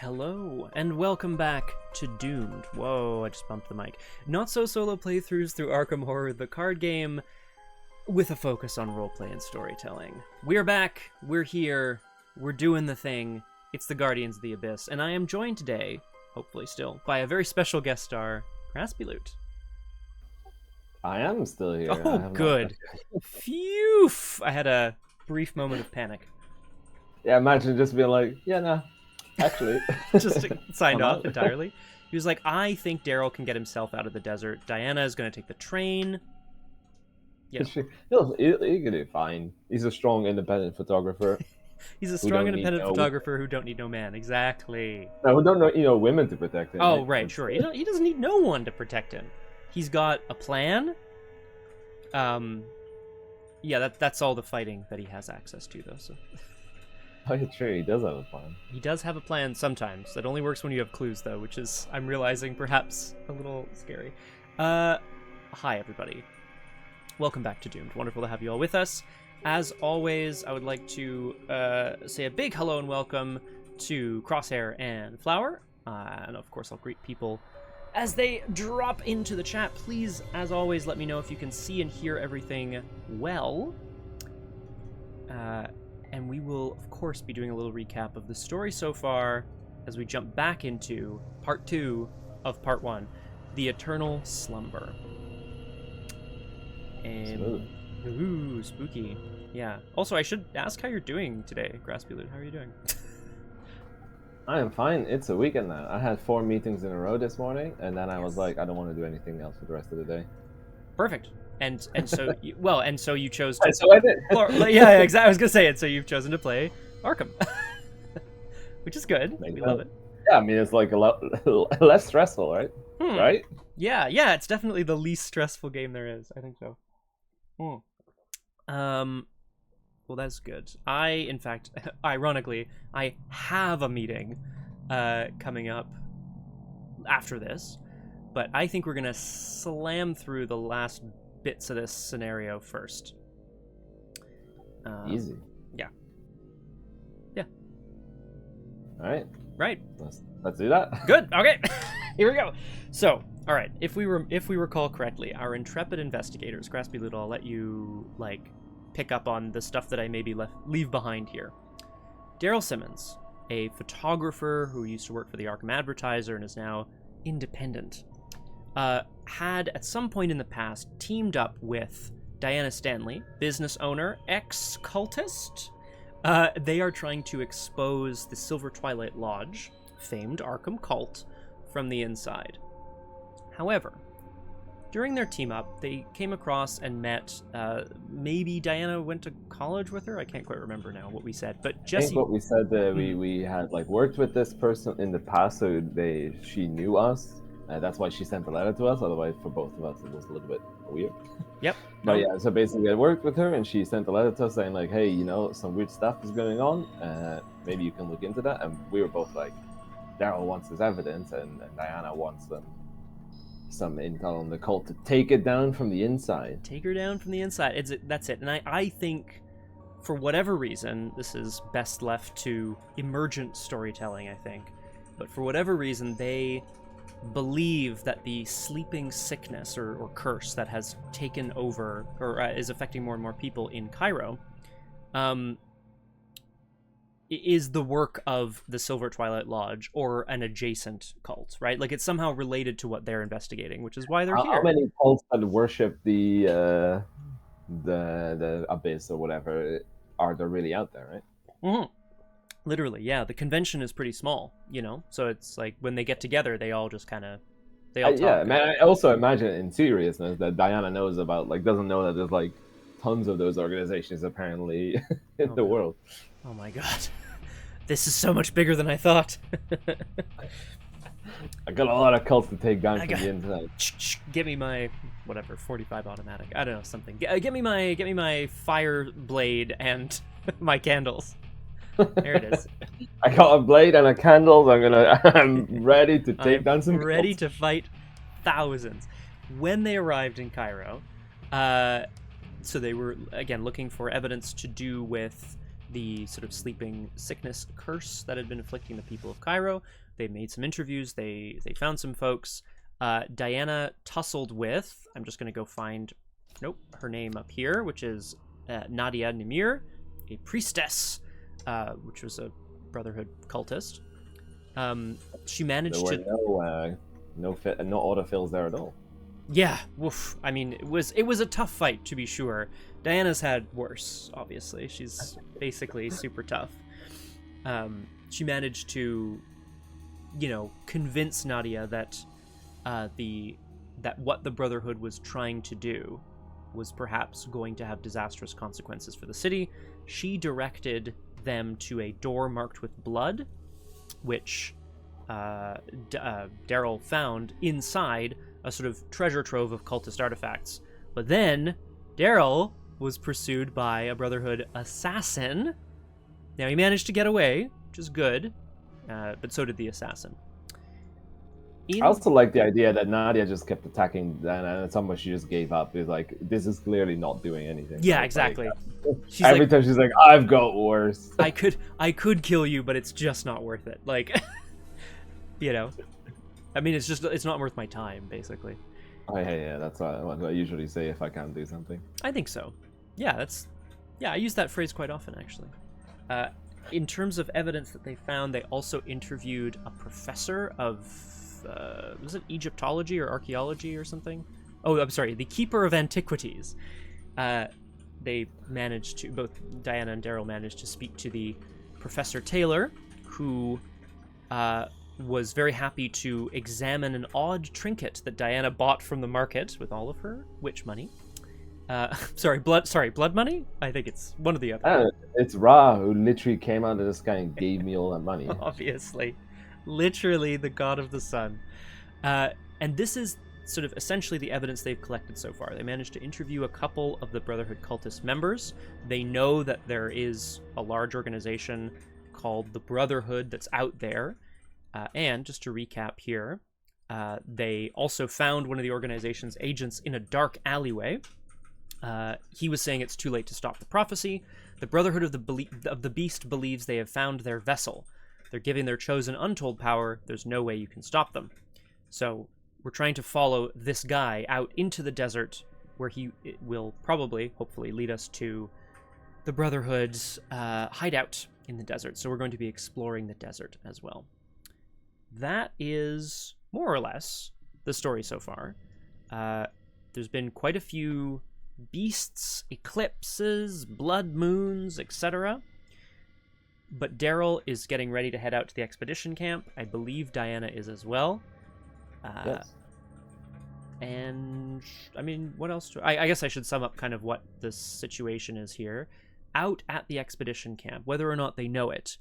Hello, and welcome back to Doomed. Whoa, I just bumped the mic. Not so solo playthroughs through Arkham Horror, the card game, with a focus on roleplay and storytelling. We're back, we're here, we're doing the thing. It's the Guardians of the Abyss, and I am joined today, hopefully still, by a very special guest star, Graspiloot. I am still here. Oh, good. Phew! I had a brief moment of panic. Yeah, imagine just being like, yeah, no. Actually, just signed off entirely. He was like, I think Darrell can get himself out of the desert. Diana is going to take the train. Yeah. He can do fine. He's a strong, independent photographer. He's a strong, independent photographer who don't need no man. Exactly. No, who don't need women to protect him. Oh, right, sure. He doesn't need no one to protect him. He's got a plan. Yeah, that's all the fighting that he has access to, though. So. Oh, yeah, true. He does have a plan. He does have a plan sometimes. That only works when you have clues, though, which is, I'm realizing, perhaps a little scary. Hi, everybody. Welcome back to Doomed. Wonderful to have you all with us. As always, I would like to say a big hello and welcome to Crosshair and Flower. And, of course, I'll greet people as they drop into the chat. Please, as always, let me know if you can see and hear everything well. And we will, of course, be doing a little recap of the story so far as we jump back into part 2 of part 1, The Eternal Slumber. And ooh, spooky. Yeah. Also, I should ask how you're doing today, Graspiloot. How are you doing? I am fine. It's a weekend now. I had 4 meetings in a row this morning, and then I was like, I don't want to do anything else for the rest of the day. Perfect. And so you chose to. And so I did. Yeah, exactly. I was gonna say it. So you've chosen to play Arkham, which is good. We love it. Yeah, I mean it's like a lot less stressful, right? Right? Yeah. It's definitely the least stressful game there is. I think so. Well, that's good. In fact, ironically, I have a meeting coming up after this, but I think we're gonna slam through the last bits of this scenario first. Easy. Yeah. All right. Let's do that. Good. Okay. Here we go. So, all right. If we recall correctly, our intrepid investigators, Graspiloot, I'll let you pick up on the stuff that I maybe leave behind here. Darrell Simmons, a photographer who used to work for the Arkham Advertiser and is now independent, had at some point in the past teamed up with Diana Stanley, business owner, ex-cultist. They are trying to expose the Silver Twilight Lodge, famed Arkham cult, from the inside. However, during their team-up, they came across and met, maybe Diana went to college with her? I can't quite remember now what we said, but Jesse... I think what we said, we had worked with this person in the past, so she knew us. That's why she sent the letter to us. Otherwise, for both of us, it was a little bit weird. Yep. But yeah, so basically, I worked with her, and she sent a letter to us saying hey, some weird stuff is going on. Maybe you can look into that. And we were both like, Darrell wants his evidence, and Diana wants some intel on the cult to take it down from the inside. Take her down from the inside. That's it. And I think, for whatever reason, this is best left to emergent storytelling, I think. But for whatever reason, they believe that the sleeping sickness or curse that has taken over or is affecting more and more people in Cairo is the work of the Silver Twilight Lodge or an adjacent cult, right? It's somehow related to what they're investigating, which is why they're here. How many cults that worship the abyss or whatever are there really out there, right? Mm-hmm. Literally, yeah. The convention is pretty small, so it's when they get together, they all just talk. Yeah, man. I also imagine in seriousness that Diana knows about, doesn't know that there's tons of those organizations apparently in the world. Oh my god, this is so much bigger than I thought. I got a lot of cults to take down from the inside. Give me my 45 automatic. I don't know, something. Give me my fire blade and my candles. There it is. I got a blade and a candle. I'm ready to take down some. Ready to fight thousands. When they arrived in Cairo, so they were again looking for evidence to do with the sort of sleeping sickness curse that had been afflicting the people of Cairo. They made some interviews. They found some folks. Diana tussled with, I'm just going to go find, her name up here, which is Nadia Nimir, a priestess, which was a Brotherhood cultist. She managed there were no autofills there at all. Yeah, woof. I mean, it was a tough fight, to be sure. Diana's had worse, obviously. She's basically super tough. She managed to, convince Nadia that that what the Brotherhood was trying to do was perhaps going to have disastrous consequences for the city. She directed them to a door marked with blood, which Darrell found inside a sort of treasure trove of cultist artifacts. But then Darrell was pursued by a Brotherhood assassin. Now, he managed to get away, which is good, but so did the assassin. I also like the idea that Nadia just kept attacking Diana, and at some point she just gave up. It's like, this is clearly not doing anything. Yeah, exactly. She's every time she's like, I've got worse. I could kill you, but it's just not worth it. Like, I mean, it's not worth my time, basically. Oh, yeah, that's what I usually say if I can't do something. I think so. Yeah, I use that phrase quite often, actually. In terms of evidence that they found, they also interviewed a professor of, was it Egyptology or archaeology or something? Oh, I'm sorry, the Keeper of Antiquities. They managed to, both Diana and Darrell managed to speak to the Professor Taylor, who was very happy to examine an odd trinket that Diana bought from the market with all of her witch money. Blood money? I think it's one of the other. It's Ra, who literally came out of the sky and gave me all that money. Obviously. Literally the god of the sun. And this is sort of essentially the evidence they've collected so far. They managed to interview a couple of the Brotherhood cultist members. They know that there is a large organization called the Brotherhood that's out there. And just to recap here, they also found one of the organization's agents in a dark alleyway. He was saying it's too late to stop the prophecy. The Brotherhood of the Beast believes they have found their vessel. They're giving their chosen untold power. There's no way you can stop them. So we're trying to follow this guy out into the desert, where he will probably, hopefully, lead us to the Brotherhood's hideout in the desert. So we're going to be exploring the desert as well. That is more or less the story so far. There's been quite a few beasts, eclipses, blood moons, etc. But Darrell is getting ready to head out to the expedition camp. I believe Diana is as well. Yes. And, I mean, what else? I guess I should sum up kind of what the situation is here. Out at the expedition camp, whether or not they know it,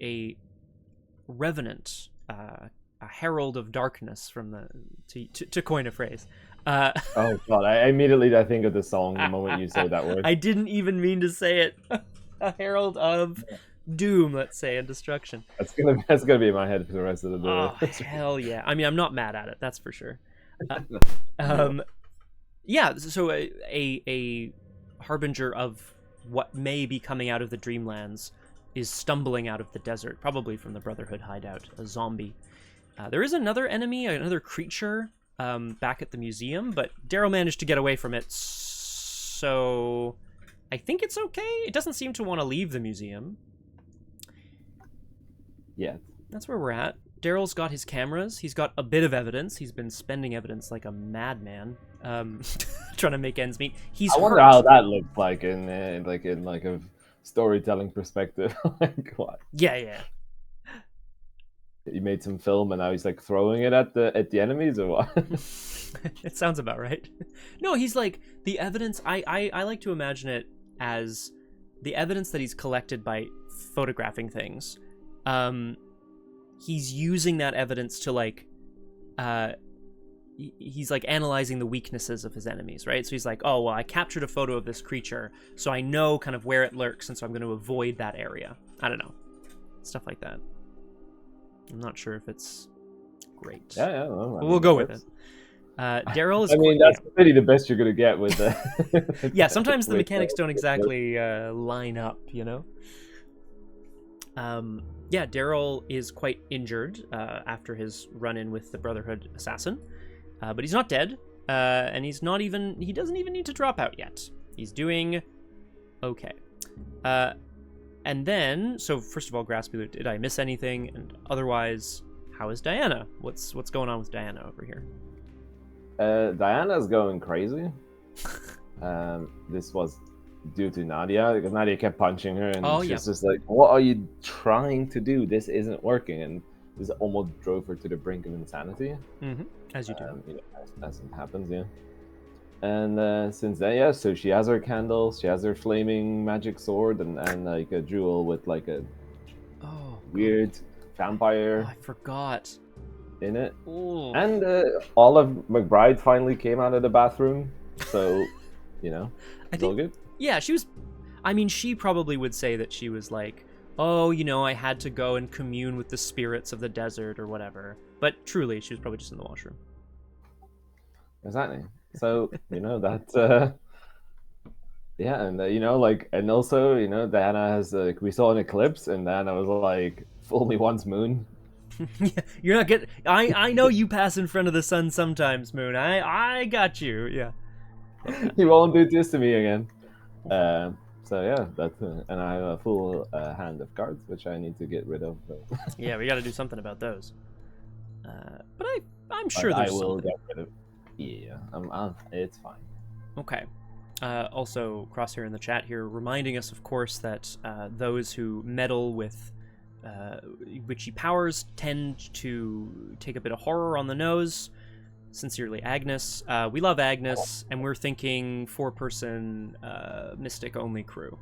a revenant, a herald of darkness, from the to coin a phrase. Oh god, I immediately think of the song the moment you say that word. I didn't even mean to say it. A herald of doom, let's say, and destruction. That's gonna be in my head for the rest of the day. Oh, hell yeah! I mean, I'm not mad at it. That's for sure. Yeah. So a harbinger of what may be coming out of the Dreamlands is stumbling out of the desert, probably from the Brotherhood hideout. A zombie. There is another enemy, another creature, back at the museum, but Darrell managed to get away from it. So I think it's okay. It doesn't seem to want to leave the museum. Yeah. That's where we're at. Darrell's got his cameras. He's got a bit of evidence. He's been spending evidence like a madman, trying to make ends meet. I wonder how that looks like in a storytelling perspective. Like what? Yeah. He made some film and now he's like throwing it at the enemies, or what? It sounds about right. No, he's like the evidence. I like to imagine it as the evidence that he's collected by photographing things. He's using that evidence to like, he's like analyzing the weaknesses of his enemies, right? So he's like, oh, well, I captured a photo of this creature, so I know kind of where it lurks, and so I'm going to avoid that area. I don't know. Stuff like that. I'm not sure if it's great. Yeah. Well, we'll go with it. Darrell is. I mean, that's really the best you're gonna get with the. Yeah, sometimes the mechanics don't exactly line up, you know. Yeah, Darrell is quite injured after his run-in with the Brotherhood assassin, but he's not dead, and he doesn't even need to drop out yet. He's doing okay. And then, so first of all, Graspiloot, did I miss anything? And otherwise, how is Diana? What's going on with Diana over here? Diana's going crazy. This was due to Nadia, because Nadia kept punching her, and she's just like, "What are you trying to do? This isn't working." And this almost drove her to the brink of insanity. Mm-hmm. As you do. You know, as it happens, yeah. And since then, yeah, so she has her candles, she has her flaming magic sword, and like a jewel with like a weird vampire. Oh, I forgot. In it. Ooh. And Olive McBride finally came out of the bathroom, so you know, it's all good. Yeah, she was. I mean, she probably would say that she was like, "Oh, you know, I had to go and commune with the spirits of the desert or whatever." But truly, she was probably just in the washroom. Exactly. So you know that. Yeah, and you know, like, and also, you know, Diana has we saw an eclipse, and Diana was like, "Fool me once, Moon." You're not getting. I know you pass in front of the sun sometimes, Moon. I got you. Yeah. You won't do this to me again. So yeah, that's and I have a full hand of cards which I need to get rid of. Yeah, we got to do something about those. But I'm sure I there's will something. get rid of. Yeah, it's fine. Okay. Also, Crosshair in the chat here reminding us, of course, that those who meddle with witchy powers tend to take a bit of horror on the nose. Sincerely, Agnes. We love Agnes, and we're thinking 4-person mystic-only crew.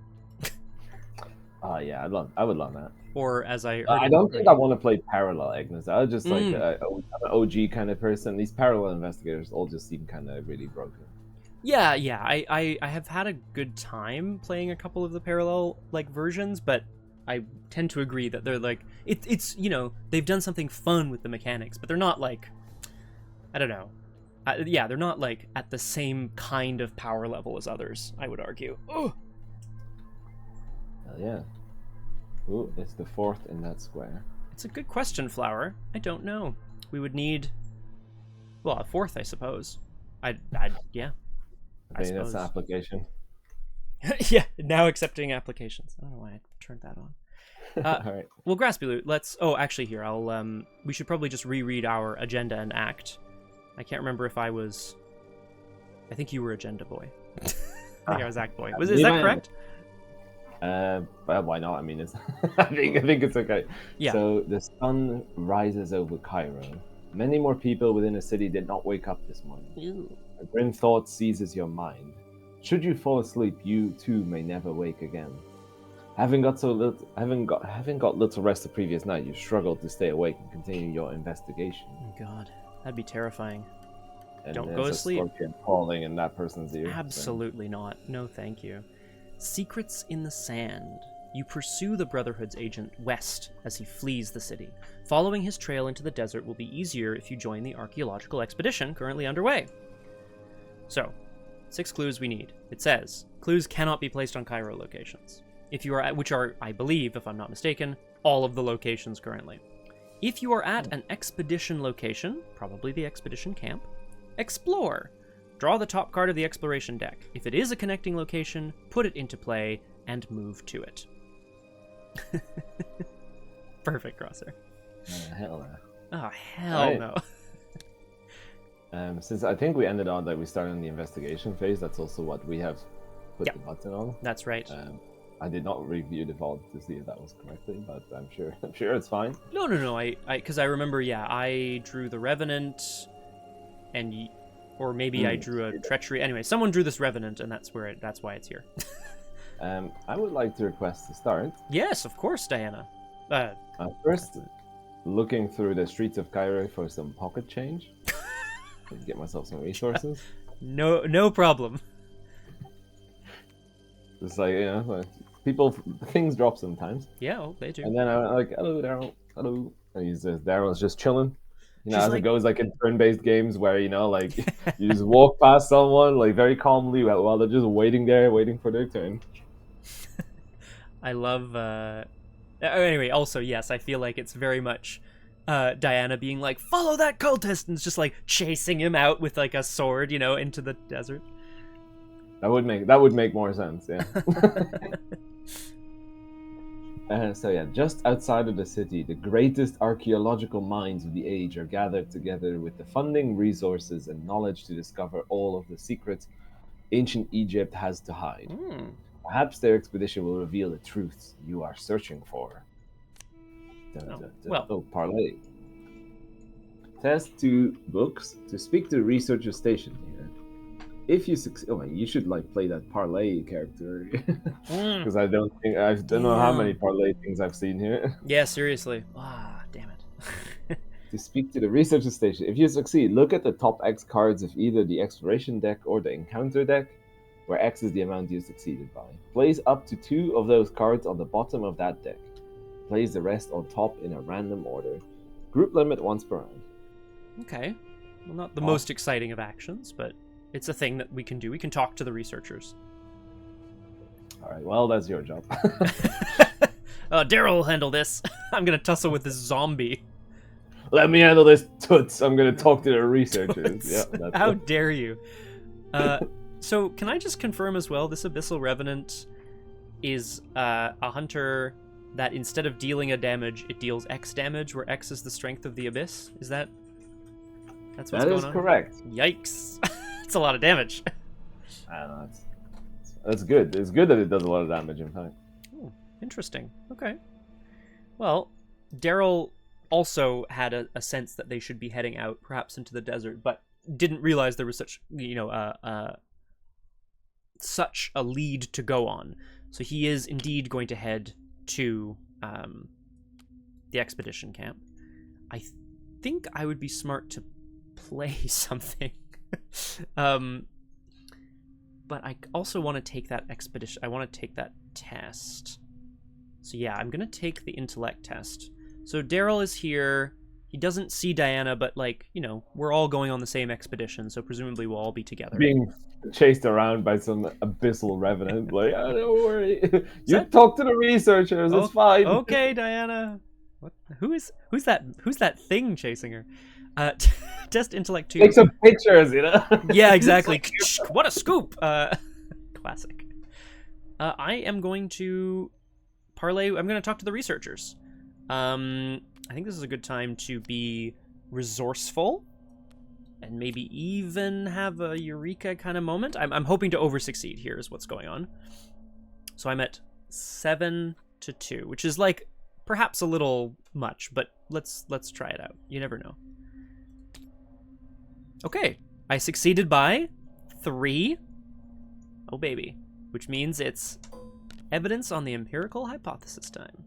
Yeah, I would love that. Or as I heard I don't think I want to play parallel Agnes. I was just like an OG kind of person. These parallel investigators all just seem kind of really broken. Yeah. I have had a good time playing a couple of the parallel like versions, but I tend to agree that they're like it's you know, they've done something fun with the mechanics, but they're not like, I don't know. They're not like at the same kind of power level as others, I would argue. Oh. Hell yeah. Ooh, it's the 4th in that square. It's a good question, Flower. I don't know. We would need, well, a 4th, I suppose. Yeah. I mean, that's an application. Yeah, now accepting applications. I don't know why I turned that on. All right. Well, Graspiloot, let's. Oh, actually, here we should probably just reread our agenda and act. I can't remember if I was. I think you were agenda boy. I think I was act boy. Is that correct? Well, why not? I mean, it's. I think it's okay. Yeah. So the sun rises over Cairo. Many more people within the city did not wake up this morning. Ew. A grim thought seizes your mind. Should you fall asleep, you too may never wake again. Having got little rest the previous night, you struggled to stay awake and continue your investigation. Oh God, that'd be terrifying. And don't go to sleep. Falling in that person's ear. Absolutely not. No, thank you. Secrets in the sand. You pursue the Brotherhood's agent west as he flees the city. Following his trail into the desert will be easier if you join the archaeological expedition currently underway. So, 6 clues we need. It says, clues cannot be placed on Cairo locations. If you are at, which are, I believe, if I'm not mistaken, all of the locations currently. If you are at an expedition location, probably the expedition camp, explore. Draw the top card of the exploration deck. If it is a connecting location, put it into play and move to it. Perfect, Crosshair. Hell no. Oh, hell no. Since I think we ended on that we started on the investigation phase, that's also what we have put the button on. That's right. I did not review the vault to see if that was correctly, but I'm sure it's fine. No. I because I remember, I drew the Revenant, and or maybe I drew a Treachery. Anyway, someone drew this Revenant, and that's why it's here. I would like to request to start. Yes, of course, Diana. First, looking through the streets of Cairo for some pocket change. Get myself some resources. No problem. It's like, things drop sometimes. Yeah, well, they do. And then I went like, hello, Darrell. Hello. And Darrell's just chilling. You know, She's as it like, goes, like in turn-based games where, you know, like you just walk past someone like very calmly while they're just waiting there, waiting for their turn. I love. Anyway, also yes, I feel like it's very much Diana being like, "Follow that cultist," and it's just like chasing him out with like a sword, you know, into the desert. That would make more sense, yeah. So yeah, just outside of the city, the greatest archaeological minds of the age are gathered together with the funding, resources, and knowledge to discover all of the secrets ancient Egypt has to hide. Hmm. Perhaps their expedition will reveal the truths you are searching for. Oh, well. Oh, parlay. Test 2 books to speak to the researcher station here. If you succeed, oh, you should like play that parlay character because I don't know how many parlay things I've seen here. Yeah, seriously. Ah, damn it. To speak to the researcher station, if you succeed, look at the top X cards of either the exploration deck or the encounter deck, where X is the amount you succeeded by. Place up to 2 of those cards on the bottom of that deck. Place the rest on top in a random order. Group limit once per round. Okay. Well, not the most exciting of actions, but it's a thing that we can do. We can talk to the researchers. All right, well, that's your job. Darrell will handle this. I'm going to tussle with this zombie. Let me handle this, toots. I'm going to talk to the researchers. Yeah, How dare you? So, can I just confirm as well, this Abyssal Revenant is a hunter that instead of dealing a damage, it deals X damage, where X is the strength of the Abyss? Is that... That's what's going on? That is correct. Yikes. It's a lot of damage. I don't know. That's good. It's good that it does a lot of damage, in fact. Ooh, interesting. Okay. Well, Darrell also had a sense that they should be heading out, perhaps into the desert, but didn't realize there was such, such a lead to go on. So he is indeed going to head to the expedition camp. I think I would be smart to play something. But I also want to take that expedition. I want to take that test. So yeah, I'm going to take the intellect test. So Darrell is here. He doesn't see Diana, but like, you know, we're all going on the same expedition, so presumably we'll all be together. Being chased around by some abyssal revenant, like, oh, don't worry. You talk to the researchers, it's fine. Okay, Diana. What? Who's that thing chasing her? Test intellect 2. Take some pictures, you know? Yeah, exactly. What a scoop! Classic. I am going to parlay. I'm going to talk to the researchers. I think this is a good time to be resourceful and maybe even have a eureka kind of moment. I'm hoping to over-succeed here is what's going on. So I'm at 7-2, which is like perhaps a little much, but let's try it out. You never know. Okay, I succeeded by 3. Oh, baby. Which means it's evidence on the empirical hypothesis time.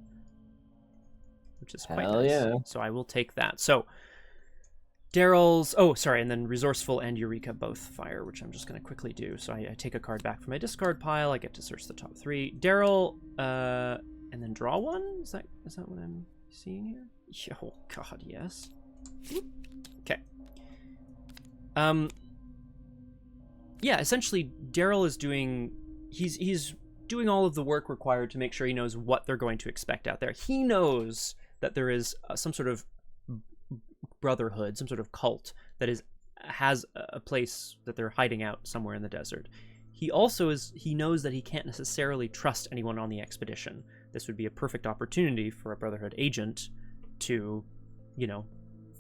Which is quite nice. Yeah. So I will take that. So, Darrell's... Oh, sorry, and then Resourceful and Eureka both fire, which I'm just going to quickly do. So I take a card back from my discard pile. I get to search the top 3. Darrell, and then draw 1? Is that what I'm seeing here? Oh, God, yes. Okay. Yeah, essentially, Darrell is doing... He's doing all of the work required to make sure he knows what they're going to expect out there. He knows that there is some sort of brotherhood, some sort of cult that has a place that they're hiding out somewhere in the desert. He knows that he can't necessarily trust anyone on the expedition. This would be a perfect opportunity for a Brotherhood agent to, you know,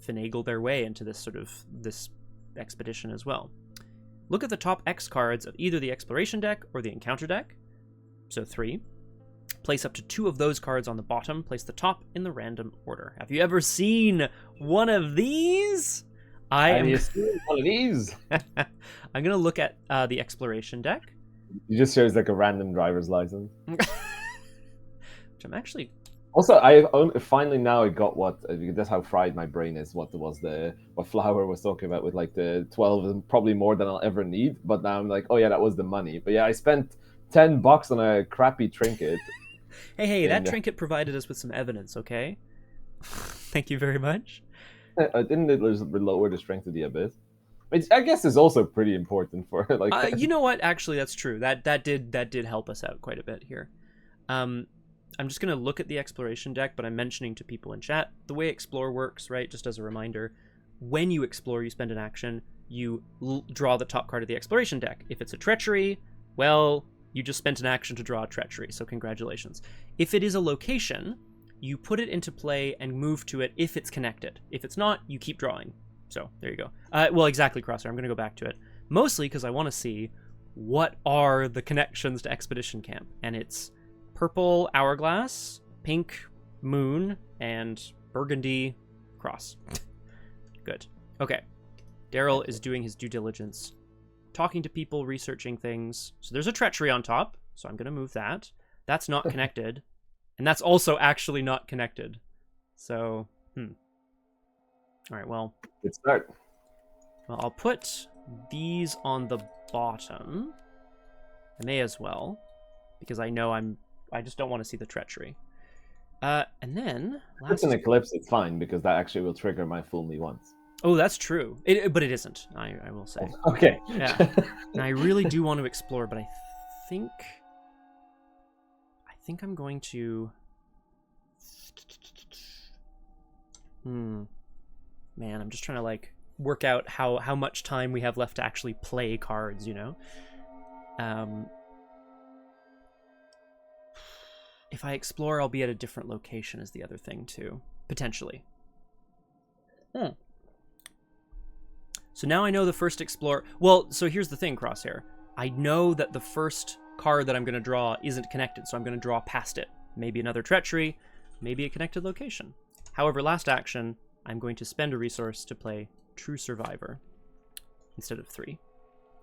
finagle their way into this expedition as well. Look at the top X cards of either the exploration deck or the encounter deck. So 3. Place up to 2 of those cards on the bottom. Place the top in the random order. Have you ever seen one of these? Have you seen one of these? I'm going to look at the exploration deck. You just shows like a random driver's license. Which I'm actually... Also, finally now I got what... That's how fried my brain is. What Flower was talking about with like the 12 is probably more than I'll ever need. But now I'm like, oh yeah, that was the money. But yeah, I spent $10 on a crappy trinket. Hey, that trinket provided us with some evidence, okay? Thank you very much. Didn't it lower the strength of the abyss? Which I guess is also pretty important for like. You know what? Actually, that's true. That did help us out quite a bit here. I'm just gonna look at the exploration deck, but I'm mentioning to people in chat the way explore works, right? Just as a reminder, when you explore, you spend an action. You draw the top card of the exploration deck. If it's a treachery, well, you just spent an action to draw a treachery, so congratulations. If it is a location, you put it into play and move to it if it's connected. If it's not, you keep drawing. So there you go. Well, exactly, Crosshair. I'm going to go back to it. Mostly because I want to see what are the connections to Expedition Camp. And it's purple hourglass, pink moon, and burgundy cross. Good. Okay. Darrell is doing his due diligence, talking to people, researching things. So there's a treachery on top, so I'm going to move that. That's not connected. And that's also actually not connected. So, all right, well. Good start. Well, I'll put these on the bottom. I may as well, because I know I just don't want to see the treachery. And then if it's an eclipse, it's fine because that actually will trigger my fool me once. Oh, that's true. But it isn't. I will say. Okay. Yeah. And I really do want to explore, but I think I'm going to. Man, I'm just trying to like work out how much time we have left to actually play cards, you know? If I explore, I'll be at a different location is the other thing too, potentially. So now I know the first explore. Well, so here's the thing, Crosshair. I know that the first card that I'm going to draw isn't connected, so I'm going to draw past it. Maybe another treachery, maybe a connected location. However, last action, I'm going to spend a resource to play True Survivor instead of 3.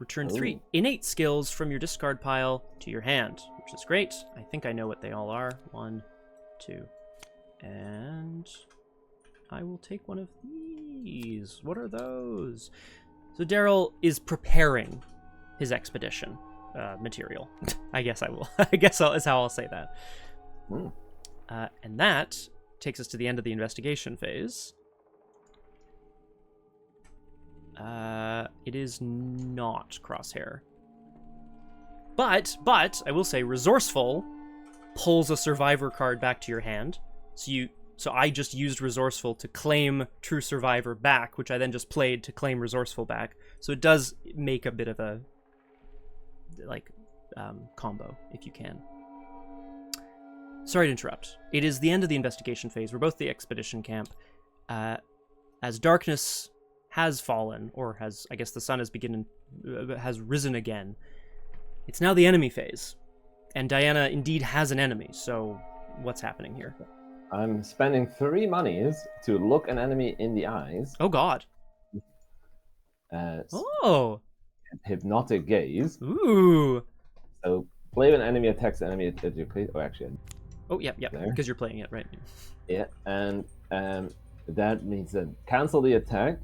Return 3 innate skills from your discard pile to your hand, which is great. I think I know what they all are. 1, 2, and I will take one of these. What are those? So Darrell is preparing his expedition material. I guess I will. Is how I'll say that. And that takes us to the end of the investigation phase. It is not Crosshair. But I will say Resourceful pulls a survivor card back to your hand. So I just used Resourceful to claim True Survivor back, which I then just played to claim Resourceful back. So it does make a bit of a combo, if you can. Sorry to interrupt. It is the end of the investigation phase. We're both at the expedition camp. As darkness has fallen, or I guess the sun has risen again. It's now the enemy phase. And Diana indeed has an enemy, so what's happening here? I'm spending 3 monies to look an enemy in the eyes. Oh god. Hypnotic gaze. Ooh. So play when enemy attacks enemy at your place. Oh, actually. Oh, yeah, because you're playing it, right? Yeah, and that means that cancel the attack,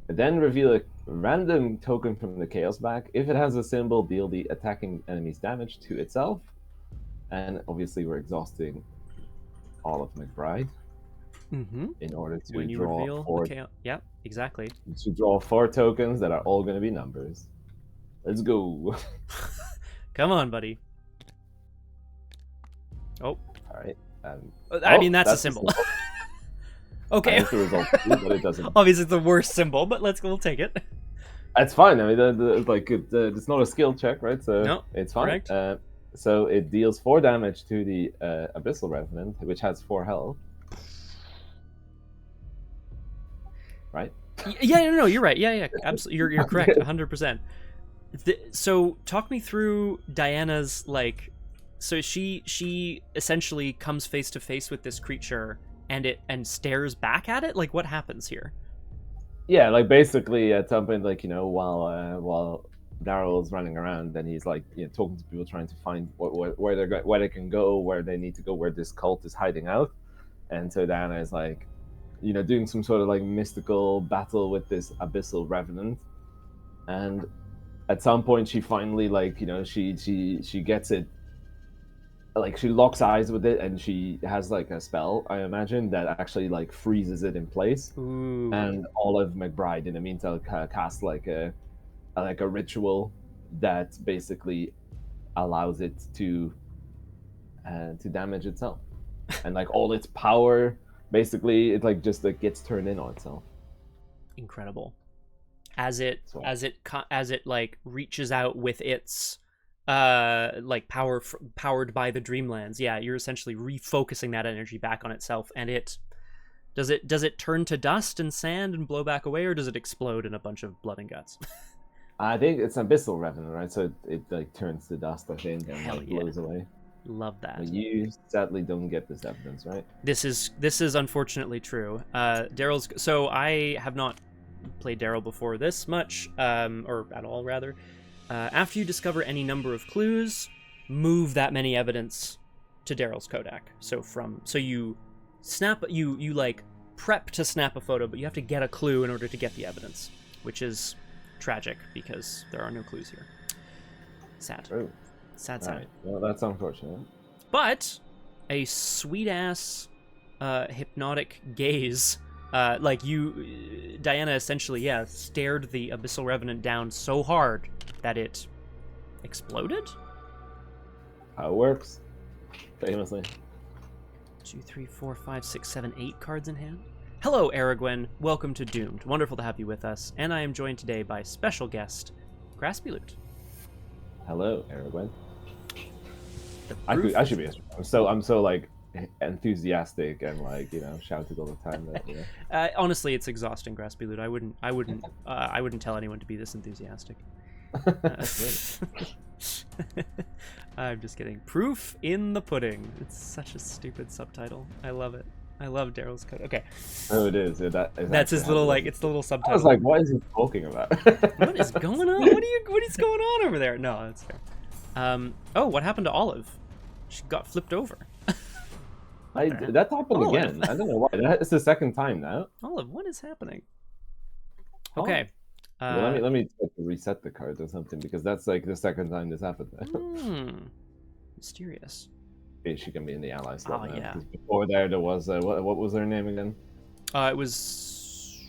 then reveal a random token from the chaos back. If it has a symbol, deal the attacking enemy's damage to itself. And obviously we're exhausting all of McBride in order to when you draw reveal 4. Yeah, exactly. To draw 4 tokens that are all going to be numbers. Let's go. Come on, buddy. Oh. All right. I mean, that's a symbol. Okay. That's the result, but it doesn't. Obviously, it's the worst symbol, but we'll take it. It's fine. I mean, it's not a skill check, right? So no, it's fine. Correct. So it deals 4 damage to the Abyssal Revenant, which has 4 health. Right? Yeah, no, you're right. Yeah, absolutely. You're correct, 100%. So talk me through Diana's So she essentially comes face to face with this creature and stares back at it. What happens here? Yeah, basically at some point, while Darrell's running around, then he's talking to people, trying to find where they can go, where they need to go, where this cult is hiding out. And so Diana is doing some sort of mystical battle with this Abyssal Revenant. And at some point she finally she gets it like she locks eyes with it, and she has like a spell, I imagine, that actually like freezes it in place. Ooh. And Olive McBride, in the meantime, cast like a ritual that basically allows it to damage itself, and like all its power, basically, it like just like gets turned in on itself. Incredible. As it So- like reaches out with its like powered by the Dreamlands. Yeah, you're essentially refocusing that energy back on itself, and it does it turn to dust and sand and blow back away, or does it explode in a bunch of blood and guts? I think it's Abyssal Revenant, right? So it like turns to dust, I think, and Hell like yeah. blows away. Love that. But you sadly don't get this evidence, right? This is unfortunately true. Darrell's. So I have not played Darrell before this much, or at all rather. After you discover any number of clues, move that many evidence to Darrell's Kodak. So you snap, you like prep to snap a photo, but you have to get a clue in order to get the evidence, which is tragic because there are no clues here. Sad. Oh, Sad. right. Well, that's unfortunate. But a sweet ass hypnotic gaze, like you, Diana, essentially, stared the Abyssal Revenant down so hard that it exploded. How it works, famously. 2, 3, 4, 5, 6, 7, 8 cards in hand. Hello, Aragwen. Welcome to Doomed. Wonderful to have you with us, and I am joined today by special guest Graspiloot. Hello, Aragwen. I should be. I'm so like enthusiastic and like shouted all the time. That, honestly, it's exhausting, Graspiloot. I wouldn't tell anyone to be this enthusiastic. I'm just kidding. Proof in the pudding. It's such a stupid subtitle. I love it. I love Darrell's code. Okay. Oh, it is. Yeah, that's his little like. It's the little subtitle. I was like, what is he talking about? What is going on? What is going on over there? No, that's fair. Oh, what happened to Olive? She got flipped over. That happened Olive. again. I don't know why. It's the second time now. Olive, what is happening? Okay. Well, let me reset the cards or something, because that's like the second time this happened. Mysterious. She can be in the allies slot now. Yeah. 'Cause before there was what was her name again? It was,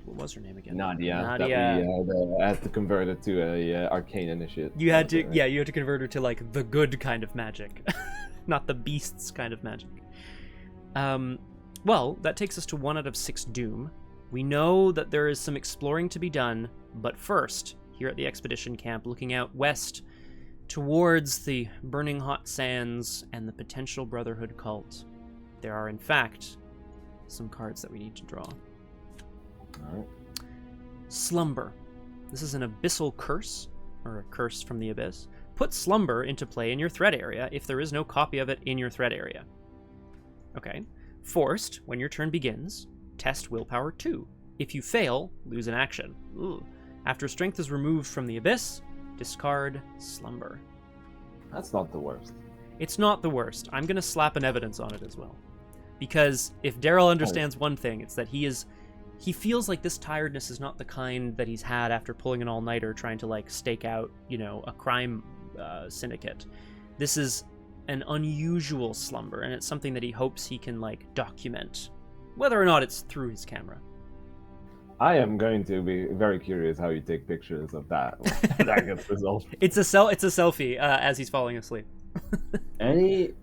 what was her name again? Nadia. Nadia. That we had to convert it to a arcane initiate. You had to, right? You had to convert her to like the good kind of magic, not the beasts kind of magic. Well, that takes us to 1 out of 6 Doom. We know that there is some exploring to be done, but first, here at the expedition camp, looking out west towards the burning hot sands and the potential Brotherhood cult, there are in fact some cards that we need to draw. Alright. Slumber. This is an abyssal curse, or a curse from the abyss. Put Slumber into play in your threat area if there is no copy of it in your threat area. Okay. Forced, when your turn begins, test willpower 2. If you fail, lose an action. Ooh. After strength is removed from the abyss, discard Slumber. That's not the worst. It's not the worst. I'm going to slap an evidence on it as well. Because if Darrell understands one thing, it's that he feels like this tiredness is not the kind that he's had after pulling an all-nighter trying to like stake out, a crime syndicate. This is an unusual slumber, and it's something that he hopes he can like document, whether or not it's through his camera. I am going to be very curious how you take pictures of that. That gets resolved. It's a selfie as he's falling asleep. Any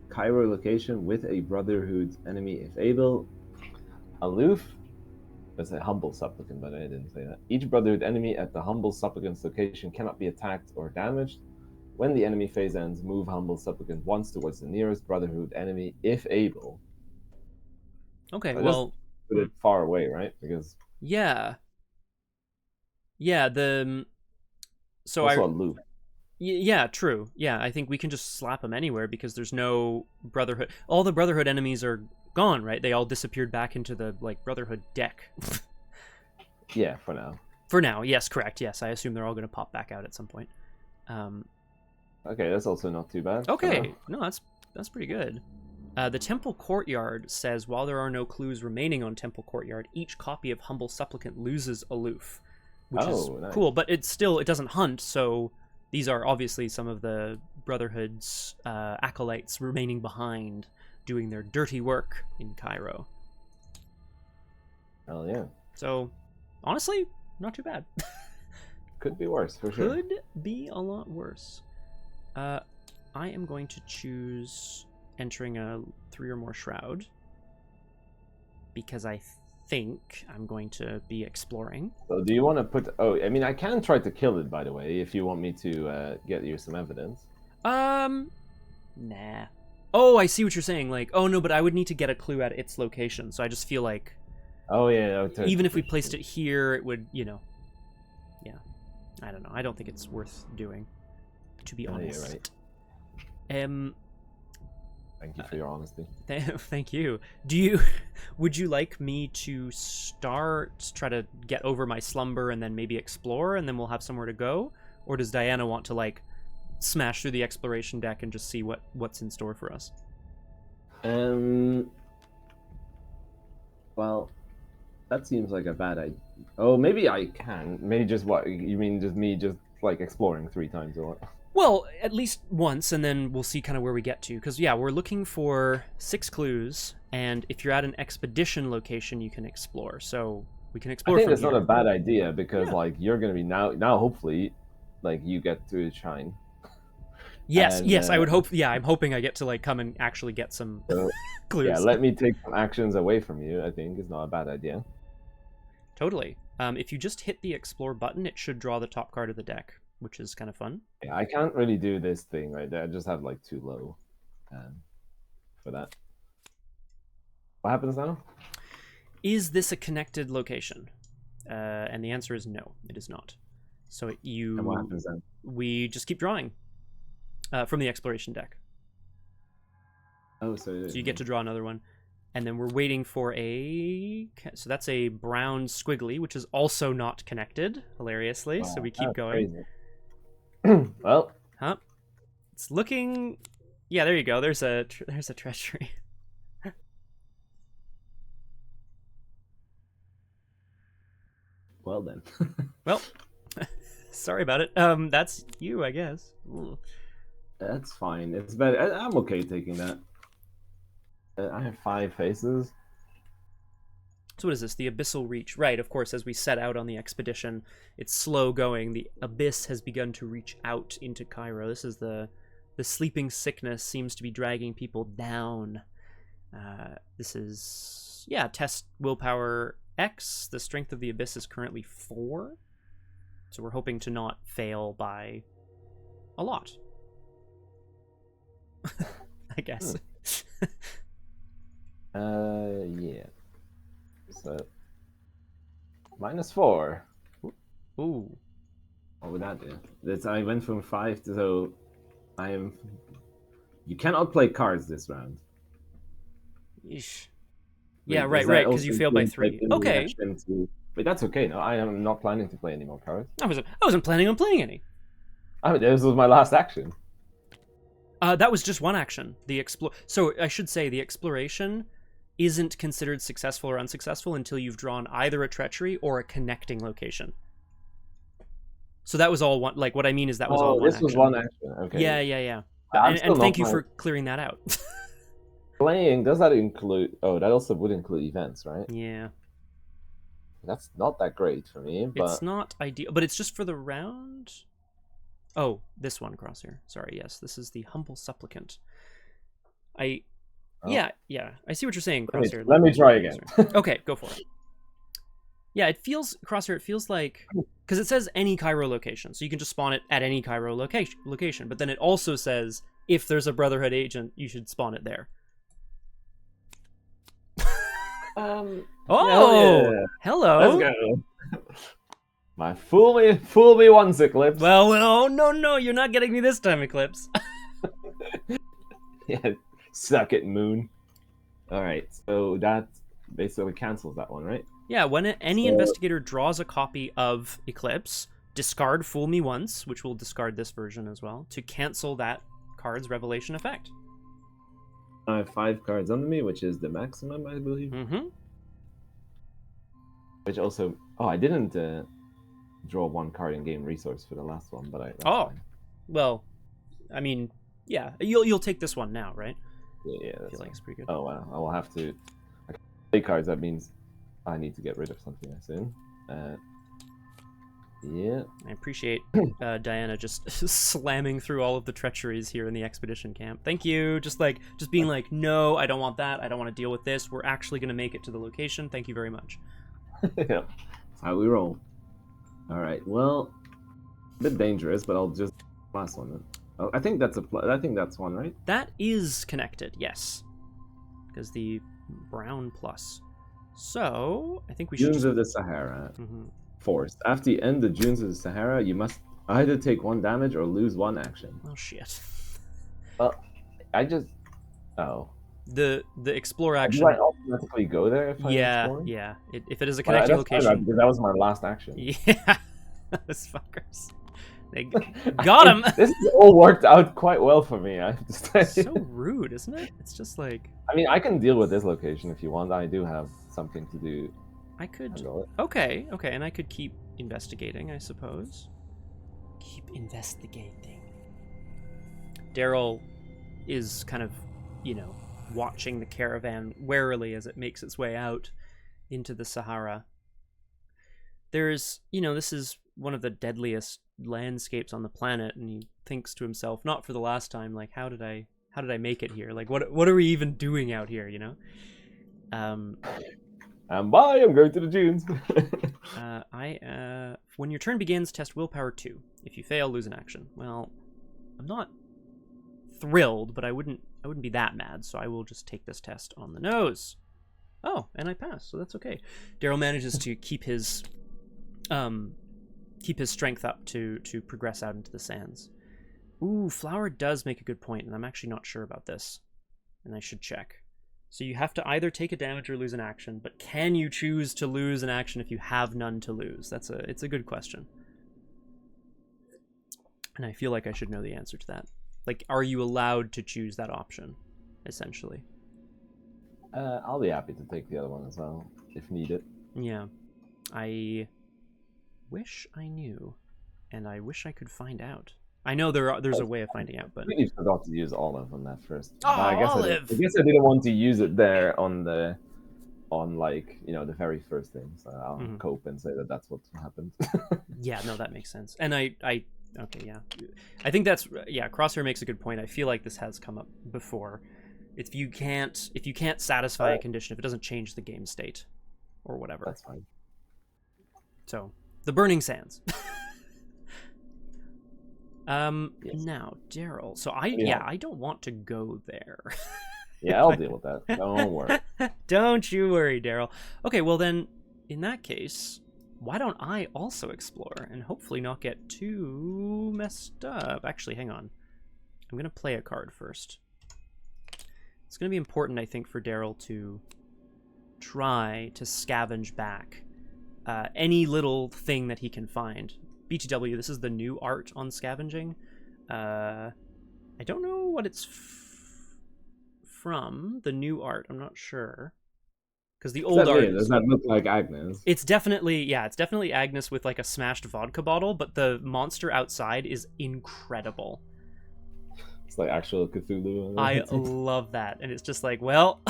Cairo location with a Brotherhood enemy, if able, aloof. That's a humble supplicant, but I didn't say that. Each Brotherhood enemy at the humble supplicant's location cannot be attacked or damaged. When the enemy phase ends, move humble supplicant once towards the nearest Brotherhood enemy, if able. Okay, So well, put it far away, right? Because yeah, so also a loop. Yeah, true. Yeah, I think we can just slap them anywhere because there's no Brotherhood. All the Brotherhood enemies are gone, right? They all disappeared back into the like Brotherhood deck. Yeah, for now. For now, yes, correct. Yes, I assume they're all going to pop back out at some point. Okay, that's also not too bad. Okay, no, that's pretty good. The Temple Courtyard says, while there are no clues remaining on Temple Courtyard, each copy of Humble Supplicant loses aloof, which is nice. cool, but it doesn't hunt, so these are obviously some of the Brotherhood's acolytes remaining behind, doing their dirty work in Cairo. Hell yeah. So, honestly, not too bad. Could be worse, for sure. Could be a lot worse. I am going to choose entering a 3 or more shroud, because I think I'm going to be exploring. So do you want to put... Oh, I mean, I can try to kill it, by the way, if you want me to get you some evidence. Nah. Oh, I see what you're saying. Like, oh no, but I would need to get a clue at its location, so I just feel like... Oh, yeah. Even if we placed it here, it would, you know... Yeah. I don't know. I don't think it's worth doing, to be honest. You're right. Thank you for your honesty. Thank you. Would you like me to try to get over my slumber and then maybe explore, and then we'll have somewhere to go? Or does Diana want to, like, smash through the exploration deck and just see what's in store for us? Well, that seems like a bad idea. Oh, maybe I can. Maybe just what? You mean just me just, like, exploring 3 times or what? Well, at least once, and then we'll see kind of where we get to. Because, yeah, we're looking for 6 clues, and if you're at an expedition location, you can explore. So we can explore. I think from it's here. not a bad idea because, like, you're gonna be now. Hopefully, like, you get to shine. Yes, And, yes, I would hope. Yeah, I'm hoping I get to, like, come and actually get some clues. Yeah, let me take some actions away from you. I think is not a bad idea. Totally. If you just hit the explore button, it should draw the top card of the deck, which is kind of fun. Yeah, I can't really do this thing right there. I just have, like, too low for that. What happens now? Is this a connected location? And the answer is no, it is not. So And what happens then? We just keep drawing from the exploration deck. Oh, so you get to draw another one. And then we're waiting for so that's a brown squiggly, which is also not connected, hilariously. Wow, so we keep going. Well, huh? It's looking. Yeah, there you go. There's a treachery. Well then. Well, sorry about it. That's you, I guess. Ooh. That's fine. It's better. I'm okay taking that. I have 5 faces. So what is this? The Abyssal Reach. Right, of course, as we set out on the expedition, it's slow going. The abyss has begun to reach out into Cairo. This is the sleeping sickness seems to be dragging people down. This is, yeah, test willpower X. The strength of the abyss is currently 4. So we're hoping to not fail by a lot. I guess. Yeah. So, -4. Ooh. What would that do? I went from 5 to, so I am... You cannot play cards this round. Yeesh. Yeah, right, because you failed by 3. Okay. But that's okay, no, I am not planning to play any more cards. I wasn't planning on playing any. I mean, this was my last action. That was just one action. So I should say the exploration isn't considered successful or unsuccessful until you've drawn either a treachery or a connecting location. So that was all one. Like, what I mean is that was all one. This was one action. Okay. Yeah. And thank you for clearing that out. Playing, does that include? Oh, that also would include events, right? Yeah. That's not that great for me. But it's not ideal, but it's just for the round. Oh, this one, Crosshair. Sorry, yes, this is the Humble Supplicant. Yeah, I see what you're saying, Crosshair. Let me try again. Okay, go for it. Yeah, it feels, Crosshair, it feels like, because it says any Cairo location, so you can just spawn it at any Cairo location, but then it also says, if there's a Brotherhood agent, you should spawn it there. Yeah. Hello. Let's go. My fool me once, Eclipse. Well, no, you're not getting me this time, Eclipse. Yeah, suck it, Moon. Alright, so that basically cancels that one, right? Yeah, when any investigator draws a copy of Eclipse, discard Fool Me Once, which will discard this version as well, to cancel that card's revelation effect. I have 5 cards under me, which is the maximum, I believe. Mm-hmm. Which also... Oh, I didn't draw 1 card in game resource for the last one, but I... Oh, fine. Well, I mean, yeah, you'll take this one now, right? Yeah, I that's feel like it's pretty good. Oh wow, I will have to. I can't play cards. That means I need to get rid of something I soon. Yeah. I appreciate Diana just slamming through all of the treacheries here in the expedition camp. Thank you. Just being like, no, I don't want that. I don't want to deal with this. We're actually going to make it to the location. Thank you very much. Yeah, that's how we roll. All right. Well, a bit dangerous, but I'll just last one then. Oh, I think that's I think that's one, right? That is connected, yes, because the brown plus. So I think we should. Dunes of the Sahara. Forced. After you end the Dunes of the Sahara, you must either take 1 damage or lose 1 action. Oh shit. I just. Oh. The explore action. Do I automatically go there if I explore? Yeah. If it is a connecting location. Because that was my last action. Yeah. Those fuckers. They got him. This has all worked out quite well for me. I have to say. So rude, isn't it? It's just like. I mean, I can deal with this location if you want. I do have something to do. I could. Okay, and I could keep investigating, I suppose. Keep investigating. Darrell is kind of, watching the caravan warily as it makes its way out into the Sahara. There's, this is one of the deadliest landscapes on the planet, and he thinks to himself, not for the last time, like, how did I make it here? Like, what are we even doing out here, And bye, I'm going to the dunes. When your turn begins, test willpower 2. If you fail, lose an action. Well, I'm not thrilled, but I wouldn't be that mad, so I will just take this test on the nose. Oh, and I pass, so that's okay. Darrell manages to keep his strength up to progress out into the sands. Ooh, Flower does make a good point, and I'm actually not sure about this, and I should check. So you have to either take a damage or lose an action, but can you choose to lose an action if you have none to lose? It's a good question. And I feel like I should know the answer to that. Like, are you allowed to choose that option, essentially? I'll be happy to take the other one as well, if needed. Yeah. I wish I knew, and I wish I could find out. I know there's a way of finding out, but... I really forgot to use Olive on that first. Oh, I guess Olive! I guess I didn't want to use it there on the very first thing, so I'll cope and say that that's what happened. Yeah, no, that makes sense. And okay, yeah. I think that's... Yeah, Crosshair makes a good point. I feel like this has come up before. If you can't satisfy a condition, if it doesn't change the game state, or whatever. That's fine. So, the Burning Sands. Yes. Now, Darrell. So I don't want to go there. Yeah, I'll deal with that. Don't worry. Don't you worry, Darrell. Okay, well then, in that case, why don't I also explore and hopefully not get too messed up? Actually, hang on. I'm gonna play a card first. It's gonna be important, I think, for Darrell to try to scavenge back any little thing that he can find. BTW, this is the new art on scavenging. I don't know what it's from, the new art. I'm not sure. Because the old art... Does that look like Agnes? It's definitely Agnes with like a smashed vodka bottle, but the monster outside is incredible. It's like actual Cthulhu. I love that. And it's just like, well,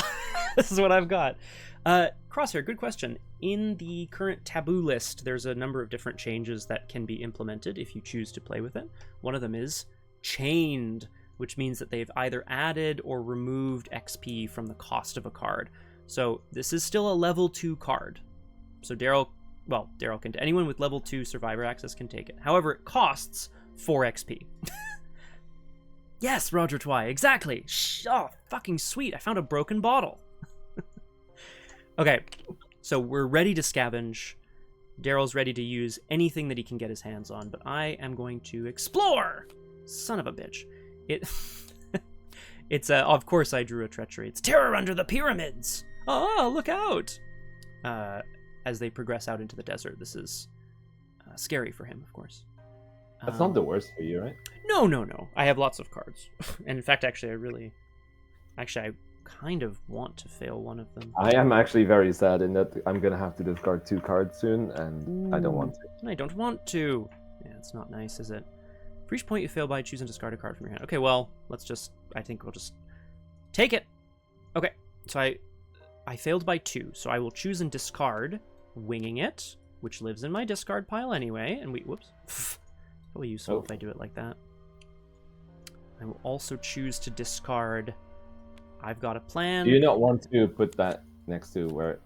this is what I've got. Crosshair, good question. In the current taboo list, there's a number of different changes that can be implemented if you choose to play with it. One of them is chained, which means that they've either added or removed XP from the cost of a card. So this is still a level 2 card. So Darrell can, anyone with level 2 survivor access can take it. However, it costs 4 XP. Yes, Roger Twy, exactly. Oh, fucking sweet. I found a broken bottle. Okay, so we're ready to scavenge. Darrell's ready to use anything that he can get his hands on, but I am going to explore. Son of a bitch. It's of course I drew a treachery. It's terror under the pyramids. Oh, look out! As they progress out into the desert, this is scary for him, of course. That's not the worst for you, right? No. I have lots of cards, and in fact, actually, I kind of want to fail one of them. I am actually very sad in that I'm gonna have to discard 2 cards soon, and I don't want to. I don't want to. Yeah, it's not nice, is it? For each point you fail by, choose and discard a card from your hand. Okay, well, I think we'll just take it. Okay, so I failed by 2, so I will choose and discard Winging It, which lives in my discard pile anyway, and whoops. Probably useful if I do it like that. I will also choose to discard I've Got a Plan. Do you not want to put that next to where...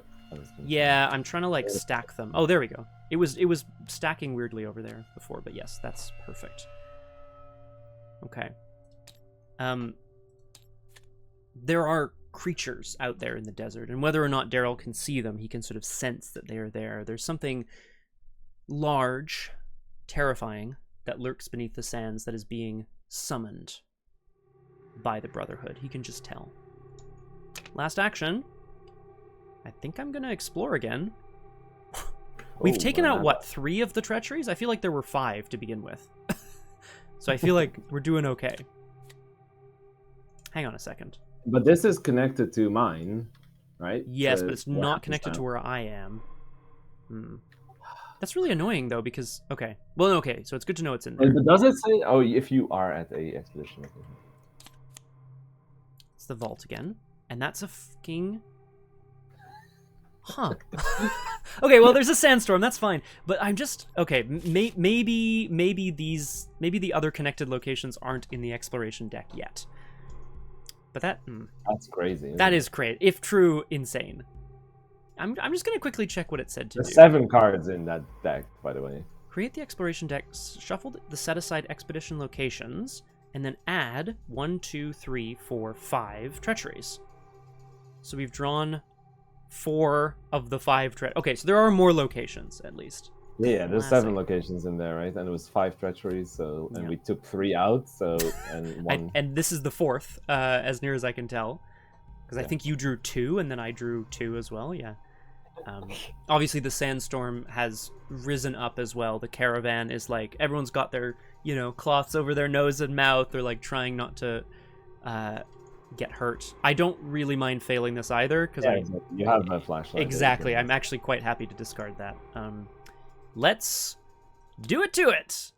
Yeah, I'm trying to, like, stack them. Oh, there we go. It was stacking weirdly over there before, but yes, that's perfect. Okay. There are creatures out there in the desert, and whether or not Darrell can see them, he can sort of sense that they are there. There's something large, terrifying, that lurks beneath the sands that is being summoned by the Brotherhood. He can just tell. Last action. I think I'm gonna explore again. We've taken out, what, 3 of the treacheries? I feel like there were 5 to begin with. So I feel like we're doing okay. Hang on a second. But this is connected to mine, right? Yes, So but it's not connected to where I am. That's really annoying, though, because... Okay. Well, okay, so it's good to know it's in there. But does it say... Oh, if you are at a expedition. It's the vault again. And that's a fucking... Huh. Okay, well, there's a sandstorm. That's fine. But I'm just... Okay, maybe the other connected locations aren't in the exploration deck yet. But that... That's crazy. That is crazy. If true, insane. I'm just going to quickly check what it said to do. There's 7 cards in that deck, by the way. Create the exploration deck, shuffle the set-aside expedition locations, and then add 1, 2, 3, 4, 5 treacheries. So we've drawn 4 of the 5 Okay, so there are more locations, at least. Yeah, there's 7 locations in there, right? And it was 5 treacheries, so... And we took 3 out, so... And 1... and this is the 4th, as near as I can tell. Because I think you drew 2, and then I drew 2 as well, yeah. Obviously, the sandstorm has risen up as well. The caravan is like... Everyone's got their, cloths over their nose and mouth. They're, like, trying not to get hurt. I don't really mind failing this either, because you have a flashlight. Exactly. I'm actually quite happy to discard that. Let's do it to it.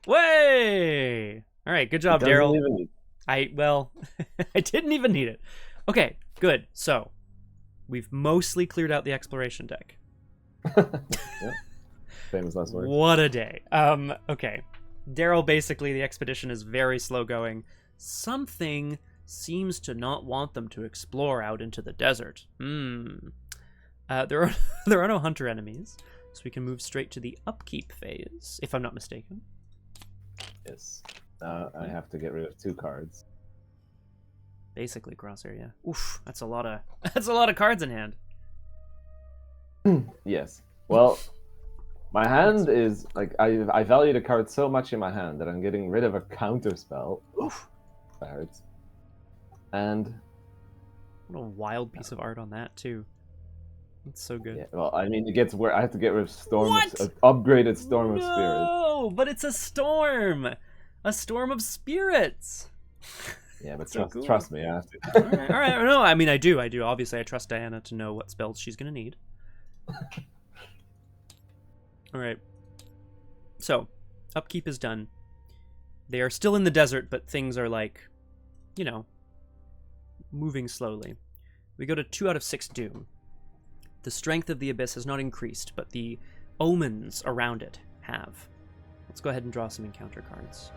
Way! All right, good job, Darrell. I didn't even need it. Okay, good. So, we've mostly cleared out the exploration deck. Yeah. Famous last words. What a day. Okay. Darrell, basically, the expedition is very slow going. Something seems to not want them to explore out into the desert. There are no hunter enemies. So we can move straight to the upkeep phase, if I'm not mistaken. Yes. I have to get rid of 2 cards. Basically, crosshair, yeah. Oof, that's a lot of cards in hand. Yes. Well, my hand is like I value the card so much in my hand that I'm getting rid of a counter spell. Oof, that hurts. And what a wild piece of art on that too. It's so good. Yeah, well, I mean, it gets where I have to get rid of upgraded Storm of Spirits. No, but it's a storm of spirits. Yeah, but so trust me, I have to. all right. No, I mean, I do. Obviously, I trust Diana to know what spells she's gonna need. All right. So, upkeep is done. They are still in the desert, but things are like, moving slowly. We go to 2 out of 6 doom. The strength of the abyss has not increased, but the omens around it have. Let's go ahead and draw some encounter cards.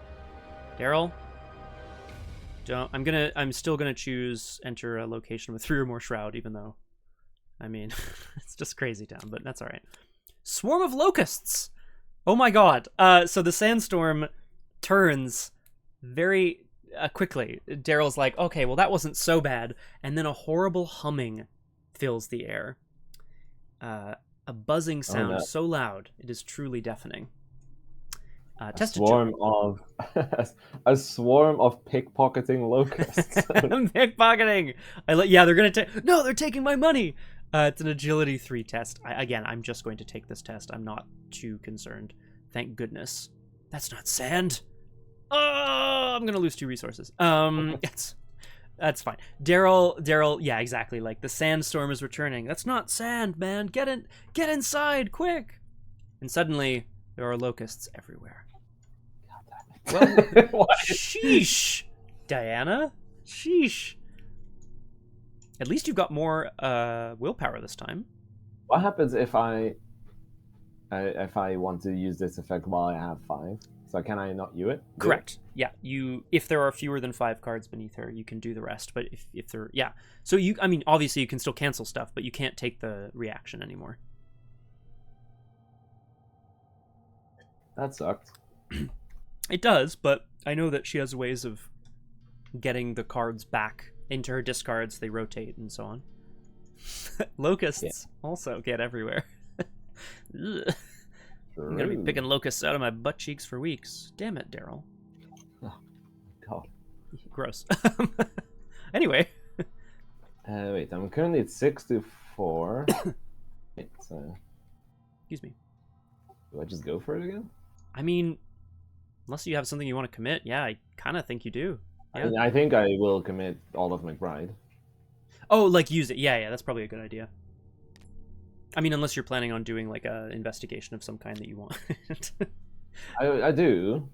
Darrell, I'm still gonna choose enter a location with 3 or more shroud, even though, I mean, it's just crazy town, but that's all right. Swarm of locusts. Oh my god. So the sandstorm turns very quickly. Darrell's like, okay, well that wasn't so bad, and then a horrible humming fills the air. A buzzing sound so loud it is truly deafening. A swarm of pickpocketing locusts. Pickpocketing. They're gonna take. No, they're taking my money. It's an agility 3 test. I'm just going to take this test. I'm not too concerned. Thank goodness. That's not sand. Oh, I'm gonna lose 2 resources. That's fine. Darrell, yeah, exactly. Like, the sandstorm is returning. That's not sand, man. Get inside, quick. And suddenly, there are locusts everywhere. God damn Well, sheesh, Diana. Sheesh. At least you've got more willpower this time. What happens if I want to use this effect while I have 5? So can I not use it? Correct. Yeah. If there are fewer than 5 cards beneath her, you can do the rest. But if there, yeah. So obviously you can still cancel stuff, but you can't take the reaction anymore. That sucked. It does, but I know that she has ways of getting the cards back into her discards. They rotate and so on. Locusts also get everywhere. I'm gonna be picking locusts out of my butt cheeks for weeks. Damn it, Darrell. Oh, God. Gross. Anyway. Wait, I'm currently at 6-4. Excuse me. Do I just go for it again? I mean, unless you have something you want to commit, yeah, I kind of think you do. Yeah. I think I will commit all of McBride. Oh, like use it. Yeah, that's probably a good idea. I mean, unless you're planning on doing like a investigation of some kind that you want. I do.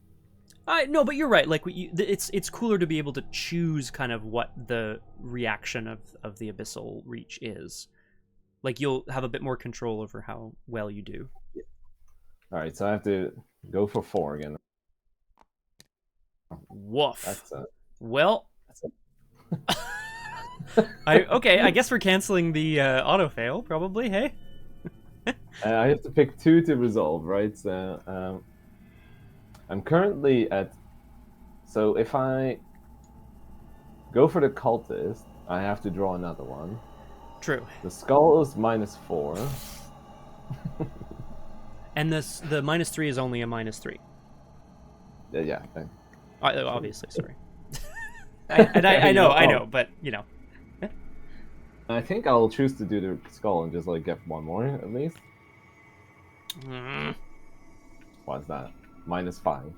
No, but you're right. Like it's cooler to be able to choose kind of what the reaction of the abyssal reach is. Like you'll have a bit more control over how well you do. Yeah. All right, so I have to go for 4 again. Woof. Well. I guess we're canceling the auto fail probably. Hey. I have to pick 2 to resolve, right? So I'm currently at. So if I go for the cultist, I have to draw another one. True. The skull is -4. And the -3 is only a -3. Yeah. Obviously, sorry. I know, but you know. I think I'll choose to do the skull and just like get 1 more at least. What's that? -5.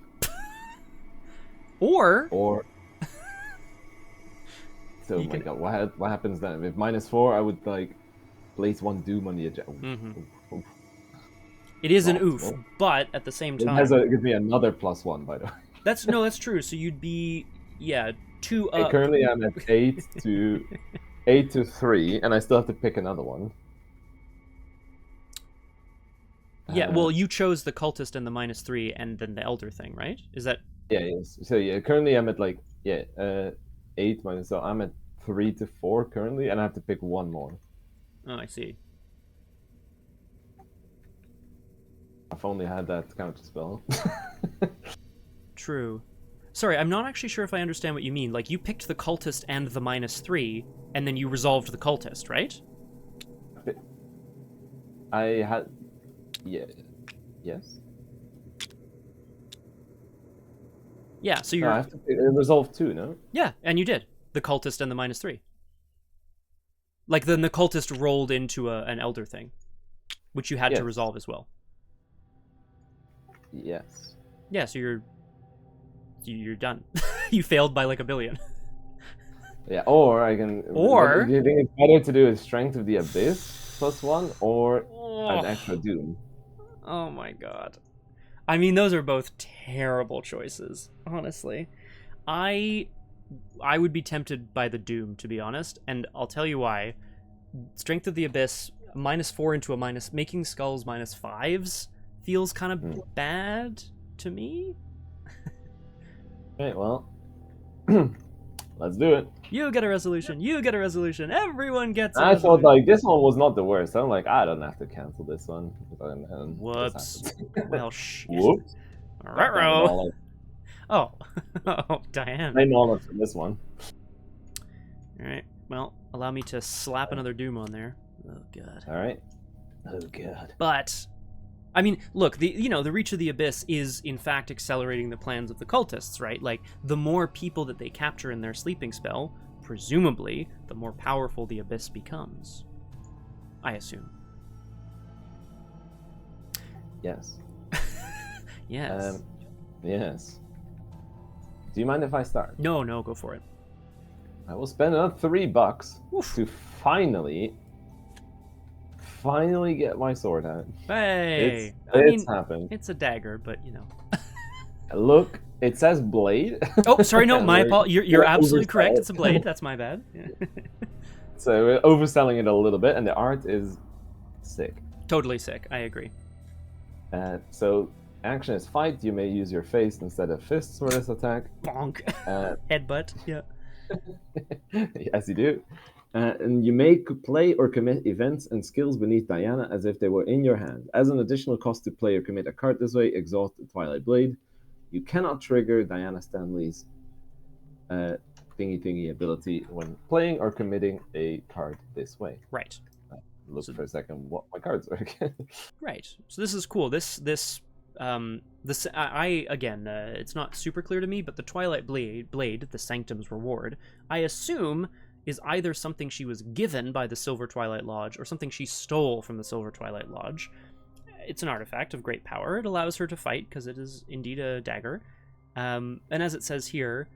Or. So my God, what happens then? With -4, I would like place 1 doom on the agenda. Mm-hmm. It is an oof, but at the same time, it gives me another +1, by the way. That's true. So you'd be 2 up. Currently, I'm at 8 to 3, and I still have to pick another one. Yeah, well, you chose the cultist and the -3, and then the elder thing, right? Is that? Yeah, yes. So yeah, currently I'm at 8 minus. So I'm at 3 to 4 currently, and I have to pick 1 more. Oh, I see. I've only had that counter spell. True. Sorry, I'm not actually sure if I understand what you mean. Like, you picked the cultist and the -3, and then you resolved the cultist, right? I had... Yeah. Yes? Yeah, so you're... No, I have to resolve 2, no? Yeah, and you did. The cultist and the -3. Like, then the cultist rolled into an elder thing, which you had to resolve as well. Yes. Yeah, so you're done. You failed by like 1 billion. Yeah, or I can... Or... Do you think it's better to do a Strength of the Abyss +1, or an extra Doom? Oh my God. I mean, those are both terrible choices, honestly. I would be tempted by the Doom, to be honest, and I'll tell you why. Strength of the Abyss, -4 into a minus... Making skulls -5s feels kind of bad to me. Okay, well, let's do it. You get a resolution. You get a resolution. Everyone gets a I resolution. thought like this one was not the worst. I'm like, I don't have to cancel this one. And whoops. Well, shit. Whoops. Oh. Oh, Diane. I'm all up for this one. All right. Well, allow me to slap another Doom on there. Oh God. All right. Oh God. But, I mean, look, the Reach of the Abyss is in fact accelerating the plans of the cultists, right? Like, the more people that they capture in their sleeping spell, presumably, the more powerful the Abyss becomes. I assume. Yes. Yes. Yes. Do you mind if I start? No, go for it. I will spend another $3 to finally get my sword out. Hey! It's happened. It's a dagger, but you know. Look It says blade. Oh, sorry, no, my apologies. You're we're absolutely correct. overselling It's a blade. That's my bad. Yeah. So we're overselling it a little bit, and the art is sick. Totally sick. I agree. So action is fight. You may use your face instead of fists for this attack. Bonk. Headbutt. Yeah. Yes, you do. And you may play or commit events and skills beneath Diana as if they were in your hand. As an additional cost to play or commit a card this way, exhaust the Twilight Blade. You cannot trigger Diana Stanley's thingy ability when playing or committing a card this way. Right. Look for a second what my cards are again. Right. So this is cool. This again, it's not super clear to me, but the Twilight Blade, the Sanctum's reward, I assume is either something she was given by the Silver Twilight Lodge or something she stole from the Silver Twilight Lodge. It's an artifact of great power. It allows her to fight because it is indeed a dagger. And as it says here,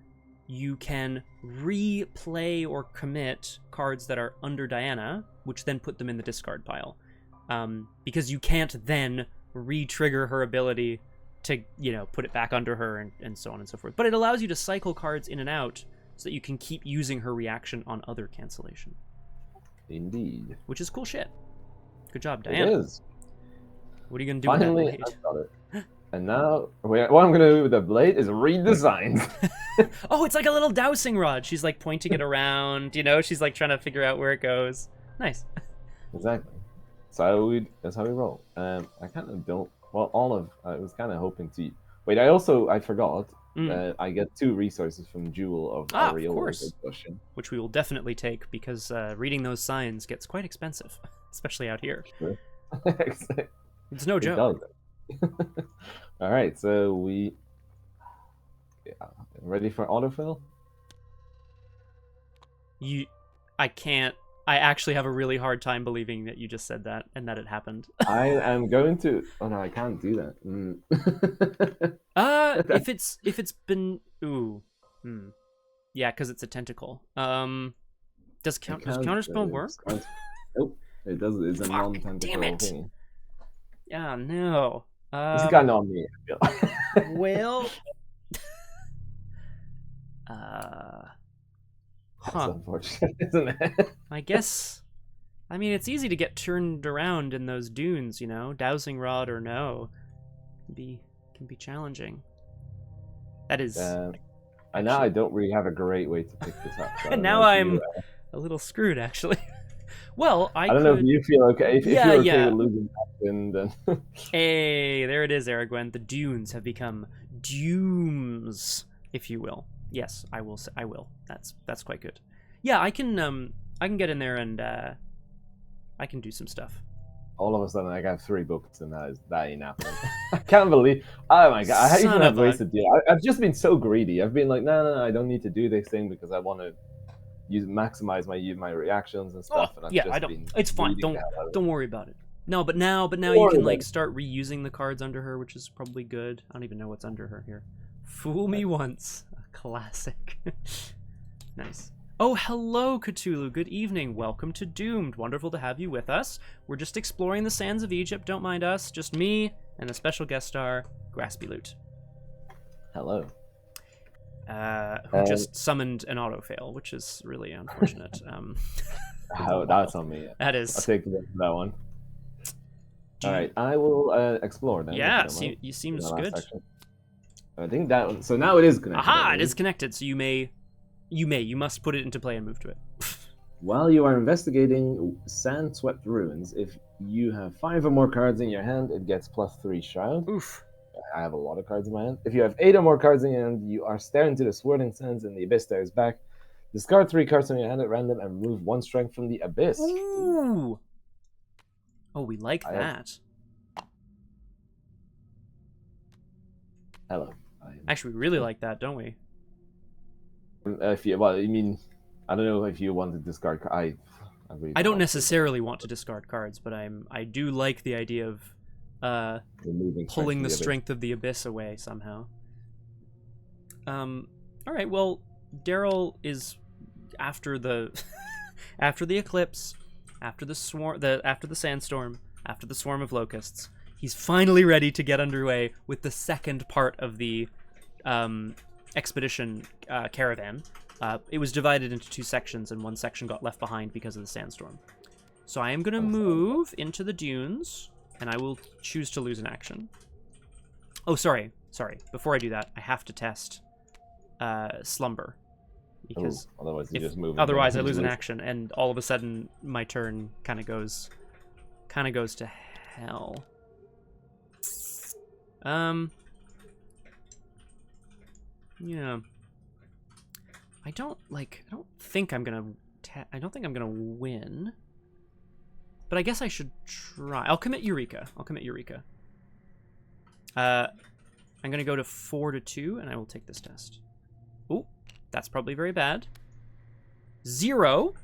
you can replay or commit cards that are under Diana, which then put them in the discard pile. Because you can't then re-trigger her ability to, put it back under her and so on and so forth. But it allows you to cycle cards in and out so that you can keep using her reaction on other cancellation. Indeed. Which is cool shit. Good job, Diana. It is. What are you going to do Finally, with that blade? I got it. And now, what I'm going to do with the blade is read the signs. Oh, it's like a little dowsing rod. She's like pointing it around, she's like trying to figure out where it goes. Nice. Exactly. So that's how we roll. I kind of don't. Well, I was kind of hoping to. Wait, I forgot. I get 2 resources from Jewel of of course. discussion, which we will definitely take because reading those signs gets quite expensive, especially out here. Sure. It's no joke. All right, so ready for autofill? I actually have a really hard time believing that you just said that and that it happened. I am going to. Oh no, I can't do that. If it's been yeah, because it's a tentacle. Does counterspell work? Nope, it doesn't. It's a non-tentacle damn it. thing. Yeah, no. This is kind of on me. I feel. Well. That's unfortunate, isn't it? I guess. I mean, it's easy to get turned around in those dunes, Dowsing rod or no, can be challenging. That is. And now I don't really have a great way to pick this up. So and now I'm a little screwed, actually. Well, I don't know if you feel okay. If you're okay with losing that win, then. Hey, there it is, Aragwen. The dunes have become dooms, if you will. Yes, I will. I will. That's quite good. Yeah, I can get in there and I can do some stuff. All of a sudden, I got 3 books, and that ain't happening. I can't believe. Oh my god! I even have wasted deal. I've just been so greedy. I've been like, no, I don't need to do this thing because I want to maximize my reactions and stuff. And I don't. It's fine. Don't worry about it. No, but now you can like start reusing the cards under her, which is probably good. I don't even know what's under her here. Fool me once. Classic. Nice. Oh, hello, Cthulhu. Good evening. Welcome to Doomed. Wonderful to have you with us. We're just exploring the sands of Egypt. Don't mind us. Just me and a special guest star, Graspiloot. Hello. Who just summoned an autofail, which is really unfortunate. Oh, that's on me. That is. I'll take that one. All right, I will explore then. Yeah, you seems good. Section. I think that one. So now it is connected. Aha! It is connected. So you must put it into play and move to it. While you are investigating sand-swept ruins, if you have 5 or more cards in your hand, it gets +3 shroud. Oof. I have a lot of cards in my hand. If you have 8 or more cards in your hand, you are staring into the swirling sands and the abyss stares back. Discard 3 cards from your hand at random and remove 1 strength from the abyss. Ooh. Oh, we like that. Hello. Actually, we really like that, don't we? I don't know if you want to discard. I don't necessarily want to discard cards, but I do like the idea of pulling the strength of the abyss away somehow. All right. Well, Darrell is after the after the eclipse, after the sandstorm, after the swarm of locusts. He's finally ready to get underway with the second part of the expedition caravan. It was divided into 2 sections, and one section got left behind because of the sandstorm. So I am going to move into the dunes, and I will choose to lose an action. Oh, sorry. Before I do that, I have to test Slumber. Because otherwise you just move. Otherwise I lose an action, and all of a sudden my turn kind of goes to hell. Yeah. I don't think I'm gonna win. But I guess I should try. I'll commit Eureka. I'm gonna go to 4-2, and I will take this test. Ooh, that's probably very bad. 0.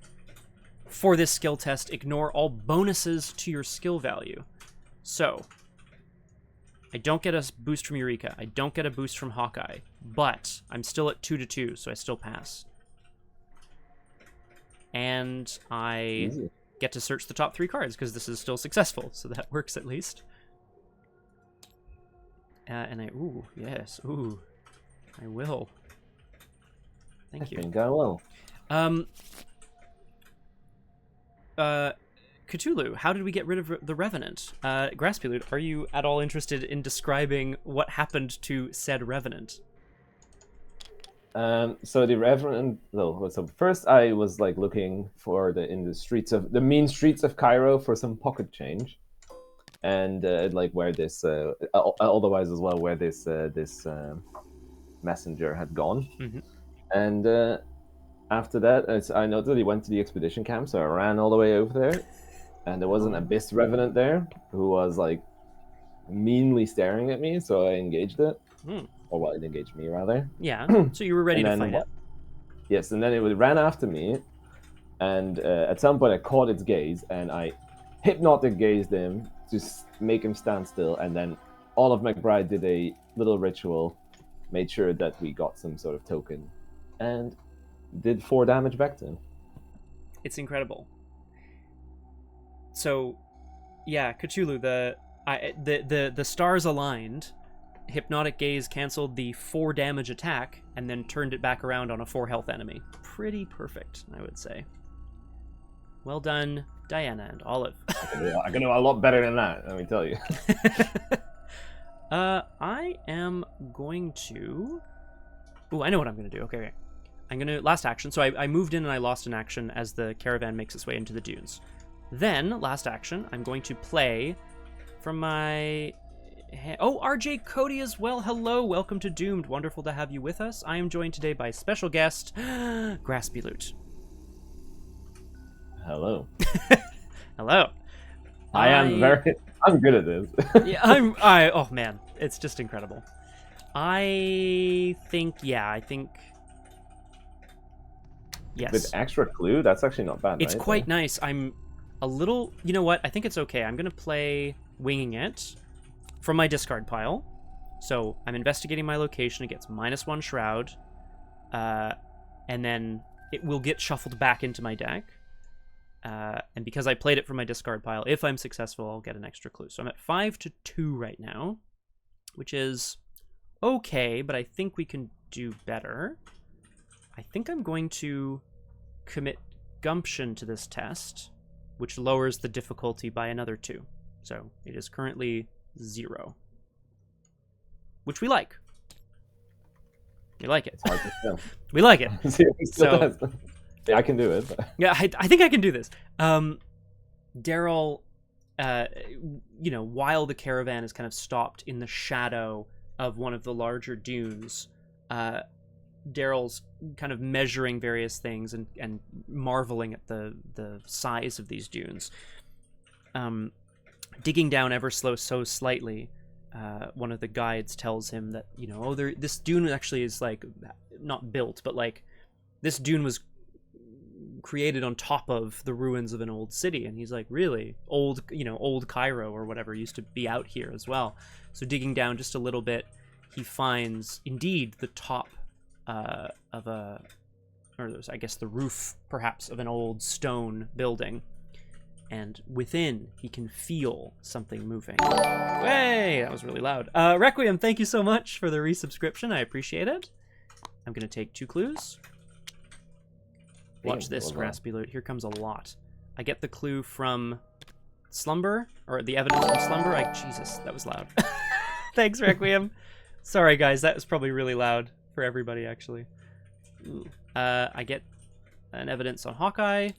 For this skill test, ignore all bonuses to your skill value. So, I don't get a boost from Eureka. I don't get a boost from Hawkeye. But I'm still at 2-2, so I still pass. And I get to search the top 3 cards, because this is still successful, so that works at least. And I will. Thank you. I think I will. Cthulhu, how did we get rid of the Revenant? Graspiloot, are you at all interested in describing what happened to said Revenant? So the Revenant, so first I was like looking for in the mean streets of Cairo for some pocket change, and like where this, otherwise as well where this messenger had gone, and after that I noticed that he went to the expedition camp, so I ran all the way over there, and there was an Abyss Revenant there who was like meanly staring at me, so I engaged it. Or well, it engaged me rather. Yeah, so you were ready to fight it. Yes, and then it ran after me, and at some point I caught its gaze, and I hypnotic gazed him to make him stand still, and then all of McBride did a little ritual, made sure that we got some sort of token, and did 4 damage back to him. It's incredible. So, yeah, Cthulhu, the stars aligned. Hypnotic Gaze canceled the 4 damage attack and then turned it back around on a 4 health enemy. Pretty perfect, I would say. Well done, Diana and Olive. I can do a lot better than that, let me tell you. I am going to... Ooh, I know what I'm going to do. Okay. I'm going to... Last action. So I moved in and I lost an action as the caravan makes its way into the dunes. Then, last action, I'm going to play from my... Oh, RJ Cody as well. Hello, welcome to Doomed. Wonderful to have you with us. I am joined today by special guest, Graspiloot. Hello. Hello. I'm good at this. Yeah, oh man, it's just incredible. I think yes. With extra clue, that's actually not bad. It's quite nice. I'm a little, you know what? I think it's okay. I'm gonna play Winging It from my discard pile. So I'm investigating my location. It gets -1 shroud, and then it will get shuffled back into my deck. And because I played it from my discard pile, if I'm successful, I'll get an extra clue. So I'm at 5-2 right now, which is okay, but I think we can do better. I think I'm going to commit Gumption to this test, which lowers the difficulty by another 2. So it is currently 0, which we like. We like it. It's hard to tell. We like it. So, yeah, I can do it. But... Yeah, I think I can do this. Darrell, while the caravan is kind of stopped in the shadow of one of the larger dunes, Darrell's kind of measuring various things and marveling at the size of these dunes. Digging down ever so slightly, one of the guides tells him that, this dune actually is like not built, but like this dune was created on top of the ruins of an old city. And he's like, really? Old Cairo or whatever used to be out here as well. So digging down just a little bit, he finds indeed the top of the roof perhaps of an old stone building. and within he can feel something moving. Way, that was really loud. Requiem, thank you so much for the resubscription. I appreciate it. I'm gonna take 2 clues. Watch this, Graspiloot. Here comes a lot. I get the clue from Slumber, or the evidence from Slumber. Jesus, that was loud. Thanks, Requiem. Sorry, guys, that was probably really loud for everybody, actually. I get an evidence on Hawkeye.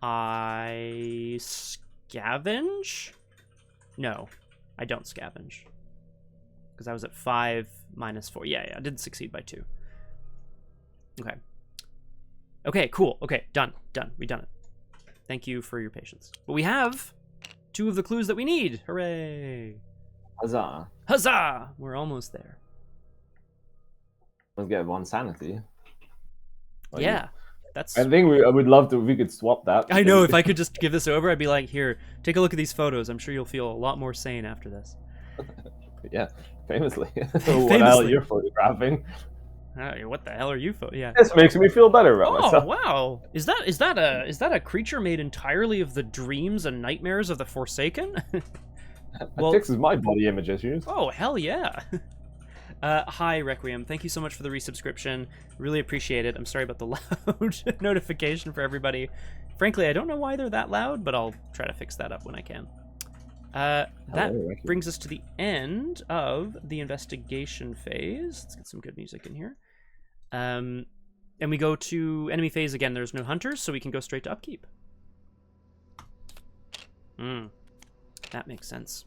I scavenge? No, I don't scavenge. Because I was at 5 minus 4. Yeah, I did succeed by 2. Okay. Okay, cool. Okay, done. We done it. Thank you for your patience. But we have 2 of the clues that we need. Hooray! Huzzah! Huzzah! We're almost there. Let's get 1 sanity. Yeah, that's... I think I would love to if we could swap that. I know, if I could just give this over, I'd be like, here, take a look at these photos. I'm sure you'll feel a lot more sane after this. Yeah, famously. What hell you're photographing? What the hell are you Yeah. This makes me feel better about myself. Oh wow! Is that a creature made entirely of the dreams and nightmares of the Forsaken? Well, it fixes my body image issues. Oh hell yeah! Hi Requiem, thank you so much for the resubscription. Really appreciate it. I'm sorry about the loud notification for everybody. Frankly, I don't know why they're that loud, but I'll try to fix that up when I can. That brings us to the end of the investigation phase. Let's get some good music in here. And we go to enemy phase again. There's no hunters, so we can go straight to upkeep. That makes sense.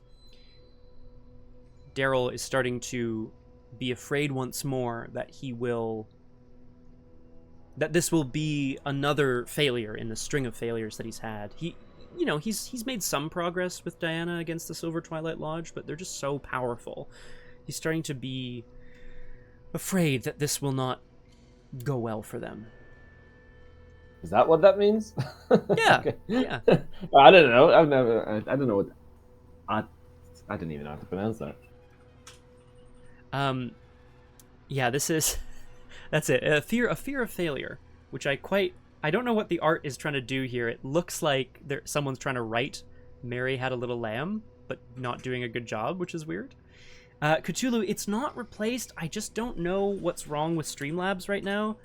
Darrell is starting to be afraid once more that this will be another failure in the string of failures that he's had. He's made some progress with Diana against the Silver Twilight Lodge, but they're just so powerful. He's starting to be afraid that this will not go well for them. Is that what that means? Yeah. Okay. Yeah. I don't know. I don't know what. I didn't even know how to pronounce that. Yeah, that's it. A fear of failure, which I don't know what the art is trying to do here. It looks like someone's trying to write Mary Had a Little Lamb, but not doing a good job, which is weird. Cthulhu, it's not replaced. I just don't know what's wrong with Streamlabs right now.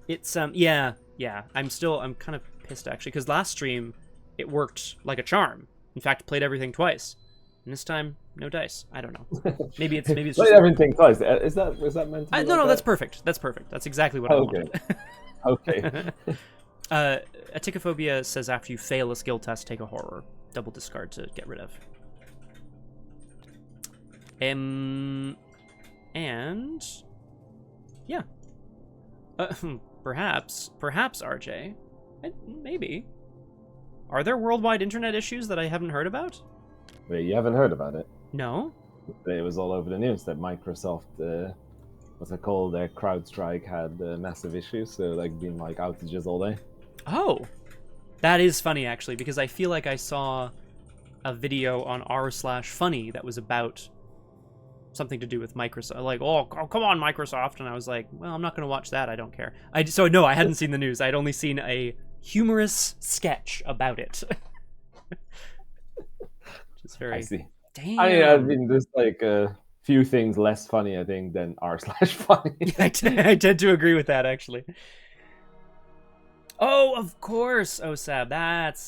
It's, yeah. I'm kind of pissed, actually, because last stream, it worked like a charm. In fact, played everything twice. And this time, no dice. I don't know. Maybe it's just... Played everything twice. Is that meant to be No, that's perfect. That's perfect. That's exactly what I wanted. Okay. Aticophobia says after you fail a skill test, take a horror. Double discard to get rid of. And yeah. Perhaps RJ. Maybe. Are there worldwide internet issues that I haven't heard about? Wait, you haven't heard about it? No. It was all over the news that Microsoft, what's it called, their CrowdStrike had massive issues, so been outages all day. Oh, that is funny actually, because I feel like I saw a video on r/funny that was about something to do with Microsoft. Like, oh, come on, Microsoft, and I was like, well, I'm not going to watch that. I don't care. So no, I hadn't seen the news. I'd only seen a humorous sketch about it. It's very... I see. Damn. I mean, there's a few things less funny, I think, than r/funny. I tend to agree with that, actually. Oh, of course, Osab.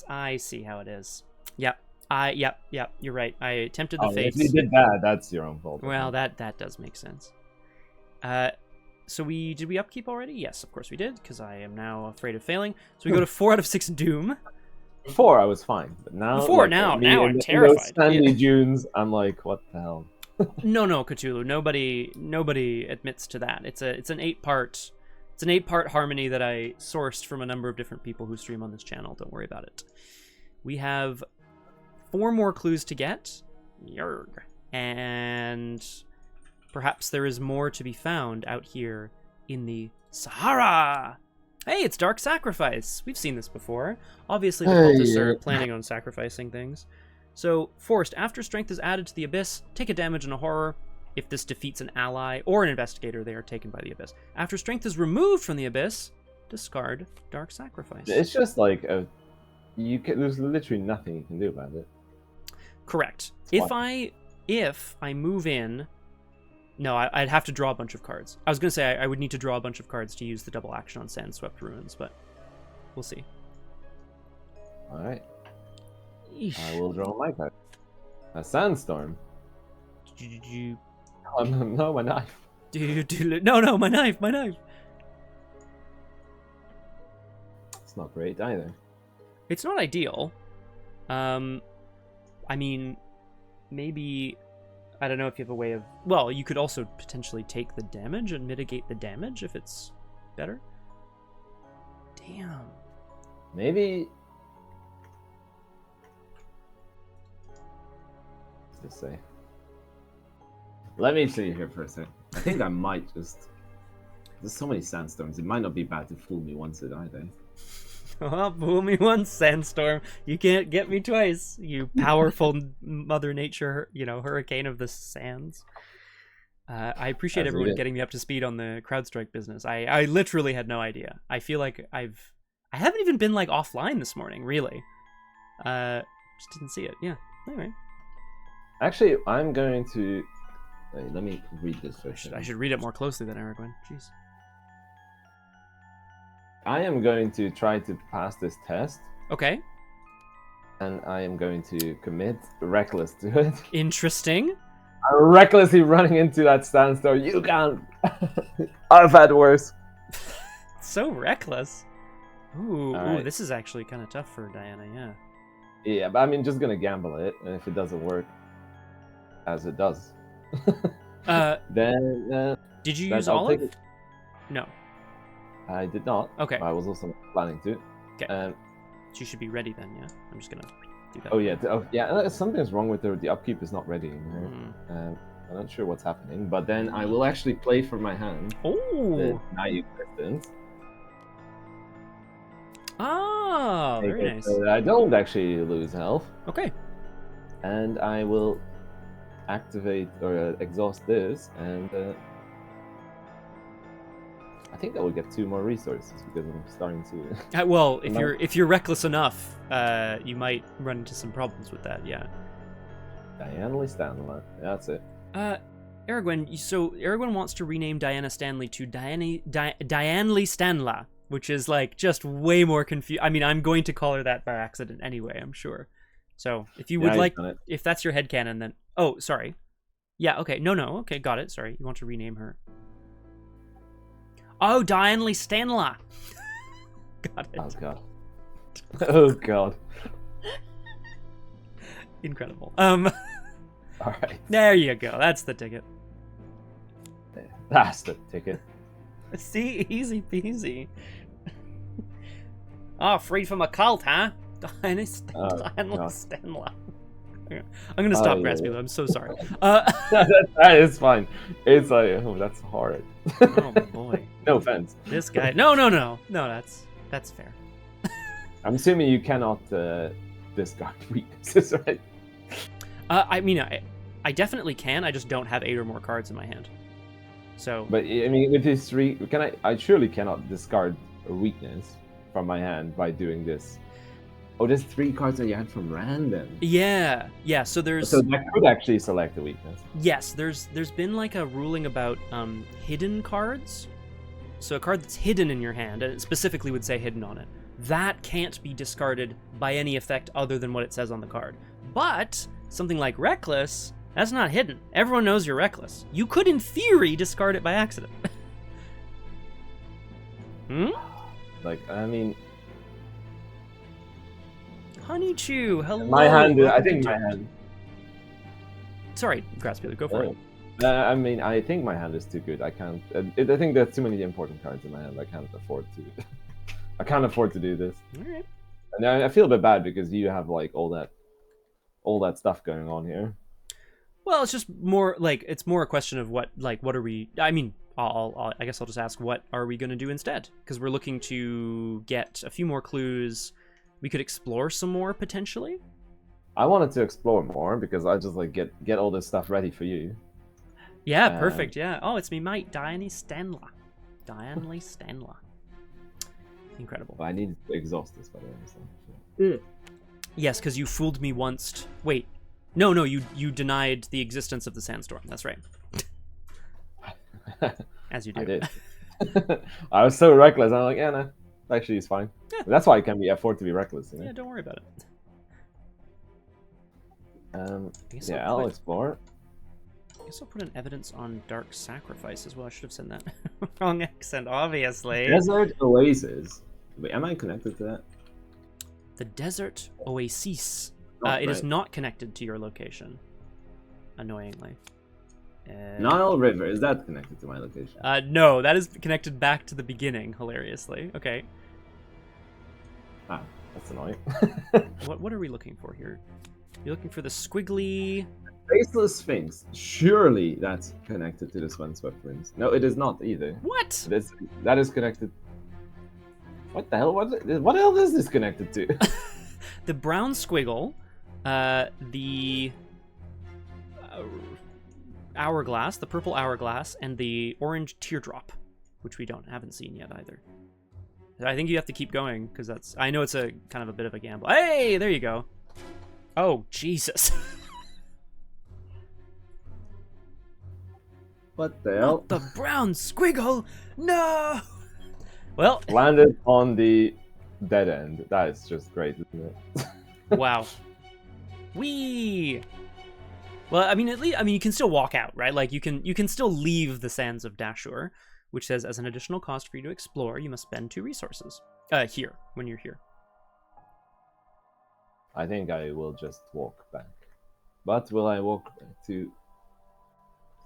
I see how it is. Yep. Yep. You're right. I attempted the face. If you did that, that's your own fault. Well, that does make sense. So did we upkeep already? Yes, of course we did, because I am now afraid of failing. So we go to 4 out of 6 Doom. Before I was fine, but now now I'm terrified. In those Stanley Dunes, I'm like, what the hell? No, Cthulhu. Nobody admits to that. It's an 8-part harmony that I sourced from a number of different people who stream on this channel. Don't worry about it. We have 4 more clues to get. Yerg. And perhaps there is more to be found out here in the Sahara. Hey, it's Dark Sacrifice. We've seen this before. Obviously, the cultists are planning on sacrificing things. So, forced. After strength is added to the Abyss, take a damage and a horror. If this defeats an ally or an investigator, they are taken by the Abyss. After strength is removed from the Abyss, discard Dark Sacrifice. It's just like a there's literally nothing you can do about it. Correct. It's If I move in, no, I'd have to draw a bunch of cards. I was gonna say I would need to draw a bunch of cards to use the double action on Sandswept Ruins, but we'll see. All right. Eesh. I will draw my card. A sandstorm. Did you? Oh, no, my knife. No, my knife. It's not great either. It's not ideal. I mean, maybe, I don't know if you have a way of... Well, you could also potentially take the damage and mitigate the damage if it's better. Damn. Maybe... What's this say? Let me see here for a second. I think I might just... There's so many sandstorms. It might not be bad to fool me once either. Oh, fool me once, Sandstorm. You can't get me twice, you powerful Mother Nature, hurricane of the sands. I appreciate everyone getting me up to speed on the CrowdStrike business. I literally had no idea. I feel like I haven't even been like offline this morning, really. Just didn't see it. Yeah. Anyway. Actually, I'm going to... Wait, let me read this first. I should read it more closely than Aragorn. Jeez. I am going to try to pass this test. Okay. And I am going to commit reckless to it. Interesting. I'm recklessly running into that sandstorm. You can't. I've had worse. So reckless. Ooh, right. This is actually kind of tough for Diana, yeah. Yeah, but I'm just going to gamble it. And if it doesn't work, as it does, then... did you use Olive? No. I did not. Okay. I was also planning to. Okay. So you should be ready then, yeah? I'm just going to do that. Oh, yeah. Something's wrong with the upkeep is not ready in here. I'm not sure what's happening. But then I will actually play for my hand. Oh! Now you distance. Ah, very nice. I don't actually lose health. Okay. And I will activate or exhaust this, and I think I will get 2 more resources because I'm starting to. Well, if you're reckless enough, you might run into some problems with that. Yeah. Diana Stanley. That's it. Aragorn. So Aragorn wants to rename Diana Stanley to Diane Stanla, which is like just way more confused. I mean, I'm going to call her that by accident anyway. I'm sure. So if you would like, if that's your headcanon, then oh, sorry. Yeah. Okay. No. Okay. Got it. Sorry. You want to rename her. Oh, Diane Stanla. Got it. Oh god. Oh god. Incredible. All right. There you go. That's the ticket. That's the ticket. See, easy peasy. Oh, freed from a cult, huh? Diane Stanla. I'm gonna stop Graspiloot. I'm so sorry. That is fine. It's like, oh, that's hard. Oh boy. No offense. This guy. No. That's fair. I'm assuming you cannot discard weaknesses, right? I mean, I definitely can. I just don't have 8 or more cards in my hand. So. But I mean, with these 3, I surely cannot discard a weakness from my hand by doing this. Oh, there's 3 cards that you had from random. Yeah. So that could actually select a weakness. Yes, there's been like a ruling about hidden cards. So a card that's hidden in your hand, and it specifically would say hidden on it, that can't be discarded by any effect other than what it says on the card. But something like Reckless, that's not hidden. Everyone knows you're reckless. You could, in theory, discard it by accident. Like, I mean... Honeychew, hello. My hand, I think my hand... Sorry, Graspiloot, go for it. I mean, I think my hand is too good. I can't... I think there's too many important cards in my hand. I can't afford to... I can't afford to do this. Alright. And I feel a bit bad because you have, like, all that stuff going on here. Well, it's just more, like, it's more a question of what are we... I mean, I guess I'll just ask, what are we going to do instead? Because we're looking to get a few more clues. We could explore some more, potentially. I wanted to explore more because I just, like, get all this stuff ready for you. Yeah, perfect, yeah. Oh, it's me mate, Diane Stanla. Incredible. Well, I need to exhaust this, by the way. So. Yes, because you fooled me once. Wait. No, you denied the existence of the sandstorm. That's right. As you do. I did. I was so reckless. I'm like, yeah, no. Actually, it's fine. Yeah. That's why I can afford to be reckless. You know? Yeah, don't worry about it. Yeah, I'll explore. I guess I'll put an evidence on Dark Sacrifice as well. I should have said that. Wrong accent, obviously. Desert Oasis. Wait, am I connected to that? The Desert Oasis. Oh, it is not connected to your location. Annoyingly. Nile River, is that connected to my location? No, that is connected back to the beginning, hilariously. Okay. Ah, that's annoying. What are we looking for here? You're looking for the squiggly... Faceless Sphinx. Surely that's connected to the Swanswept Ruins. No, it is not either. What? That is connected... What the hell? What else is this connected to? The brown squiggle, the hourglass, the purple hourglass, and the orange teardrop, which we haven't seen yet either. I think you have to keep going because that's. I know it's a kind of a bit of a gamble. Hey, there you go. Oh Jesus! What the hell? Not the brown squiggle! No. Well, landed on the dead end. That is just great, isn't it? Wow. Whee! Well, I mean, you can still walk out, right? Like you can still leave the sands of Dashur, which says as an additional cost for you to explore, you must spend 2 resources. Here when you're here. I think I will just walk back. But will I walk to?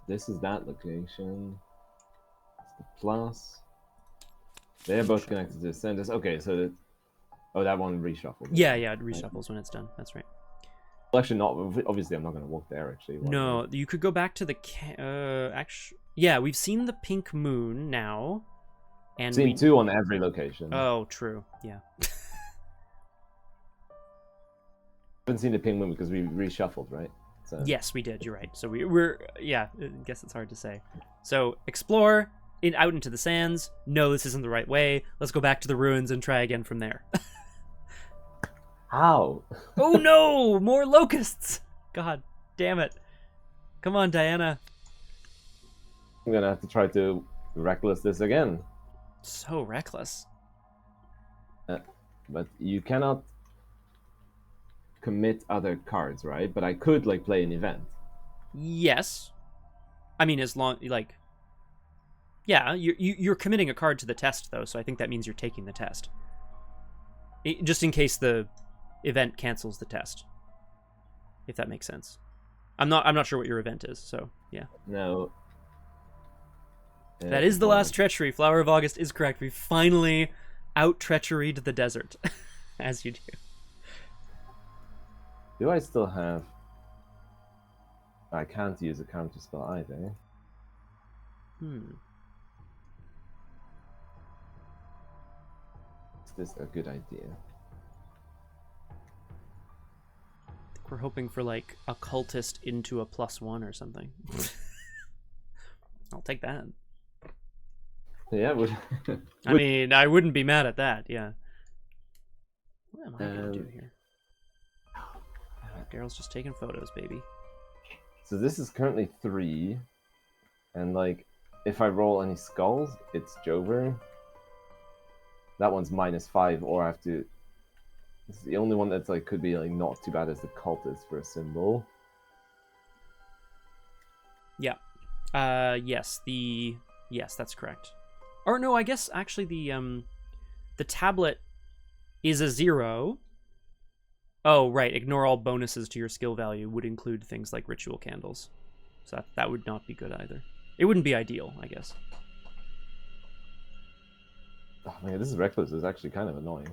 This is that location. It's the plus. They're both connected to the centers. Okay, so that one reshuffled. Yeah, it reshuffles when it's done. That's right. Well, actually, not. Obviously, I'm not going to walk there. Actually, no, you could go back to the. Actually, yeah, we've seen the pink moon now, and seen 2 on every location. Oh, true. Yeah. Haven't seen the pink moon because we reshuffled, right? So. Yes, we did. You're right. So we're yeah. I guess it's hard to say. So explore. Out into the sands. No, this isn't the right way. Let's go back to the ruins and try again from there. How? Oh no! More locusts! God damn it. Come on, Diana. I'm gonna have to try to reckless this again. So reckless. But you cannot commit other cards, right? But I could like play an event. Yes. I mean, as long like. Yeah, you're committing a card to the test, though, so I think that means you're taking the test. Just in case the event cancels the test. If that makes sense. I'm not sure what your event is, so yeah. No. That is the last treachery. Flower of August is correct. We finally out-treachery'd the desert. As you do. Do I still have... I can't use a counter spell either. Is this a good idea? I think we're hoping for like a cultist into a +1 or something. I'll take that. Yeah, I mean, I wouldn't be mad at that, yeah. What am I gonna do here? Darrell's just taking photos, baby. So this is currently 3, and like, if I roll any skulls, it's Jover. That one's -5, or I have to... This is the only one that's like could be like not too bad as the cultist for a symbol. Yeah. Yes, that's correct. Or no, I guess actually the tablet is a 0. Oh, right. Ignore all bonuses to your skill value would include things like ritual candles. So that would not be good either. It wouldn't be ideal, I guess. Oh man, this is reckless. It's actually kind of annoying.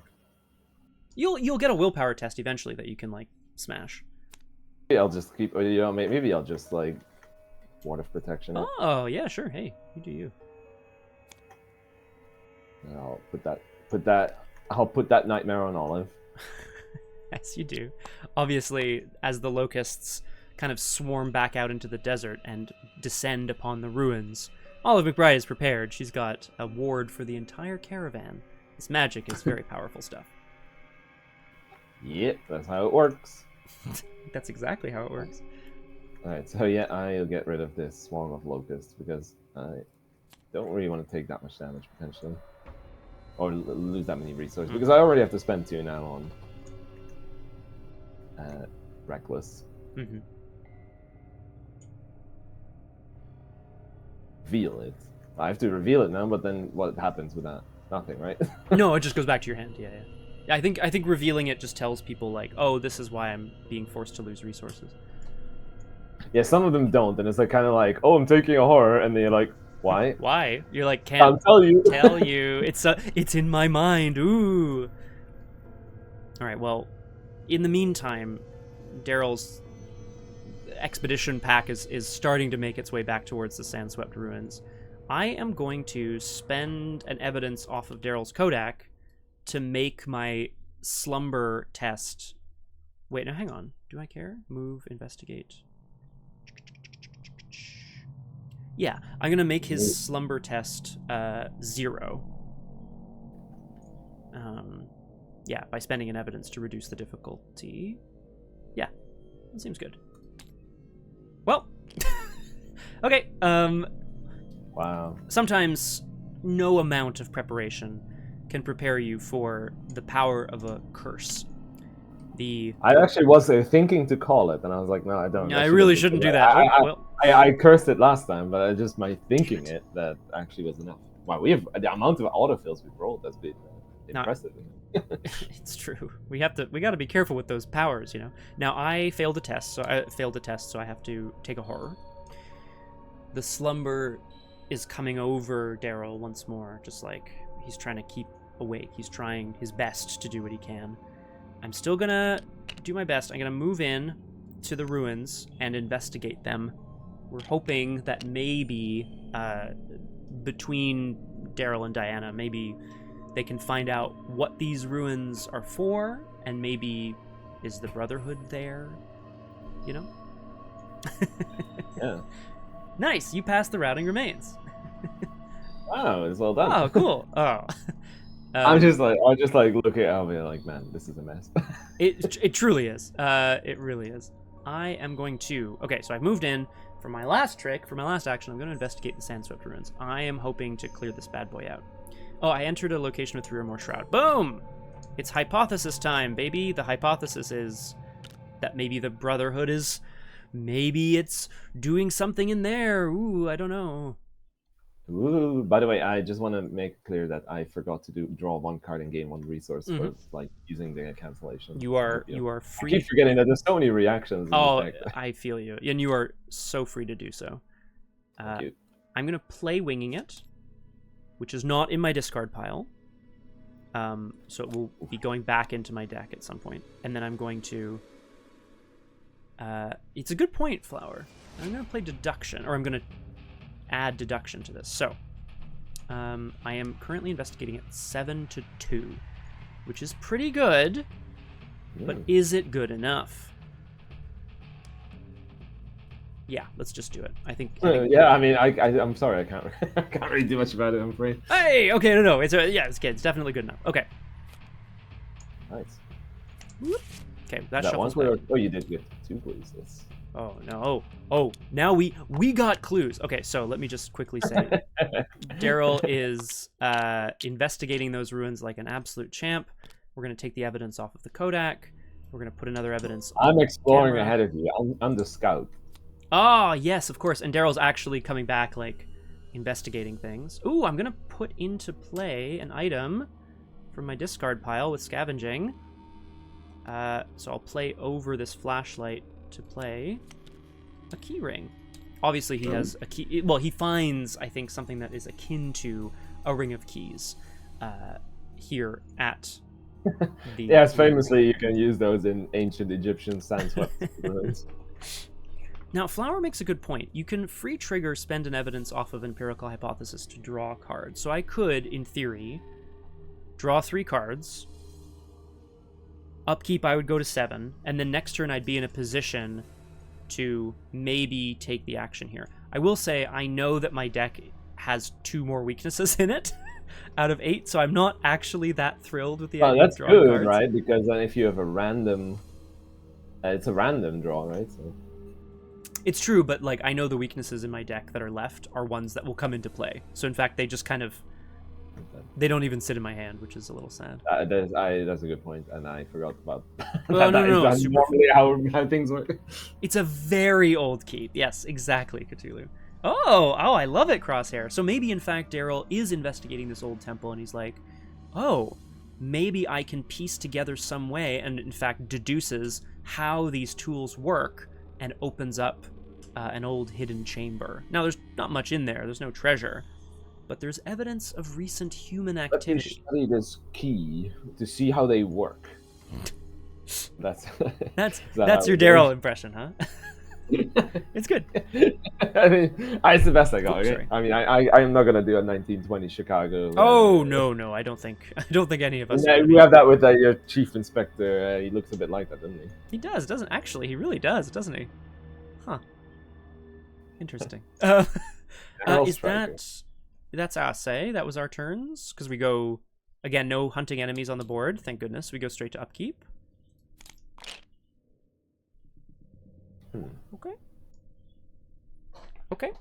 You'll get a willpower test eventually that you can like smash. Maybe I'll just keep. You know, maybe I'll just like ward of protection. Oh yeah, sure. Hey, you do you. And I'll put that nightmare on Olive. As you do. Obviously, as the locusts kind of swarm back out into the desert and descend upon the ruins, Olive McBride is prepared. She's got a ward for the entire caravan This magic is very powerful stuff. Yep, that's how it works. That's exactly how it works. Alright, so yeah, I'll get rid of this swarm of locusts because I don't really want to take that much damage potentially. Or lose that many resources, because I already have to spend 2 now on Reckless. Mm-hmm. Reveal it. I have to reveal it now, but then what happens with that? Nothing, right? No, it just goes back to your hand. Yeah. I think revealing it just tells people like, oh, this is why I'm being forced to lose resources. Yeah, some of them don't, and it's like kind of like, oh, I'm taking a horror, and they're like, why? Why? You're like, can't tell you. Tell you. It's in my mind. Ooh. All right. Well, in the meantime, Darrell's expedition pack is starting to make its way back towards the sand-swept ruins. I am going to spend an evidence off of Darrell's Kodak to make my slumber test. Wait, no, hang on. Do I care? Move, investigate. Yeah, I'm going to make his slumber test 0. Yeah, by spending an evidence to reduce the difficulty. Yeah, that seems good. Well, okay. Wow. Sometimes no amount of preparation can prepare you for the power of a curse. I actually was thinking to call it, and I was like, no, I don't. No, I really shouldn't do that. I cursed it last time, but I just my thinking it that actually was enough. Wow, we have the amount of autofills we've rolled. That's been impressive. It's true. We got to be careful with those powers, you know. Now I failed a test, so I have to take a horror. The slumber is coming over Darrell once more, just like he's trying to keep awake. He's trying his best to do what he can. I'm still gonna do my best. I'm gonna move in to the ruins and investigate them. We're hoping that maybe between Darrell and Diana, maybe they can find out what these ruins are for, and maybe is the Brotherhood there? You know? Yeah. Nice, you passed the routing remains. Wow, it's well done. Oh, cool. Oh. I just like look at it, I'll be like, man, this is a mess. It truly is. It really is. I am going to... Okay, so I've moved in. For my last trick, for my last action, I'm going to investigate the sand-swept ruins. I am hoping to clear this bad boy out. Oh, I entered a location with 3 or more shroud. Boom! It's hypothesis time, baby. The hypothesis is that maybe the Brotherhood is... Maybe it's doing something in there. Ooh, I don't know. Ooh, by the way, I just want to make clear that I forgot to draw 1 card and gain 1 resource for like using the cancellation. You are free. I keep forgetting that there's so many reactions. Oh, I feel you, and you are so free to do so. Thank you. I'm gonna play Winging It, which is not in my discard pile. So it will be going back into my deck at some point, and then I'm going to. It's a good point, Flower. I'm gonna play Deduction, or I'm gonna add Deduction to this. So, I am currently investigating at 7-2, which is pretty good, but is it good enough? Yeah, let's just do it. I think yeah, I mean, I'm sorry, I can't really do much about it, I'm afraid. Hey, okay, no, it's good. It's definitely good enough. Okay. Nice. Okay, that shuffles back. Oh, you did get 2 clues. Yes. Oh no! Oh, now we got clues. Okay, so let me just quickly say, Darrell is investigating those ruins like an absolute champ. We're gonna take the evidence off of the Kodak. We're gonna put another evidence. I'm exploring ahead of you. I'm the scout. Oh yes, of course. And Darrell's actually coming back, like investigating things. Ooh, I'm gonna put into play an item from my discard pile with scavenging. So I'll play over this flashlight to play a key ring. Obviously he has a key. Well, he finds, I think, something that is akin to a ring of keys here at the... Yes, famously you can use those in ancient Egyptian sand-swept ruins. Now, Flower makes a good point. You can free trigger spend an evidence off of empirical hypothesis to draw cards. So I could, in theory, draw 3 cards. Upkeep, I would go to 7, and then next turn I'd be in a position to maybe take the action here. I will say I know that my deck has 2 more weaknesses in it out of 8, so I'm not actually that thrilled with the Well, idea that's of drawing good, cards. right? Because then if you have a random, it's a random draw, right? So It's true, but like I know the weaknesses in my deck that are left are ones that will come into play. So in fact, they just kind of they don't even sit in my hand, which is a little sad. that's a good point, and I forgot about Well, that. That is normally how things work. It's a very old keep. Yes, exactly, Cthulhu. Oh, I love it, Crosshair. So maybe, in fact, Darrell is investigating this old temple, and he's like, oh, maybe I can piece together some way, and in fact deduces how these tools work, and opens up an old hidden chamber. Now, there's not much in there. There's no treasure. But there's evidence of recent human activity. Let me study this key to see how they work. That's your Darrell impression, huh? It's good. I mean, it's the best I got. Sorry. I mean, I'm not gonna do a 1920 Chicago. Oh no, I don't think any of us. Yeah, we have that with your chief inspector. He looks a bit like that, doesn't he? He does, doesn't actually? He really does, doesn't he? Huh. Interesting. Is that's us, eh? That was our turns because we go again. No hunting enemies on the board. Thank goodness. We go straight to upkeep. Okay. Okay.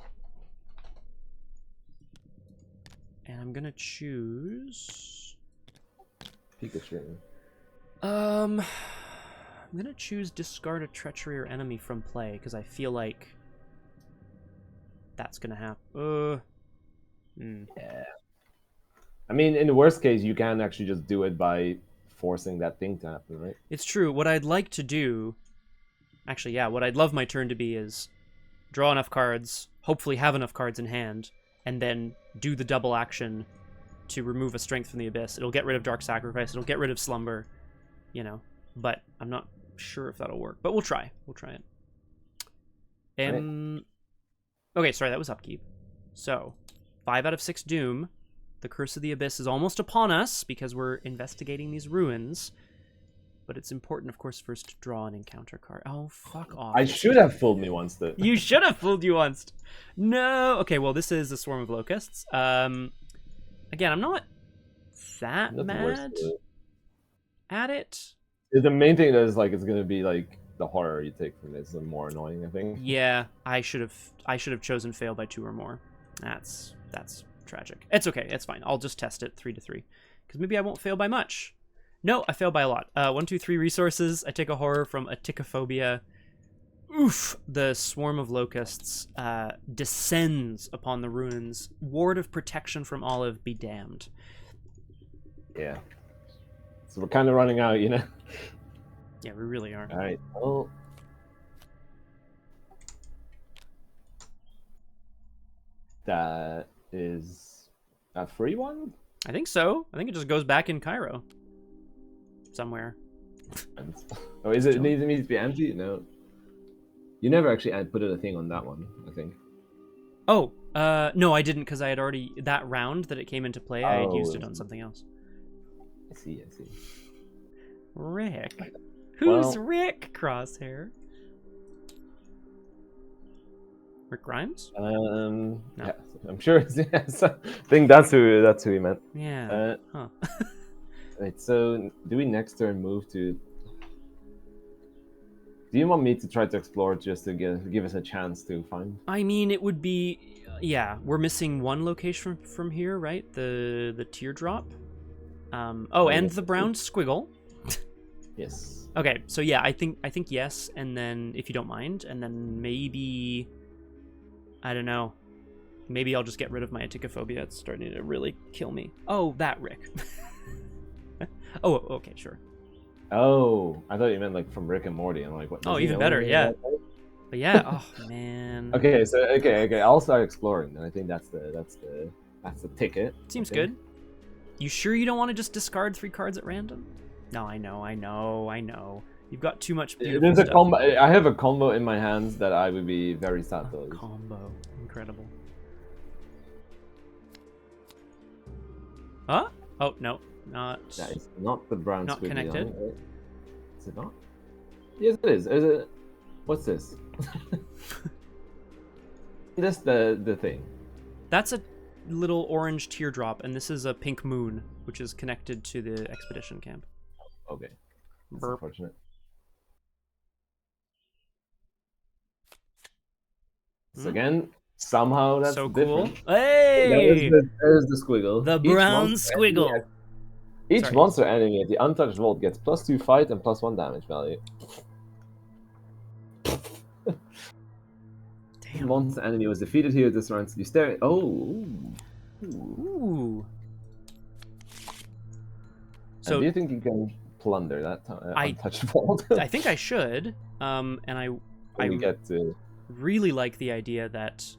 And I'm gonna choose Pikachu. I'm gonna choose discard a treachery or enemy from play because I feel like that's gonna happen. Yeah. I mean, in the worst case, you can actually just do it by forcing that thing to happen, right? It's true. What I'd like to do, actually, yeah, what I'd love my turn to be is draw enough cards, hopefully have enough cards in hand, and then do the double action to remove a strength from the abyss. It'll get rid of Dark Sacrifice. It'll get rid of Slumber, you know. But I'm not sure if that'll work. But we'll try. We'll try it. Right. Okay, sorry, that was upkeep. So, 5 out of 6 Doom. The Curse of the Abyss is almost upon us because we're investigating these ruins. But it's important, of course, first to draw an encounter card. Oh, fuck off. I should have fooled me once. You should have fooled you once. No. Okay, well, this is a Swarm of Locusts. Again, I'm not that mad at it. The main thing is like it's gonna be like the horror you take from this is more annoying, I think. Yeah, I should have chosen fail by 2 or more. That's tragic. It's okay. It's fine. I'll just test it 3 to 3 because maybe I won't fail by much. No, I fail by a lot. 1, 2, 3 resources. I take a horror from Aticophobia. Oof! The Swarm of Locusts descends upon the ruins. Ward of Protection from Olive, be damned. Yeah. So we're kind of running out, you know? Yeah, we really are. All right. Well, that is a free one? I think so. I think it just goes back in Cairo. Somewhere. Oh, is it needs to be empty? No. You never actually put a thing on that one, I think. Oh, no, I didn't because I had already that round that it came into play. I had used it on something else. I see. Rick, who's Rick? Crosshair. Rick Grimes? No. Yeah, I'm sure. Yes. I think that's who he meant. Yeah. Huh. Right. So, do we next turn move to? Do you want me to try to explore just to give us a chance to find? I mean, it would be, yeah. We're missing one location from here, right? The teardrop. And the brown squiggle. Yes. Okay, so yeah, I think yes, and then if you don't mind, and then maybe, I don't know, maybe I'll just get rid of my Aticophobia. It's starting to really kill me. Oh, that Rick. Oh, okay, sure. Oh, I thought you meant like from Rick and Morty. I'm like, what? Oh, even better, yeah. But yeah, oh man. Okay, so okay. I'll start exploring, and I think that's the ticket. Seems good. You sure you don't want to just discard 3 cards at random? No, I know. You've got too much beautiful There's a stuff. combo. I have a combo in my hands that I would be very sad to lose. Combo, incredible. Huh? Oh no, not. That is not the brown. Not connected. Right? Is it not? Yes, it is. Is it? What's this? This the thing. That's a little orange teardrop, and this is a pink moon, which is connected to the expedition camp. Okay. That's Burp. unfortunate. So again, somehow that's so different. cool. Hey! There's the squiggle. The brown squiggle. Each monster enemy at the untouched vault gets +2 fight and +1 damage value. Damn. Monster enemy was defeated here. This round you stare. Oh. Ooh. So do you think you can plunder that untouched vault? I think I should. And I get to... really like the idea that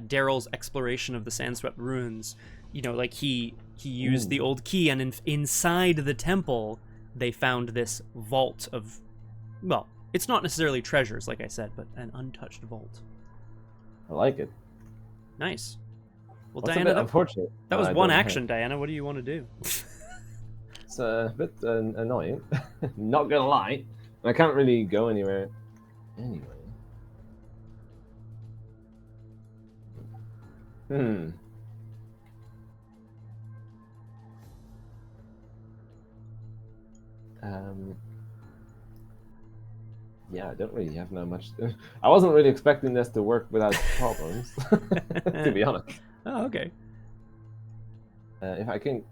Darrell's exploration of the Sandswept ruins, you know, like he used the old key, and inside the temple they found this vault of, well, it's not necessarily treasures, like I said, but an untouched vault. I like it. Nice. Well, That's Diana, unfortunate. that was one action, Diana. What do you want to do? It's a bit annoying. Not gonna lie. I can't really go anywhere. Anyway. Yeah, I don't really have much. I wasn't really expecting this to work without problems, to be honest. Oh, okay. If I can,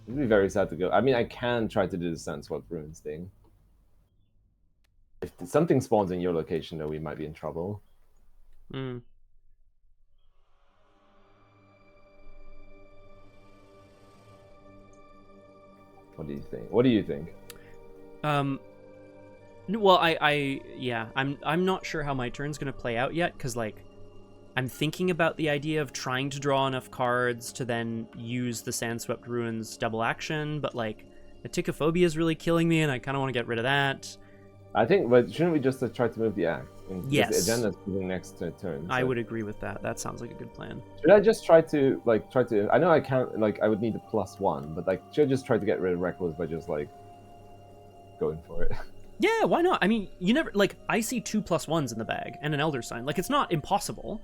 it'd be very sad to go. I mean, I can try to do the Sandswept ruins thing. If something spawns in your location, though, we might be in trouble. Hmm. What do you think? What do you think? Well, yeah, I'm not sure how my turn's gonna play out yet, because like, I'm thinking about the idea of trying to draw enough cards to then use the Sandswept ruins double action, but like, the Tichophobia is really killing me, and I kind of want to get rid of that. I think, but shouldn't we just try to move the act? Yes. The agenda's moving next turn. So. I would agree with that. That sounds like a good plan. Should I just try to I know I can't, like, I would need a +1, but like, should I just try to get rid of Reckless by just like going for it? Yeah, why not? I mean, you never, like, I see 2 +1s in the bag and an Elder Sign. Like, it's not impossible.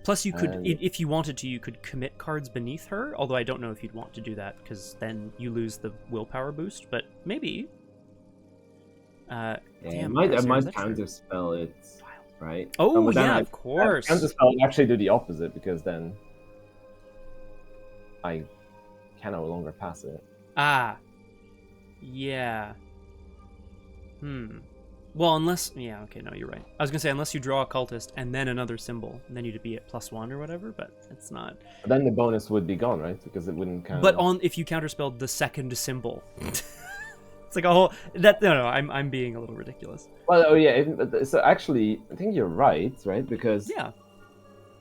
Plus, you could, if you wanted to, you could commit cards beneath her. Although I don't know if you'd want to do that, because then you lose the willpower boost. But maybe. Damn, I might counterspell it, right? Oh, yeah, of course. Counterspell and actually do the opposite, because then I can no longer pass it. Ah. Yeah. Well, unless... Yeah, okay, no, you're right. I was going to say, unless you draw a cultist and then another symbol, and then you'd be at +1 or whatever, but it's not. But then the bonus would be gone, right? Because it wouldn't count. But if you counterspelled the second symbol... It's like a whole... No, I'm being a little ridiculous. Well, oh yeah, so actually, I think you're right? Because... Yeah.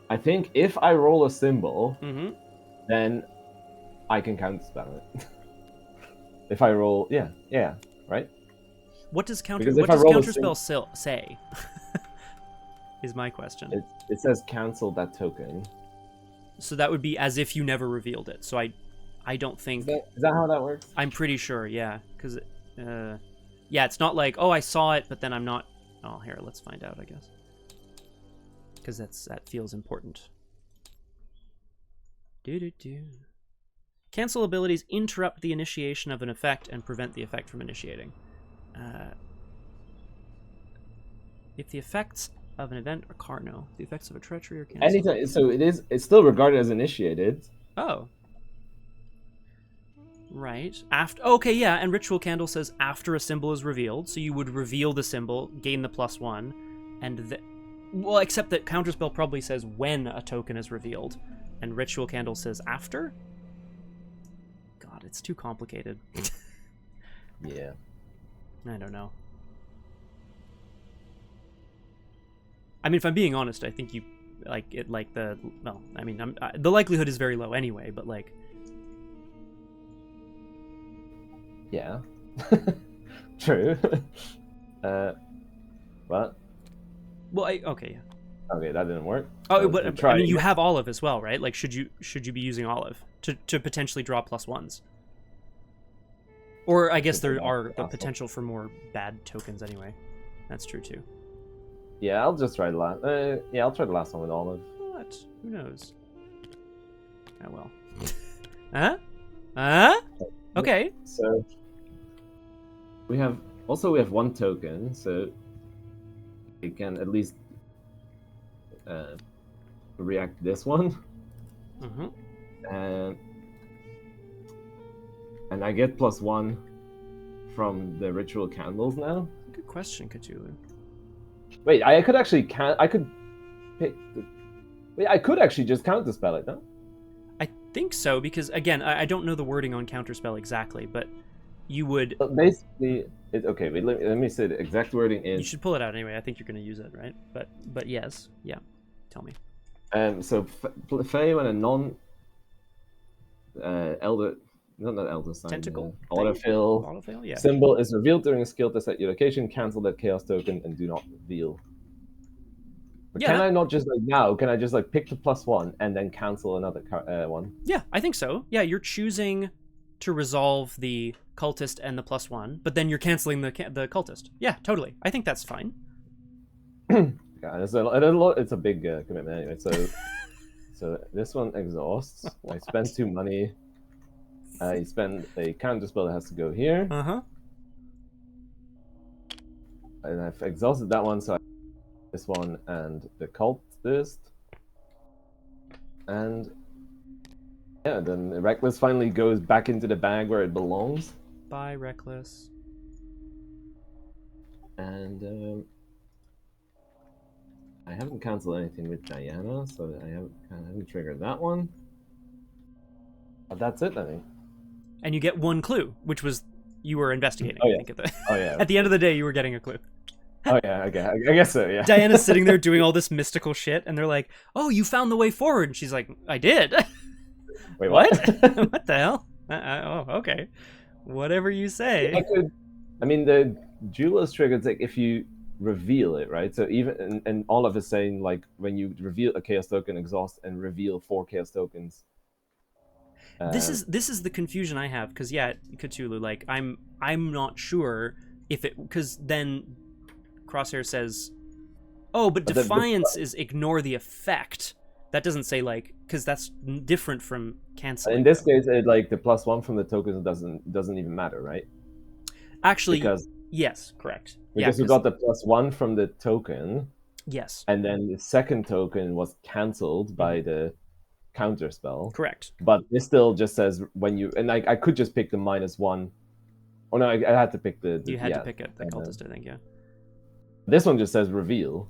I think if I roll a symbol, then I can counterspell it. If I roll... Yeah, right? What does counterspell say? Is my question. It says cancel that token. So that would be as if you never revealed it. So I don't think... Is that how that works? I'm pretty sure, yeah. Because, yeah, it's not like, oh, I saw it, but then I'm not... Oh, here, let's find out, I guess. Because that feels important. Cancel abilities interrupt the initiation of an effect and prevent the effect from initiating. If the effects of an event or card, no. The effects of a treachery or cancel. Anytime, so it's still regarded as initiated. Oh. Right. Okay, yeah, and Ritual Candle says after a symbol is revealed, so you would reveal the symbol, gain the +1, and well, except that Counterspell probably says when a token is revealed, and Ritual Candle says after? God, it's too complicated. Yeah. I don't know. I mean, if I'm being honest, I think you well, I mean, the likelihood is very low anyway, but like... Yeah. True. What? Well, okay, yeah. Okay, that didn't work. Oh, so but I mean, you have Olive as well, right? Like, should you be using Olive to potentially draw +1s? Or I guess there are the potential for more bad tokens anyway. That's true too. Yeah, I'll just try the last. Yeah, I'll try the last one with Olive. Well, that. Who knows? Oh well. Huh? Okay. So we have one token, so we can at least react this one. Mm-hmm. And I get +1 from the ritual candles now. Good question, Cthulhu. Wait, I could actually I could actually just counterspell it, no? I think so, because again, I don't know the wording on counterspell exactly, but you would. But basically, okay. Wait, let me say the exact wording is. You should pull it out anyway. I think you're going to use it, right? But yes, yeah. Tell me. So Fae when a non elder, not elder sign, Tentacle. Autofill yeah. symbol is revealed during a skill test at your location. Cancel that chaos token and do not reveal. But can I not just can I just pick the +1 and then cancel another one? Yeah, I think so. Yeah, you're choosing to resolve the cultist and the +1, but then you're canceling the cultist. Yeah, totally. I think that's fine. Yeah, it's a big commitment anyway. So this one exhausts. I spend 2 money. I spend a counterspell that has to go here. And I've exhausted that one, so I this one and the cultist. And yeah, then Reckless finally goes back into the bag where it belongs. Bye, Reckless. And I haven't canceled anything with Diana, so I haven't triggered that one. But that's it, I think. And you get 1 clue, which was you were investigating. Oh, yeah. I think yeah. At the end of the day, you were getting a clue. Oh yeah, okay. I guess so, yeah. Diana's sitting there doing all this mystical shit, and they're like, "Oh, you found the way forward." And she's like, "I did." Wait, what? What the hell? Oh, okay. Whatever you say. The jeweler's trigger, it's like if you reveal it, right? So even and all of us saying when you reveal a chaos token, exhaust and reveal 4 chaos tokens. This is the confusion I have, because Cthulhu, I'm not sure if it, because then Crosshair says, "Oh, but Defiance is ignore the effect." That doesn't say because that's different from canceling. In this case, the +1 from the tokens doesn't even matter, right? Actually, yes, correct. Because we got the +1 from the token. Yes. And then the second token was cancelled by the counter spell. Correct. But this still just says when you I could just pick the -1. Oh no, I had to pick the you had to pick it, the cultist, I think, yeah. This one just says reveal.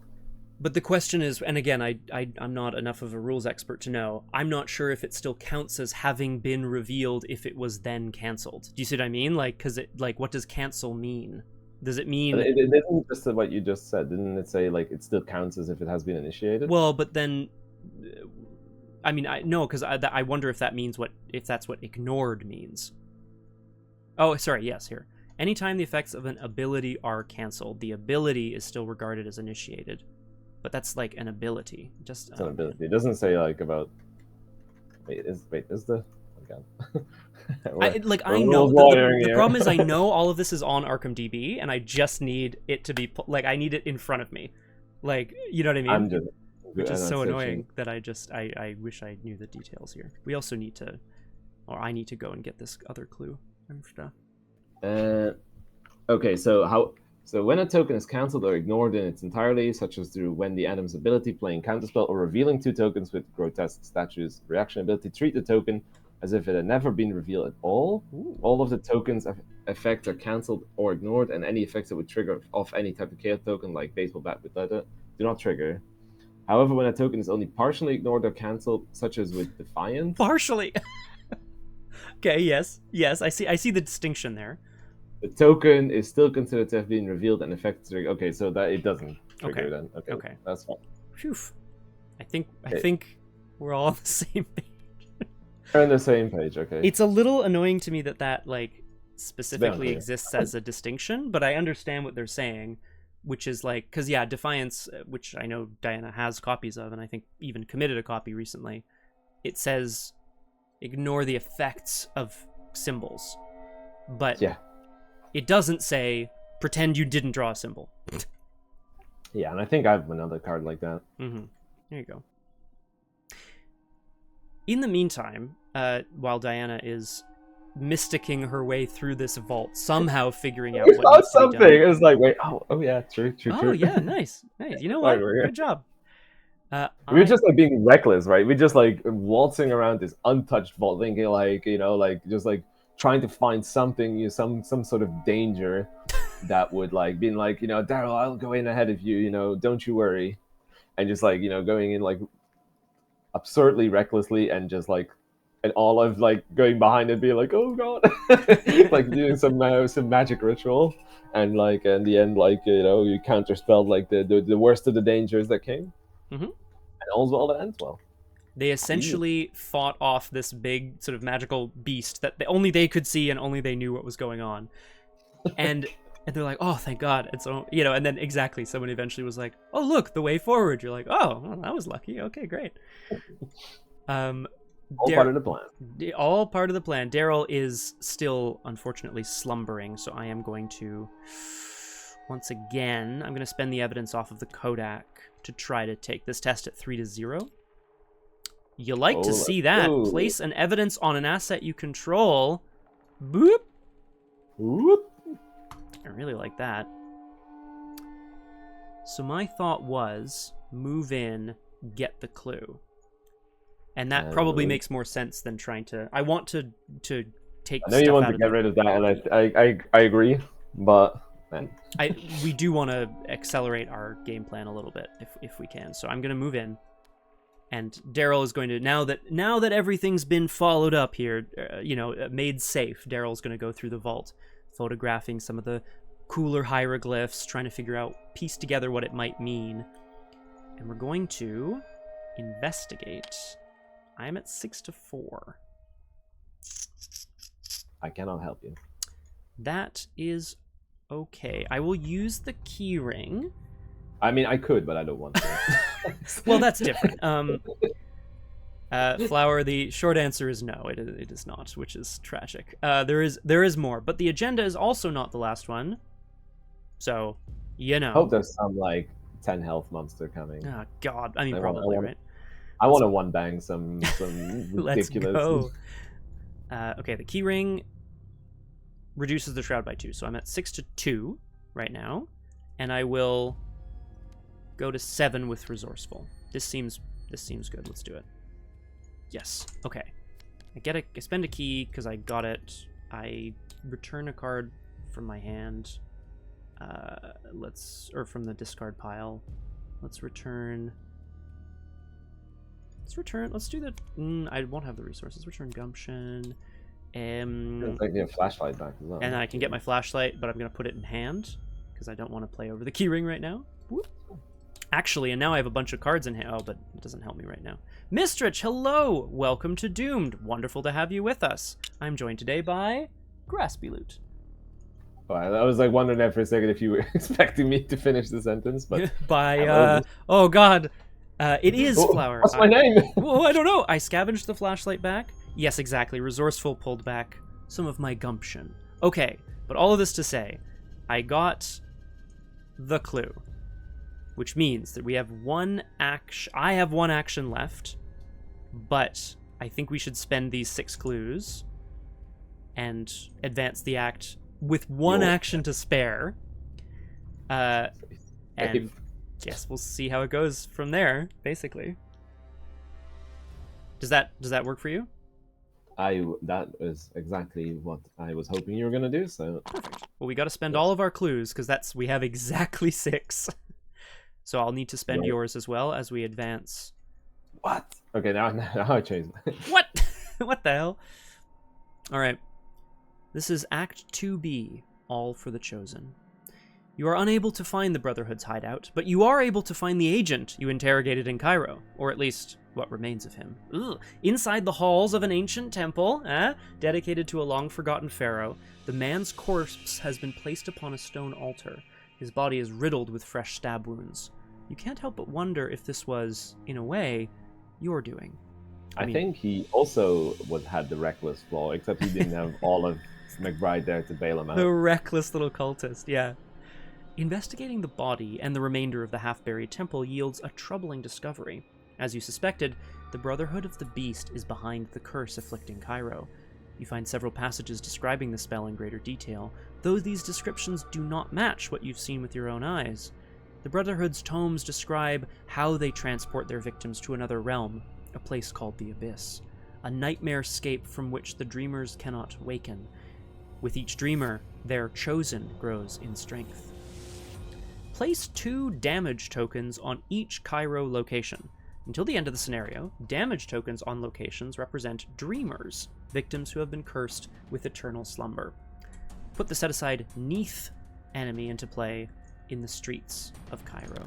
But the question is, and again, I'm not enough of a rules expert to know, I'm not sure if it still counts as having been revealed if it was then cancelled. Do you see what I mean? Because what does cancel mean? Does it mean... It didn't just say what you just said. Didn't it say, it still counts as if it has been initiated? Well, but then... no, because I wonder if that means if that's what ignored means. Oh, sorry, yes, here. Anytime the effects of an ability are cancelled, the ability is still regarded as initiated. But that's an ability. Just it's an ability. It doesn't say about. Is the? Oh, I know. The problem is I know all of this is on Arkham DB, and I just need it to be I need it in front of me. You know what I mean? Which is so annoying that I wish I knew the details here. We also need to, or I need to go and get this other clue and stuff. Okay, so when a token is cancelled or ignored in its entirety, such as through when the Adam's ability, playing counterspell, or revealing 2 tokens with grotesque statues, reaction ability, treat the token as if it had never been revealed at all. Ooh. All of the tokens' effects are cancelled or ignored, and any effects that would trigger off any type of chaos token, like baseball bat with leather, do not trigger. However, when a token is only partially ignored or cancelled, such as with Defiance... Partially! Okay, yes, I see the distinction there. The token is still considered to have been revealed and effects trigger. Okay, so that it doesn't trigger then. Okay, that's fine. Phew. I think we're all on the same page. We're on the same page, okay. It's a little annoying to me that specifically exists as a distinction, but I understand what they're saying, which is because Defiance, which I know Diana has copies of, and I think even committed a copy recently, it says ignore the effects of symbols, but it doesn't say pretend you didn't draw a symbol. Yeah, and I think I have another card like that. Mm-hmm. There you go. in the meantime, while Diana is mysticking her way through this vault, somehow figuring out We what found needs to be something. done. It was like, wait, oh yeah, true. Oh yeah, nice. You know Right, what? we're Good job. We were just like being reckless, right? We're just like waltzing around this untouched vault, thinking like, like just like trying to find something, some sort of danger that would like being like, Darrell, I'll go in ahead of you, don't you worry, and just like going in like absurdly recklessly and just like and all of like going behind and being like, oh god, like doing some magic ritual, and like in the end, like you counterspelled like the worst of the dangers that came. Mm-hmm. And all's well that ends well. They essentially fought off this big sort of magical beast that only they could see and only they knew what was going on. And they're like, oh, thank God. And so, and then exactly, someone eventually was like, oh, look, the way forward. You're like, oh, well, that was lucky. Okay, great. All part of the plan. All part of the plan. Darrell is still, unfortunately, slumbering, so I am going to, once again, I'm going to spend the evidence off of the Kodak to try to take this test at 3-0. You like to see that. Ooh. Place an evidence on an asset you control. Boop. Whoop. I really like that. So my thought was, move in, get the clue. And that probably makes more sense than trying to... I want to take I know you want to get rid of that, and I agree, but... Man. We do want to accelerate our game plan a little bit if we can. So I'm going to move in, and Darrell is going to now that everything's been followed up here, made safe. Darrell's going to go through the vault, photographing some of the cooler hieroglyphs, trying to figure out, piece together what it might mean, and we're going to investigate. I'm at 6-4. I cannot help you. That is. Okay, I will use the key ring. I mean, I could, but I don't want to. Well, that's different. Flower, the short answer is no, it is not, which is tragic. There is more, but the agenda is also not the last one. So, I hope there's some, like, 10 health monster coming. Oh, God. I mean, probably, right? I want to one-bang some Let's ridiculous... go. Okay, the key ring reduces the shroud by 2, so I'm at 6-2 right now, and I will go to 7 with resourceful. This seems good. Let's do it. Yes. Okay. I spend a key because I got it. I return a card from my hand. From the discard pile. Let's do the... I won't have the resources. Return gumption. Like a flashlight back as well. And I can get my flashlight, but I'm going to put it in hand because I don't want to play over the keyring right now. Whoop. Actually, and now I have a bunch of cards in hand. Oh, but it doesn't help me right now. Mistrich, hello! Welcome to Doomed. Wonderful to have you with us. I'm joined today by Graspiloot. Oh, I was like wondering there for a second if you were expecting me to finish the sentence, but by oh god, it is Flower. What's my name? Oh, I don't know. I scavenged the flashlight back. Yes, exactly. Resourceful pulled back some of my gumption. Okay, but all of this to say, I got the clue, which means that we have one action. I have one action left, but I think we should spend these 6 clues and advance the act with one action to spare. And guess we'll see how it goes from there, basically. Does that work for you? That is exactly what I was hoping you were gonna do. So perfect. Well, we got to spend all of our clues because we have exactly 6. So I'll need to spend yours as well as we advance. What? Okay, now I changed. What? What the hell? All right. This is Act 2B, All for the Chosen. You are unable to find the Brotherhood's hideout, but you are able to find the agent you interrogated in Cairo, or at least what remains of him. Inside the halls of an ancient temple, dedicated to a long-forgotten pharaoh, the man's corpse has been placed upon a stone altar. His body is riddled with fresh stab wounds. You can't help but wonder if this was, in a way, your doing. I think he also had the reckless flaw, except he didn't have all of McBride there to bail him out. The reckless little cultist, yeah. Investigating the body and the remainder of the half-buried temple yields a troubling discovery. As you suspected, the Brotherhood of the Beast is behind the curse afflicting Cairo. You find several passages describing the spell in greater detail, though these descriptions do not match what you've seen with your own eyes. The Brotherhood's tomes describe how they transport their victims to another realm, a place called the Abyss, a nightmare-scape from which the dreamers cannot waken. With each dreamer, their chosen grows in strength. Place 2 damage tokens on each Cairo location. Until the end of the scenario, damage tokens on locations represent dreamers, victims who have been cursed with eternal slumber. Put the set-aside Neath enemy into play in the streets of Cairo.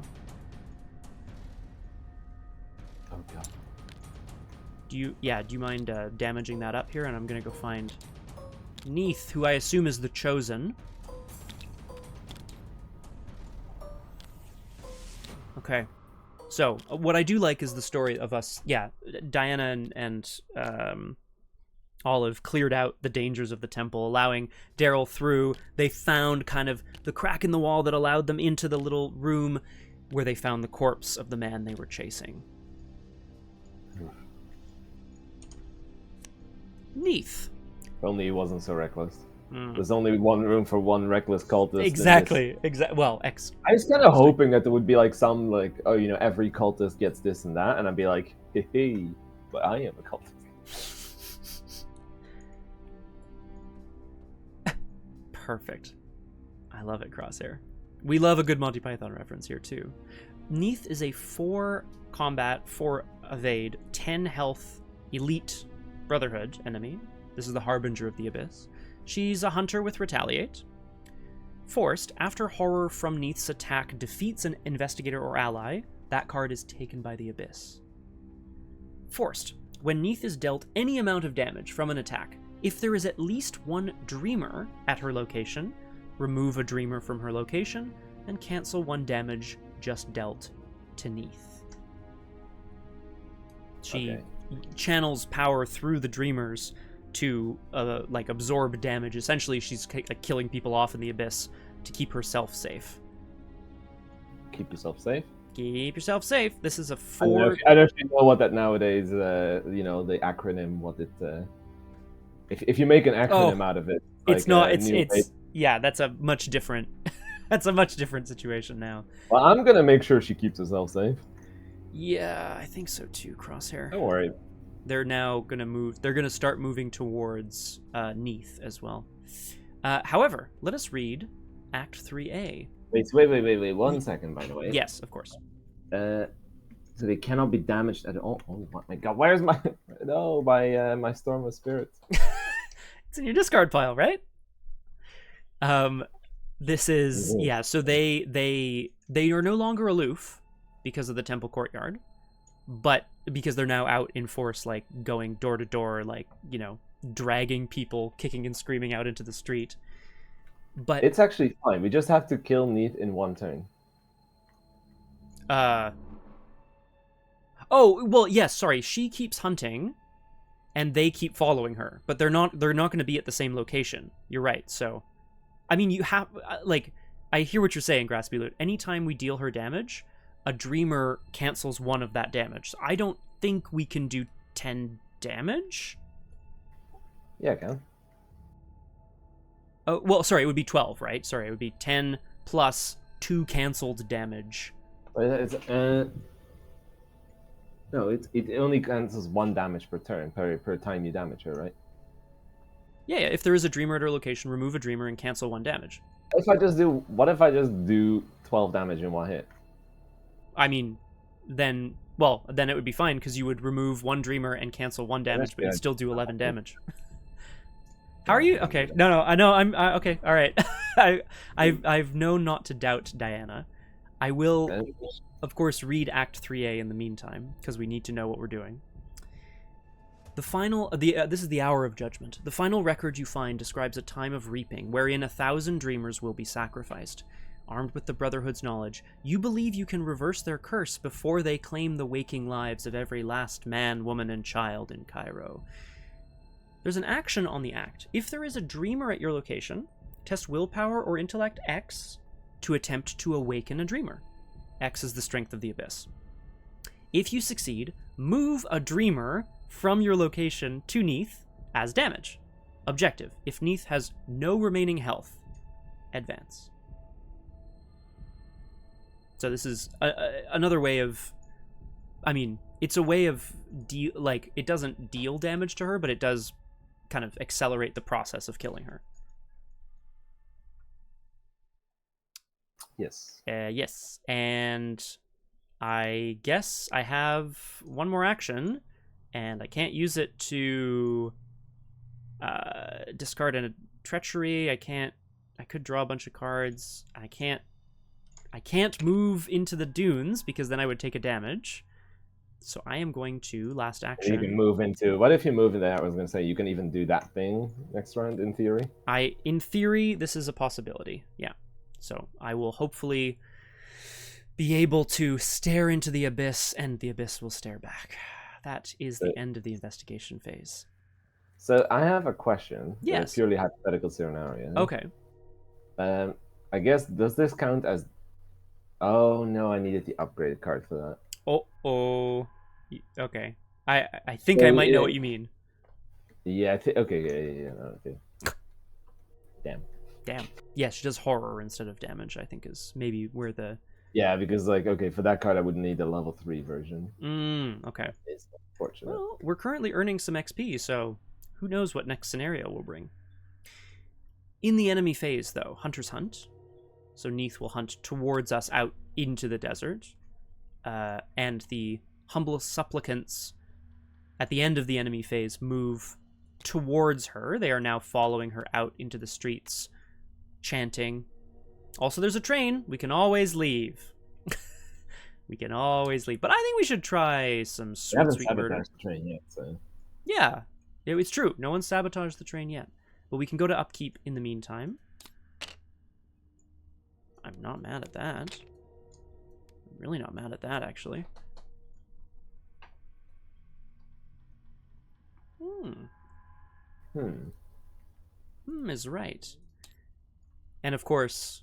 Oh god. Do you mind damaging that up here? And I'm gonna go find Neath, who I assume is the chosen. Okay. So, what I do like is the story of us, Diana and Olive cleared out the dangers of the temple, allowing Darrell through. They found kind of the crack in the wall that allowed them into the little room where they found the corpse of the man they were chasing. Neath. If only he wasn't so reckless. There's only one room for one reckless cultist. Exactly. Well, I was kind of hoping that there would be like some like, oh, you know, every cultist gets this and that, and I'd be like, hey, but I am a cultist. Perfect. I love it, Crosshair. We love a good Monty Python reference here too. Neath is a 4 combat, 4 evade, 10 health elite Brotherhood enemy. This is the Harbinger of the Abyss. She's a hunter with Retaliate. Forced, after horror from Neath's attack defeats an investigator or ally, that card is taken by the Abyss. Forced, when Neath is dealt any amount of damage from an attack, if there is at least one dreamer at her location, remove a dreamer from her location, and cancel 1 damage just dealt to Neath. She channels power through the dreamers to like absorb damage. Essentially, she's killing people off in the Abyss to keep herself safe. Keep yourself safe. Keep yourself safe. This is a 4. I don't know if you know what that nowadays. You know, the acronym. What it. If you make an acronym out of it, it's not. It's yeah. That's a much different. That's a much different situation now. Well, I'm gonna make sure she keeps herself safe. Yeah, I think so too. Crosshair. Don't worry. They're now gonna move. They're gonna start moving towards Neath as well. However, let us read Act 3A. Wait. 1 second, by the way. Yes, of course. So they cannot be damaged at all. Oh my god! Where's my my Storm of Spirits? It's in your discard pile, right? This is So they are no longer aloof because of the temple courtyard, but because they're now out in force, like going door to door, like, you know, dragging people, kicking and screaming out into the street. But it's actually fine. We just have to kill Neath in 1 turn. Oh, well, yes, sorry. She keeps hunting and they keep following her, but they're not going to be at the same location. You're right. So, I mean, you have like, I hear what you're saying, Graspiloot. Anytime we deal her damage, a dreamer cancels 1 of that damage. So I don't think we can do 10 damage. Yeah, I can. Oh, well, sorry, it would be 12, right? Sorry, it would be 10 plus 2 canceled damage. No, it only cancels 1 damage per turn, per time you damage her, right? Yeah, if there is a dreamer at her location, remove a dreamer and cancel 1 damage. What if I just do 12 damage in 1 hit? I mean, then it would be fine, because you would remove 1 dreamer and cancel 1 damage, but you'd still do 11 damage. How are you? Okay, no, I know, I'm okay. All right, I've known not to doubt Diana. I will, of course, read Act 3A in the meantime, because we need to know what we're doing. This is the Hour of Judgment. The final record you find describes a time of reaping, wherein 1,000 dreamers will be sacrificed. Armed with the Brotherhood's knowledge, you believe you can reverse their curse before they claim the waking lives of every last man, woman, and child in Cairo. There's an action on the act. If there is a dreamer at your location, test willpower or intellect X to attempt to awaken a dreamer. X is the strength of the Abyss. If you succeed, move a dreamer from your location to Neath as damage. Objective: if Neath has no remaining health, advance. So this is another way of, I mean, it's a way of it doesn't deal damage to her, but it does kind of accelerate the process of killing her. Yes. Yes, and I guess I have one more action, and I can't use it to discard a treachery. I could draw a bunch of cards. I can't move into the dunes because then I would take a damage. So I am going to last action. You can move into. What if you move in there? I was going to say you can even do that thing next round in theory. In theory, this is a possibility. Yeah. So I will hopefully be able to stare into the abyss, and the abyss will stare back. That is the end of the investigation phase. So I have a question. Yes. A purely hypothetical scenario. Okay. I guess, does this count as... Oh, no, I needed the upgraded card for that. Oh. Okay. I think I might know what you mean. Yeah, okay, no, okay. Damn. Yeah, she does horror instead of damage, I think is maybe where the... Yeah, because, okay, for that card I would need a level 3 version. Okay. It's unfortunate. Well, we're currently earning some XP, so who knows what next scenario will bring. In the enemy phase, though, hunters hunt. So Neath will hunt towards us out into the desert. And the humble supplicants at the end of the enemy phase move towards her. They are now following her out into the streets, chanting. Also, there's a train. We can always leave. We can always leave. But I think we should try some sweet murder. Sabotaged the train yet, so... Yeah, it's true. No one's sabotaged the train yet. But we can go to upkeep in the meantime. I'm not mad at that. I'm really not mad at that, actually. Is right. And of course,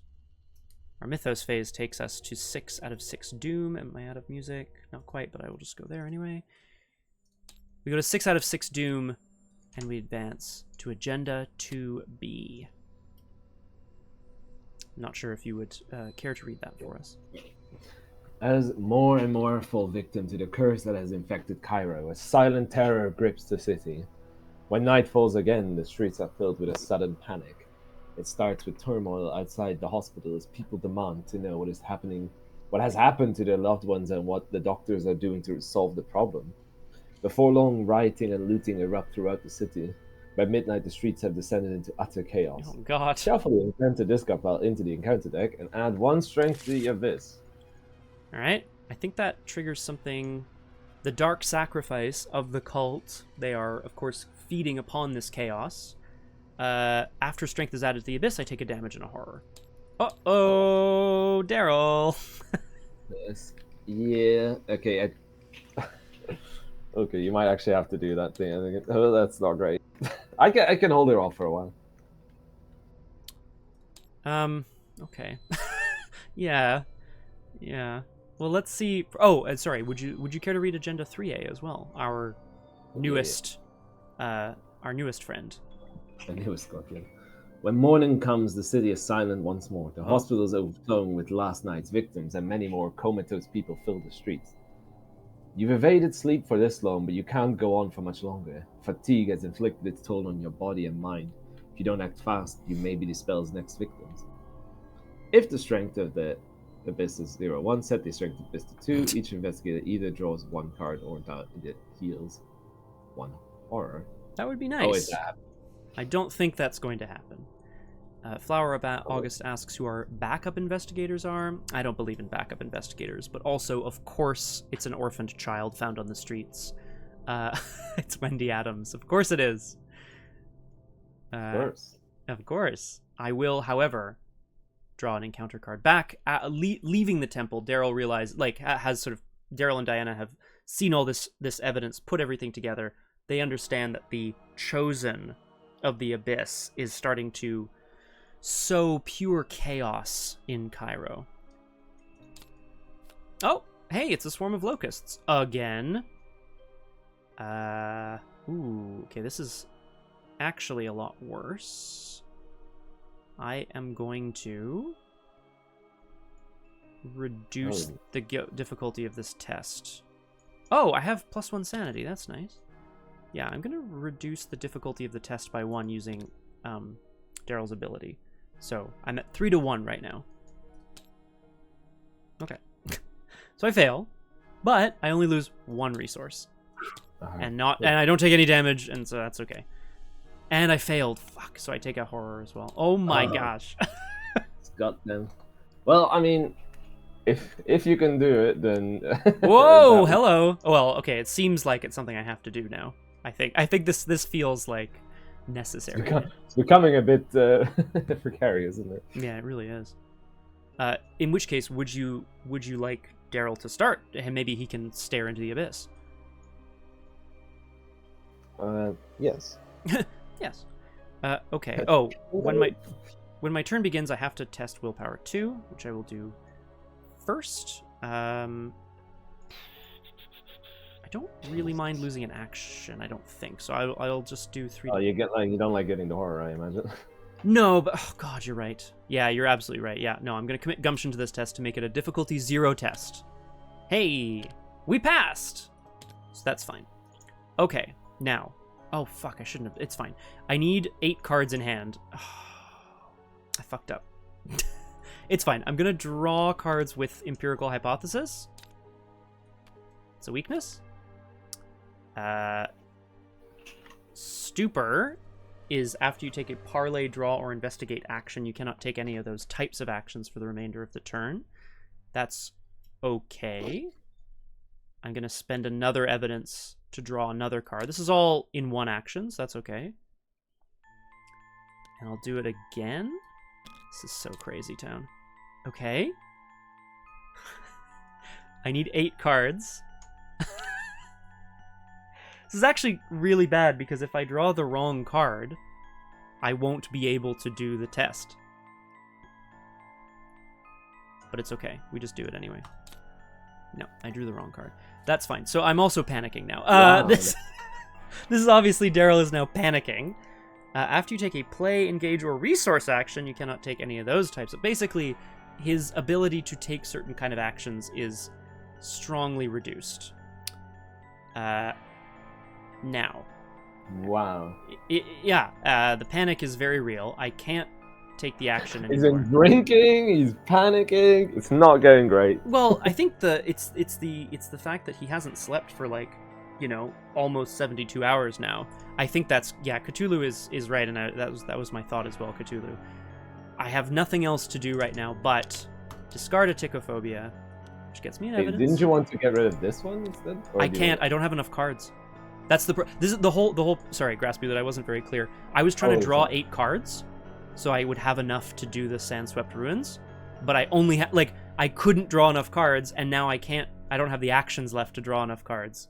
our mythos phase takes us to 6 out of 6 doom. Am I out of music? Not quite, but I will just go there anyway. We go to 6 out of 6 doom, and we advance to Agenda 2B. I'm not sure if you would care to read that for us. As more and more fall victim to the curse that has infected Cairo, a silent terror grips the city. When night falls again, the streets are filled with a sudden panic. It starts with turmoil outside the hospital as people demand to know what has happened to their loved ones and what the doctors are doing to solve the problem. Before long, rioting and looting erupt throughout the city. By midnight, the streets have descended into utter chaos. Oh, God. Shuffle the encounter discard pile into the encounter deck and add 1 strength to the abyss. All right. I think that triggers something. The dark sacrifice of the cult. They are, of course, feeding upon this chaos. After strength is added to the abyss, I take a damage and a horror. Uh-oh, Darrell. Yes. Yeah. Okay. Okay, you might actually have to do that thing. I think that's not great. I can hold it off for a while. Okay. Yeah. Well, let's see. Oh, sorry. Would you care to read Agenda 3A as well? Our newest friend. The newest scorpion. When morning comes, the city is silent once more. The hospital is overflowing with last night's victims, and many more comatose people fill the streets. You've evaded sleep for this long, but you can't go on for much longer. Fatigue has inflicted its toll on your body and mind. If you don't act fast, you may be the spell's next victims. If the strength of the abyss is 0-1, set the strength of the abyss to 2. Each investigator either draws 1 card or it heals 1 horror. That would be nice. Oh, is that? I don't think that's going to happen. Flower About August asks who our backup investigators are. I don't believe in backup investigators, but also, of course, it's an orphaned child found on the streets. It's Wendy Adams. Of course it is. Of course. Of course. I will, however, draw an encounter card back. Leaving the temple, Darrell realized, Darrell and Diana have seen all this evidence, put everything together. They understand that the chosen of the abyss is starting to sow pure chaos in Cairo. Oh, Hey, it's a swarm of locusts. Again. Ooh, okay, this is actually a lot worse. I am going to reduce the difficulty of this test. Oh, I have +1 sanity. That's nice. Yeah, I'm going to reduce the difficulty of the test by 1 using Darrell's ability. So I'm at 3 to 1 right now. Okay. So I fail, but I only lose 1 resource. And I don't take any damage, and so that's okay. And I failed. Fuck, so I take a horror as well. Oh my gosh. Got them. Well, I mean, if you can do it, then Whoa, hello. Well, okay, it seems like it's something I have to do now. I think this feels like necessary. It's becoming a bit precarious, isn't it? Yeah, it really is. In which case, would you like Darrell to start? And maybe he can stare into the abyss. Yes. Yes. Okay. Oh, when my turn begins, I have to test willpower 2, which I will do first. I don't really mind losing an action. I don't think so. I'll just do 3. Oh, you don't like getting the horror, I imagine. No, but oh god, you're right. Yeah, you're absolutely right. Yeah, no, I'm gonna commit gumption to this test to make it a difficulty 0 test. Hey, we passed. So that's fine. Okay, now. Oh fuck, I shouldn't have. It's fine. I need 8 cards in hand. I fucked up. It's fine. I'm gonna draw cards with empirical hypothesis. It's a weakness. Stupor is after you take a parlay, draw, or investigate action, you cannot take any of those types of actions for the remainder of the turn. That's okay. I'm going to spend another evidence to draw another card. This is all in 1 action, so that's okay. And I'll do it again. This is so crazy town. Okay. I need 8 cards. This is actually really bad because if I draw the wrong card, I won't be able to do the test. But it's okay. We just do it anyway. No, I drew the wrong card. That's fine. So I'm also panicking now. Wow. This is obviously Darrell is now panicking. After you take a play, engage, or resource action, you cannot take any of those types. Basically, his ability to take certain kind of actions is strongly reduced. Now. Wow. The panic is very real. I can't take the action anymore. He's been drinking. He's panicking. It's not going great. Well, I think it's the fact that he hasn't slept for almost 72 hours now. I think that's Cthulhu is right, and that was my thought as well. Cthulhu. I have nothing else to do right now but discard a Tichophobia, which gets me an evidence. Didn't you want to get rid of this one instead? I can't. I don't have enough cards. That's this is the whole. Sorry, Graspiloot, I wasn't very clear. I was trying to draw 8 cards, so I would have enough to do the Sandswept Ruins, but I only had I couldn't draw enough cards, and now I can't. I don't have the actions left to draw enough cards,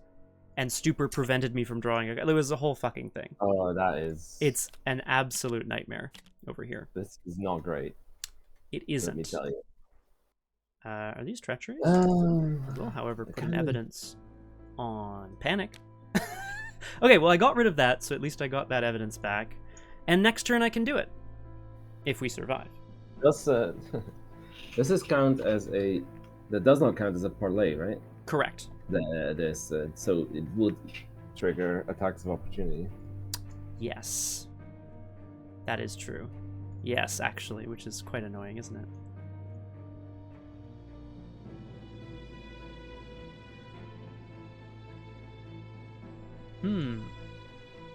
and Stupor prevented me from drawing. It was a whole fucking thing. Oh, that is. It's an absolute nightmare over here. This is not great. It isn't. Let me tell you. Are these treacheries? I will, however, put an evidence on panic. Okay, well, I got rid of that, so at least I got that evidence back. And next turn I can do it. If we survive. Does this count as a... That does not count as a parlay, right? Correct. So it would trigger attacks of opportunity. Yes. That is true. Yes, actually, which is quite annoying, isn't it?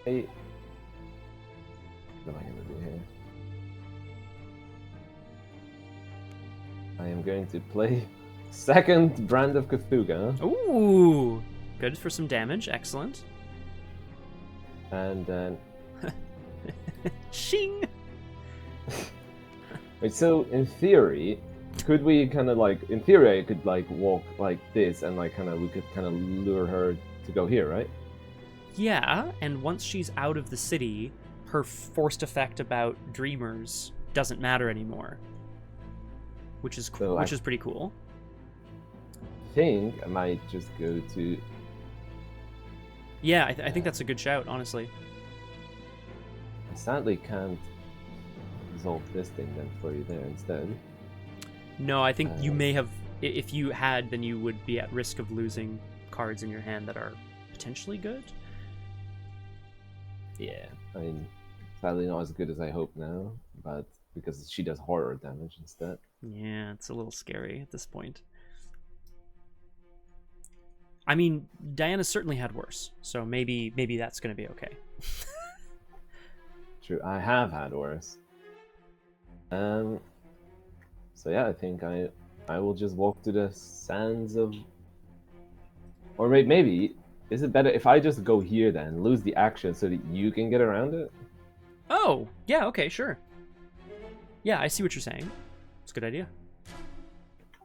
Hey. What am I going to do here? I am going to play second Brand of Cthulhu. Ooh! Good for some damage. Excellent. And then... Shing! Wait, so in theory, could we kind of in theory I could walk like this and we could kind of lure her to go here, right? Yeah, and once she's out of the city, her forced effect about dreamers doesn't matter anymore, which is pretty cool. think I might just go to. Yeah, I think that's a good shout, honestly. I sadly can't resolve this thing then for you there instead. No, I think you may have. If you had, then you would be at risk of losing cards in your hand that are potentially good. Yeah, I mean, sadly not as good as I hope now, but because she does horror damage instead. Yeah, it's a little scary at this point. I mean, Diana certainly had worse, so maybe that's going to be okay. True, I have had worse. So yeah, I think I will just walk to the sands of, or maybe is it better if I just go here then, lose the action so that you can get around it? Oh, yeah, okay, sure. Yeah, I see what you're saying. It's a good idea.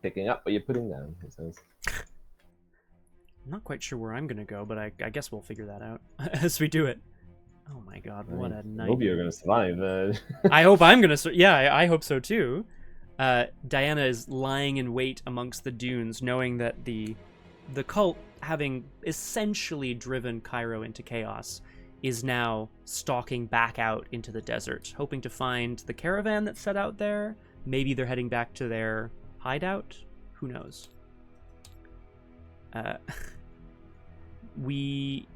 Picking up what you're putting down, he says. I'm not quite sure where I'm going to go, but I guess we'll figure that out as we do it. Oh my god, what a night. I hope you're going to survive. I hope I'm going to... Yeah, I hope so too. Diana is lying in wait amongst the dunes, knowing that the cult, having essentially driven Cairo into chaos, is now stalking back out into the desert, hoping to find the caravan that's set out there. Maybe they're heading back to their hideout. Who knows? We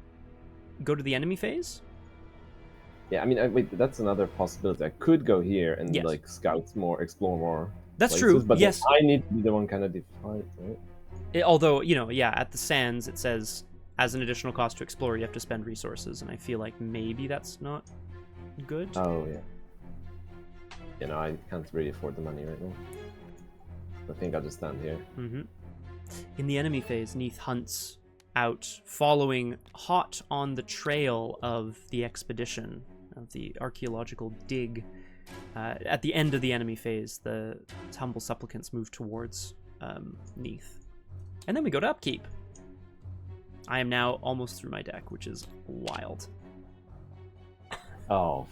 go to the enemy phase? Yeah, I mean, wait, that's another possibility. I could go here and Yes. like scout more, explore more. That's places, true. But yes. I need to be the one kind of defiant, right? Although, you know, yeah, at the sands it says as an additional cost to explore, you have to spend resources, and I feel like maybe that's not good. Oh yeah. You know, I can't really afford the money right now. I think I'll just stand here. Mm-hmm. In the enemy phase, Neith hunts out, following hot on the trail of the expedition, of the archaeological dig. At the end of the enemy phase, the humble supplicants move towards Neith. And then we go to upkeep. I am now almost through my deck, which is wild. Oh.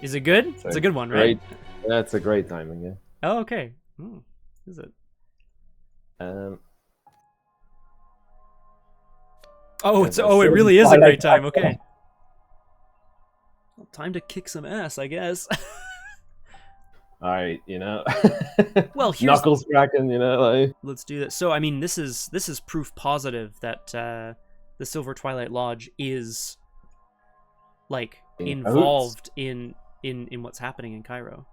Is it good? It's a good one, right? That's a great timing, yeah. Oh, okay. Is it? It really is a great time. Okay. Well, time to kick some ass, I guess. All right, you know. Well, here's knuckles cracking, you know. Like... Let's do this. So, I mean, this is proof positive that the Silver Twilight Lodge is like involved in what's happening in Cairo.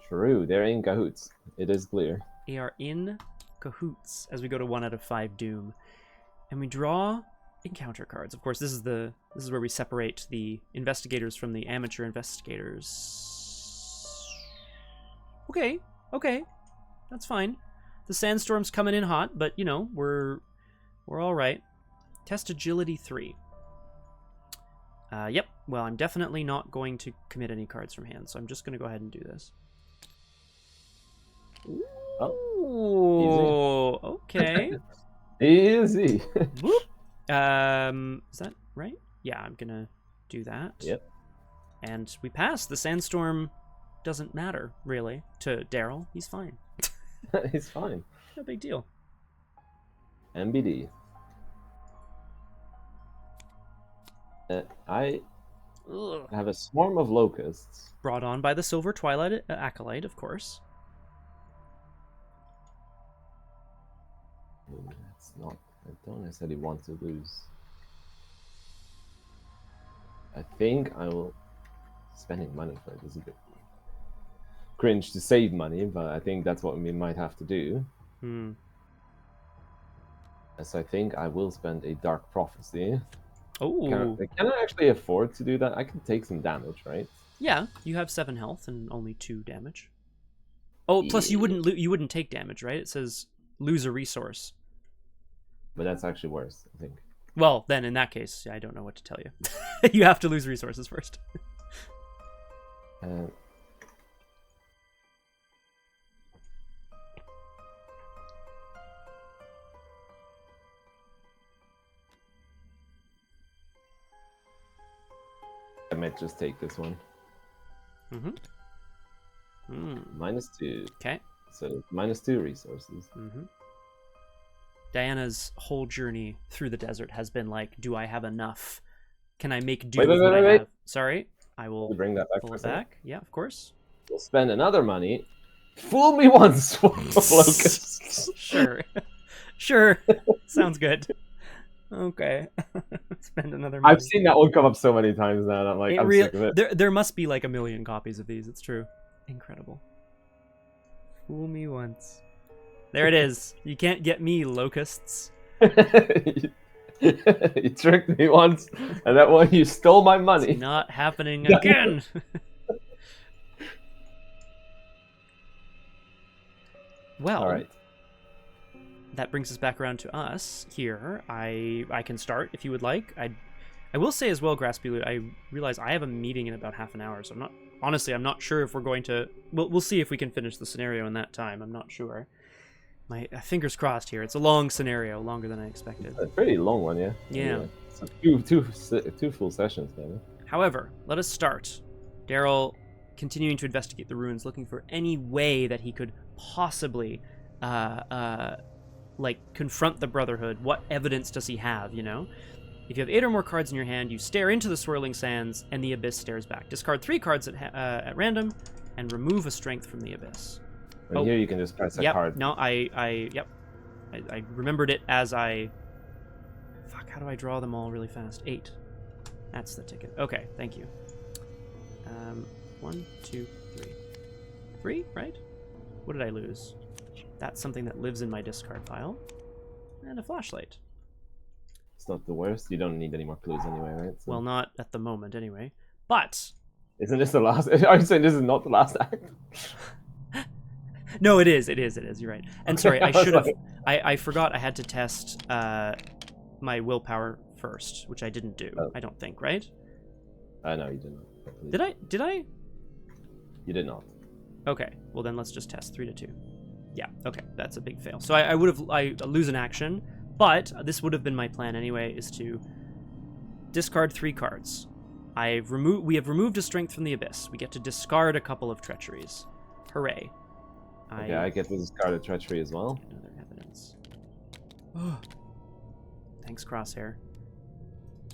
True, they're in cahoots. It is clear. They are in cahoots as we go to 1 out of 5 Doom, and we draw encounter cards. Of course, this is where we separate the investigators from the amateur investigators. Okay, that's fine. The sandstorm's coming in hot, but you know we're all right. Test agility 3. Yep. Well, I'm definitely not going to commit any cards from hand, so I'm just going to go ahead and do this. Oh, easy. Okay. Easy. Whoop. Is that right? Yeah, I'm gonna do that. Yep. And we pass. The sandstorm doesn't matter really to Darrell. He's fine. He's fine. No big deal. MBD. I have a swarm of locusts. Brought on by the Silver Twilight Acolyte, of course. It's not. I don't necessarily want to lose. I think I will. Spending money for it is a bit cringe to save money, but I think that's what we might have to do. So I think I will spend a Dark Prophecy. Oh. Can I actually afford to do that? I can take some damage, right? Yeah, you have 7 health and only 2 damage. Oh, plus you wouldn't take damage, right? It says lose a resource. But that's actually worse, I think. Well, then in that case, I don't know what to tell you. You have to lose resources first. I might just take this one. -2. Okay. So -2 resources. Diana's whole journey through the desert has been like, do I have enough? Can I make do Wait, with what I wait. have? Sorry, I will Bring that back pull for a it second. back. Yeah, of course. We'll spend another money. Fool me once, locusts. Sure. Sure. Sounds good. Okay. Spend another money. I've seen that one come up so many times now. And I'm sick of it. There must be like 1 million copies of these. It's true. Incredible. Fool me once. There it is. You can't get me, locusts. You tricked me once, and that one you stole my money. It's not happening again. Well, all right. That brings us back around to us here. I can start if you would like. I will say as well, Graspiloot, I realize I have a meeting in about half an hour, so I'm not sure if we're going to. We'll see if we can finish the scenario in that time. I'm not sure. My fingers crossed here. It's a long scenario, longer than I expected. It's a pretty long one, yeah. Yeah. So two full sessions, man. However, let us start. Darrell continuing to investigate the ruins, looking for any way that he could possibly confront the Brotherhood. What evidence does he have, you know? If you have 8 or more cards in your hand, you stare into the swirling sands, and the abyss stares back. Discard 3 cards at random, and remove a strength from the abyss. And here you can just press a card. No, I remembered it as I... Fuck, how do I draw them all really fast? 8. That's the ticket. Okay, thank you. 1, 2, 3. 3, right? What did I lose? That's something that lives in my discard pile. And a flashlight. It's not the worst. You don't need any more clues anyway, right? So... Well, not at the moment, anyway. But... Isn't this the last... Are you saying this is not the last act? No, it is. You're right. And sorry, I should have... I forgot I had to test my willpower first, which I didn't do. I don't think, right? No, you did not. Did I? You did not. Okay, well then let's just test 3 to 2. Yeah, okay, that's a big fail. So I lose an action, but this would have been my plan anyway, is to discard 3 cards. We have removed a strength from the abyss. We get to discard a couple of treacheries. Hooray. Okay, I get to discard a treachery as well. Another evidence. Oh. Thanks, Crosshair.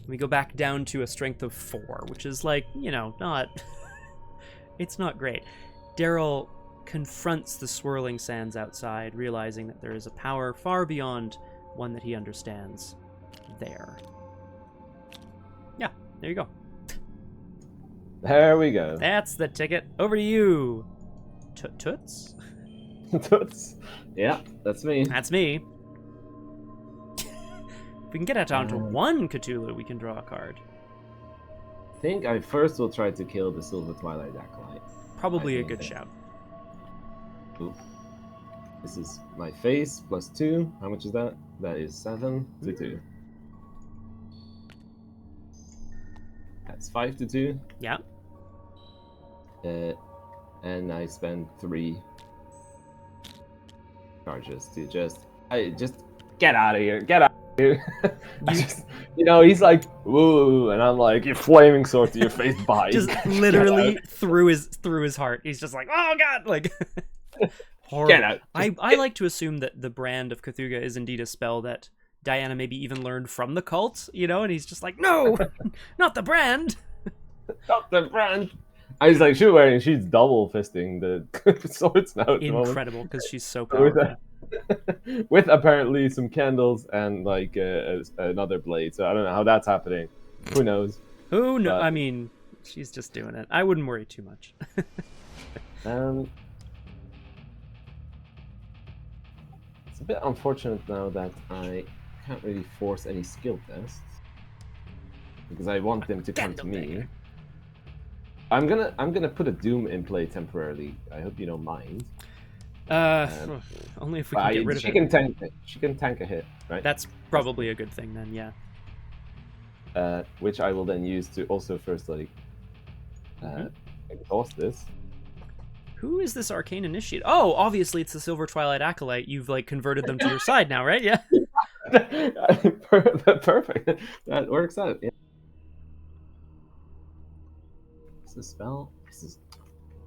We go back down to a strength of 4, which is like, not... It's not great. Darrell confronts the swirling sands outside, realizing that there is a power far beyond one that he understands there. Yeah, there you go. There we go. That's the ticket. Over to you. Toots? Toots. Yeah, that's me. That's me. If we can get it down to 1 Cthulhu, we can draw a card. I think I first will try to kill the Silver Twilight Acolyte. Probably a good shout. Ooh. This is my face plus 2. How much is that? That is 7 to 2. That's 5 to 2. Yeah. And I spend 3 charges to just get out of here. Get out of here. He's like, woo, and I'm like, you're flaming sword to your face, bye. Just literally through his heart. He's just like, oh god, like horrible. Get out. I like to assume that the brand of Cthulhu is indeed a spell that Diana maybe even learned from the cult, and he's just like, no, not the brand. Not the brand. I was like, she's double fisting the swords now. Incredible, because she's so powerful. With apparently some candles and like another blade. So I don't know how that's happening. Who knows? Who knows? I mean, she's just doing it. I wouldn't worry too much. It's a bit unfortunate now that I can't really force any skill tests because I want them to come to me. I'm gonna put a doom in play temporarily. I hope you don't mind. Only if we can get rid of it. She can tank a hit, right? That's probably a good thing then, yeah. Which I will then use to also first exhaust this. Who is this arcane initiate? Oh, obviously it's the Silver Twilight Acolyte. You've converted them to your side now, right? Yeah. Perfect. That works out. Yeah. Is this spell? This is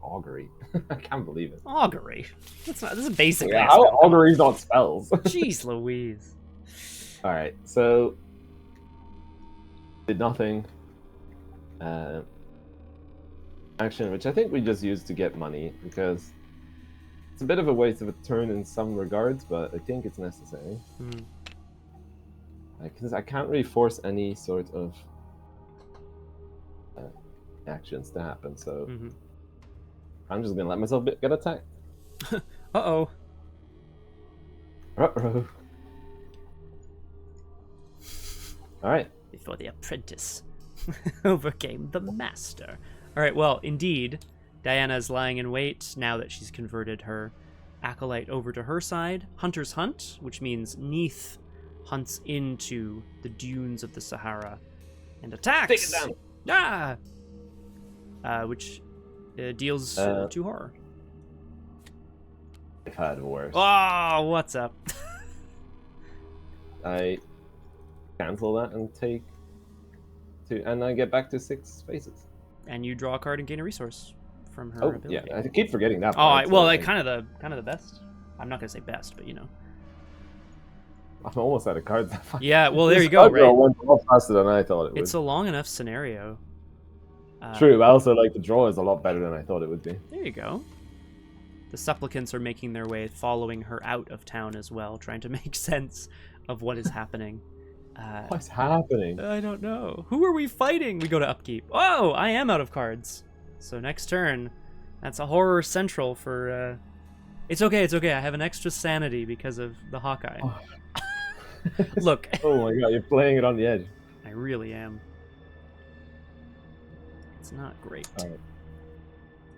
augury. I can't believe it. Augury. This is a basic. Yeah, how augury's not spells? Jeez Louise. All right, so did nothing. Action, which I think we just used to get money because it's a bit of a waste of a turn in some regards, but I think it's necessary. Because I can't really force any sort of actions to happen, so I'm just gonna let myself get attacked. Uh-oh. Uh-oh. Alright. Before the apprentice overcame the master. Alright, well, indeed, Diana's lying in wait now that she's converted her acolyte over to her side. Hunters hunt, which means Neath hunts into the dunes of the Sahara and attacks. Take it down. Which deals 2 horror. I've had worse. Oh, what's up? I cancel that and take 2, and I get back to 6 spaces. And you draw a card and gain a resource from her ability. Yeah, I keep forgetting that. Oh, well, like kind of the best. I'm not gonna say best, but you know. I'm almost out of cards. Yeah, well, there you go. Right. Went a lot faster than I thought it would. It's a long enough scenario. True. I also like the draw is a lot better than I thought it would be. There you go. The supplicants are making their way, following her out of town as well, trying to make sense of what is happening. What's happening? I don't know. Who are we fighting? We go to upkeep. Oh, I am out of cards. So next turn, that's a horror central for... It's okay, it's okay. I have an extra sanity because of the Hawkeye. Oh. Look. Oh my god, you're playing it on the edge. I really am. It's not great.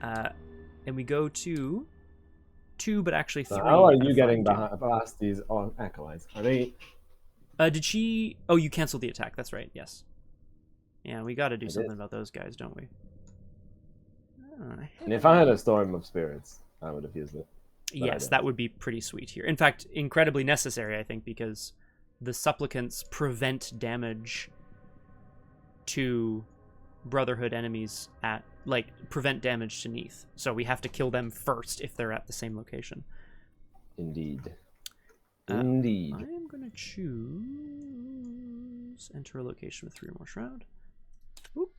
Right. And we go to 2, but actually 3. So how are you getting past these acolytes? Are they... Did she... Oh, you canceled the attack. That's right, yes. Yeah, we got to do something about those guys, don't we? And if I had a Storm of Spirits, I would have used it. Yes, that would be pretty sweet here. In fact, incredibly necessary, I think, because the supplicants prevent damage to Brotherhood enemies at... Like, prevent damage to Neath. So we have to kill them first if they're at the same location. Indeed. Indeed. I am going to choose... Enter a location with 3 or more shroud. Oop.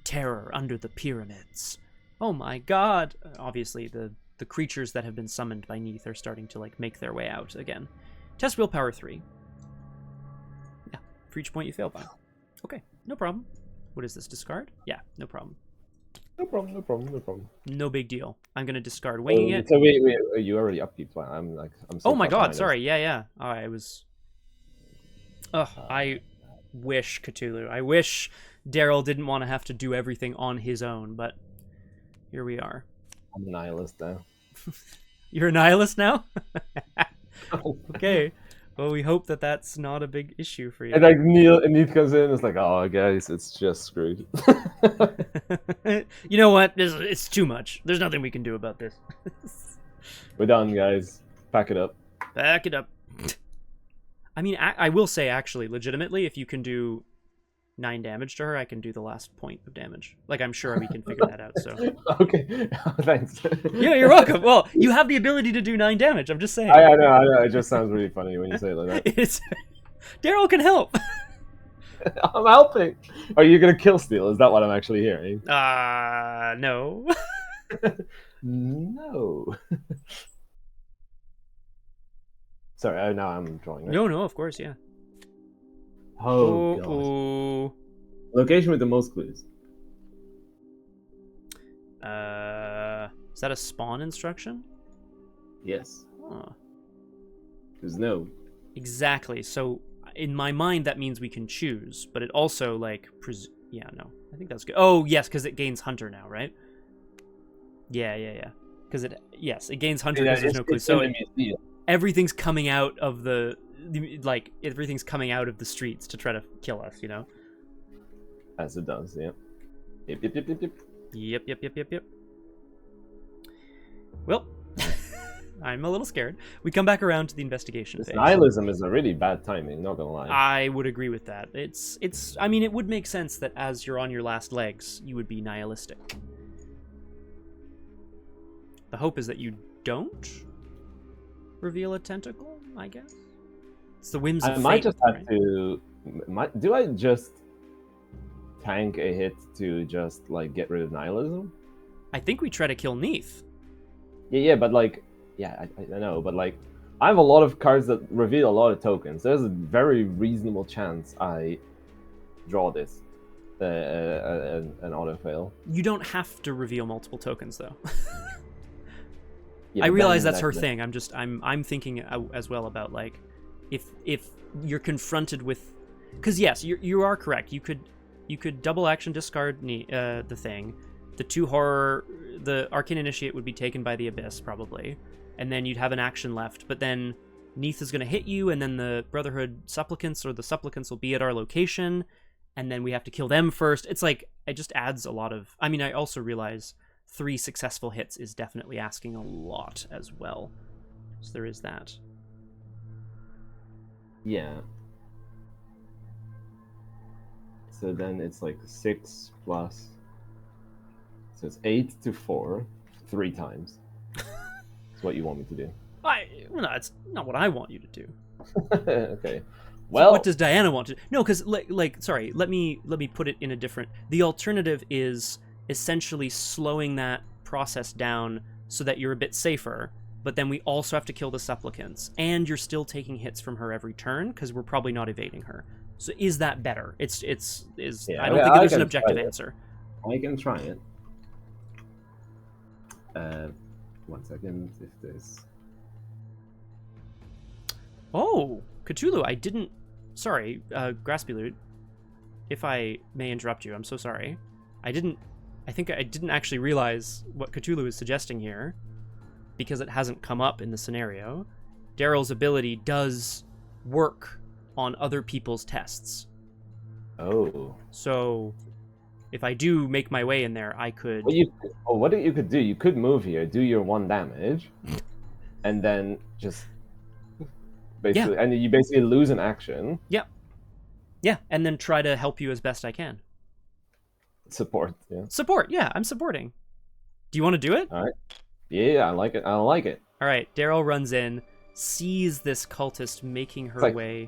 Terror under the pyramids. Oh my god! Obviously, the creatures that have been summoned by Neath are starting to, like, make their way out again. Test willpower 3. Yeah, for each point you fail by. Okay, no problem. What is this, discard? Yeah, no problem. No problem, no problem, no problem. No big deal. I'm going to discard winging it. So wait, you already upkeep. I'm so oh my god, sorry, yeah. Oh, I was... Ugh, I wish, Cthulhu. I wish Darrell didn't want to have to do everything on his own, but here we are. I'm a nihilist now. You're a nihilist now? Okay. Well, we hope that that's not a big issue for you. And like Neath comes in, it's like, oh, guys, it's just screwed. You know what? It's too much. There's nothing we can do about this. We're done, guys. Pack it up. Pack it up. I mean, I will say, actually, legitimately, if you can do 9 damage to her, I can do the last point of damage. Like, I'm sure we can figure that out, so... Okay, thanks. Yeah, you're welcome. Well, you have the ability to do 9 damage, I'm just saying. I know. It just sounds really funny when you say it like that. Darrell can help. I'm helping. Are you going to kill steal? Is that what I'm actually hearing? No. No. Sorry, now I'm drawing. Right? No, of course, yeah. Oh, God. Location with the most clues. Is that a spawn instruction? Yes. Huh. There's no. Exactly. So in my mind, that means we can choose, but it also like yeah, no. I think that's good. Oh, yes, because it gains Hunter now, right? Yeah. Because it gains Hunter because there's no clue. So everything's coming out of everything's coming out of the streets to try to kill us, you know? As it does, yeah. Yep. Well, I'm a little scared. We come back around to the investigation phase. Nihilism is a really bad timing, not gonna lie. I would agree with that. I mean, it would make sense that as you're on your last legs, you would be nihilistic. The hope is that you don't reveal a tentacle, I guess. It's the whims of I fate. might just have right? to. Do I just tank a hit to just like get rid of nihilism? I think we try to kill Neith. Yeah, but like, yeah, I know, but like, I have a lot of cards that reveal a lot of tokens. There's a very reasonable chance I draw this, an auto fail. You don't have to reveal multiple tokens, though. Yeah, I but realize then that's her thing. I'm thinking as well about like, if you're confronted with, because yes, you are correct. You could double action discard the thing. The 2 horror, the Arcane Initiate would be taken by the Abyss, probably. And then you'd have an action left. But then Neith is going to hit you, and then the Brotherhood Supplicants, or the Supplicants, will be at our location. And then we have to kill them first. It's like, it just adds a lot of... I mean, I also realize 3 successful hits is definitely asking a lot as well. So there is that. Yeah. So then it's like 6 plus... So it's 8 to 4, 3 times. That's what you want me to do. No, it's not what I want you to do. Okay. Well, Well, what does Diana want to? No, because sorry, let me put it in a different. The alternative is essentially slowing that process down so that you're a bit safer. But then we also have to kill the supplicants, and you're still taking hits from her every turn because we're probably not evading her. So is that better? Yeah, I don't think there's an objective answer. I can try it. 1 second. If there's... Oh, Cthulhu, I didn't... Sorry, Graspiloot, if I may interrupt you, I'm so sorry. I think I didn't actually realize what Cthulhu is suggesting here, because it hasn't come up in the scenario. Darrell's ability does work on other people's tests. Oh. So, if I do make my way in there, I could... What you could do, you could move here, do your 1 damage, and then just... Basically, and you basically lose an action. Yeah. Yeah, and then try to help you as best I can. Support, yeah. Support, yeah, I'm supporting. Do you want to do it? All right. Yeah, I like it. I like it. All right, Darrell runs in, sees this cultist making her way...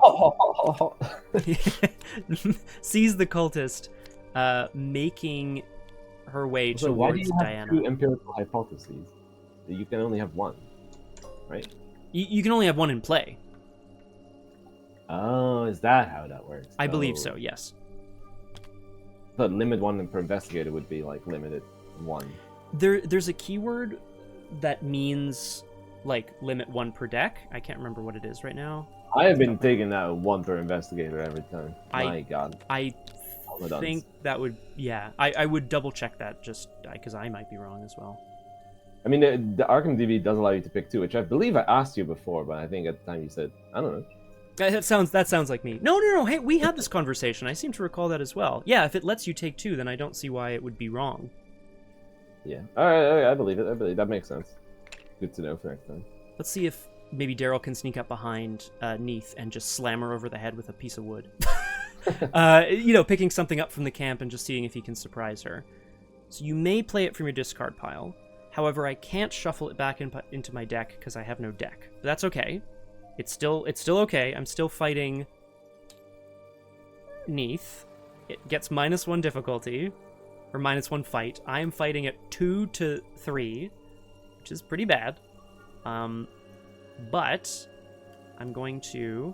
sees the cultist making her way So towards why do you have Diana. 2 empirical hypotheses? You can only have 1, right? You can only have 1 in play. Oh, is that how that works? I believe so, yes. But limit 1 per investigator would be like limited 1. There's a keyword that means like limit 1 per deck. I can't remember what it is right now. I have been taking that 1 per investigator every time. My God. I think that would, yeah. I would double check that just because I might be wrong as well. I mean, the Arkham DB does allow you to pick 2, which I believe I asked you before, but I think at the time you said, I don't know. That sounds like me. No. Hey, we had this conversation. I seem to recall that as well. Yeah, if it lets you take 2, then I don't see why it would be wrong. Yeah. All right, I believe it. That makes sense. Good to know for next time. Let's see if maybe Darrell can sneak up behind Neith and just slam her over the head with a piece of wood. Picking something up from the camp and just seeing if he can surprise her. So you may play it from your discard pile. However, I can't shuffle it back into my deck because I have no deck. But that's okay. It's still okay. I'm still fighting Neith. It gets -1 difficulty, or -1 fight. I am fighting at 2 to 3, which is pretty bad. But I'm going to